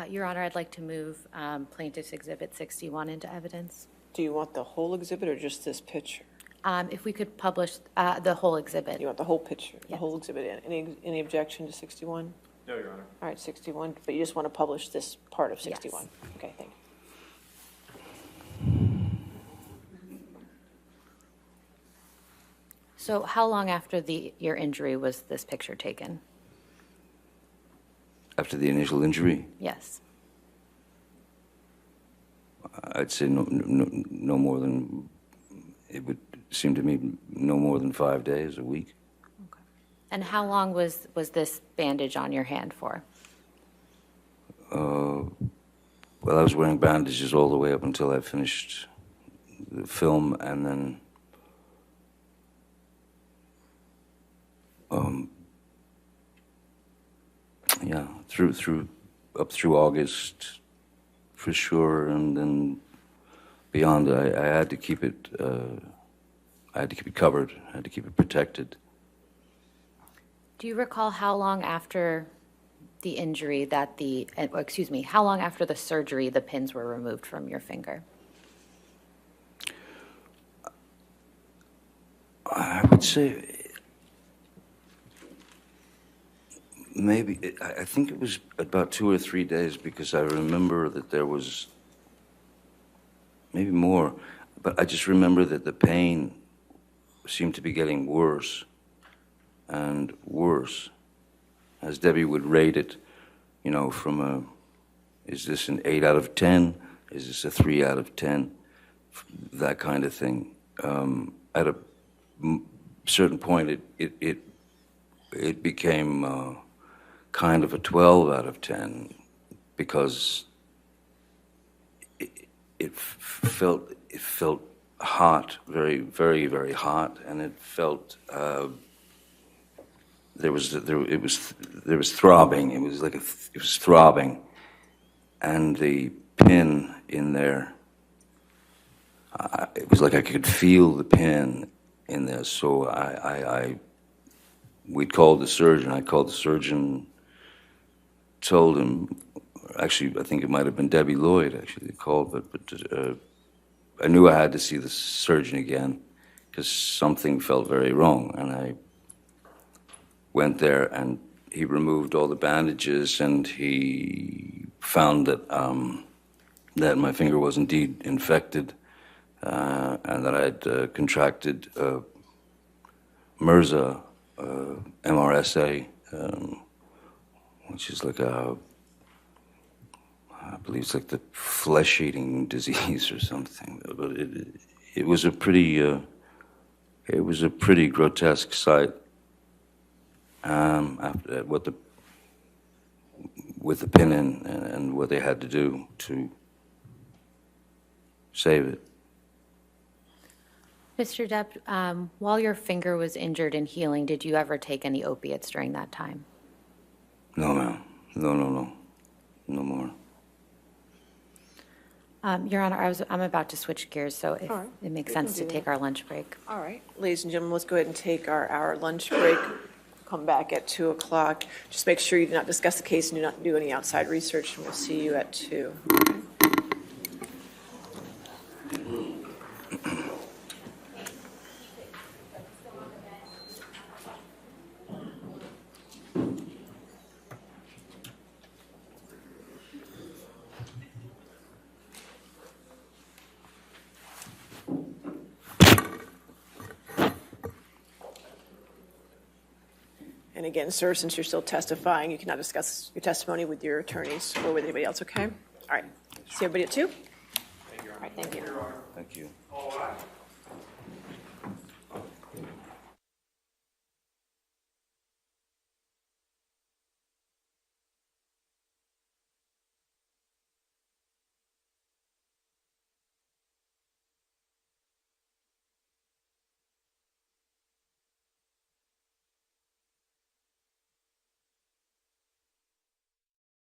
Your Honor, I'd like to move Plaintiff's Exhibit 61 into evidence. Do you want the whole exhibit or just this picture? If we could publish the whole exhibit. You want the whole picture, the Yes. whole exhibit? Any objection to 61? No, Your Honor. All right, 61, but you just want to publish this part of 61? Okay, thank you. So how long after your injury was this picture taken? After the initial injury, Yes. I'd say no more than, it would seem to me, no more than 5 days, a week. And how long was this bandage on your hand for? Well, I was wearing bandages all the way up until I finished the film, and then yeah, up through August for sure, and then beyond, I had to keep it. I had to keep it covered. I had to keep it protected. Do you recall how long after the injury that how long after the surgery the pins were removed from your finger? I would say maybe, I think it was about 2 or 3 days, because I remember that there was maybe more, but I just remember that the pain seemed to be getting worse and worse as Debbie would rate it, you know, from is this an 8 out of 10? Is this a 3 out of 10? That kind of thing. At a certain point, it became kind of a 12 out of 10, because it felt hot, very, very, very hot, and it felt there was throbbing. It was like it was throbbing, and the pin in there. It was like I could feel the pin in there. So we'd called the surgeon. I called the surgeon, told him. Actually, I think it might have been Debbie Lloyd. Actually, they called, but I knew I had to see the surgeon again because something felt very wrong, and I went there, and he removed all the bandages, and he found that that my finger was indeed infected, and that I'd contracted MRSA, MRSA, which is like I believe it's like the flesh-eating disease or something. But it was a pretty grotesque sight. After that, with the pin in, and what they had to do to save it. Mr. Depp, while your finger was injured and healing, did you ever take any opiates during that time? No, ma'am. No more. Your Honor, I'm about to switch gears, so if All right. it makes We can sense do to take that. our lunch break. All right, ladies and gentlemen, let's go ahead and take our hour lunch break. Come back at 2 o'clock. Just make sure you do not discuss the case and do not do any outside research, and we'll see you at 2. And again, sir, since you're still testifying, you cannot discuss your testimony with your attorneys or with anybody else, okay? All right. See everybody at 2? Thank you, Your Honor. All right, thank you. Thank you. All right.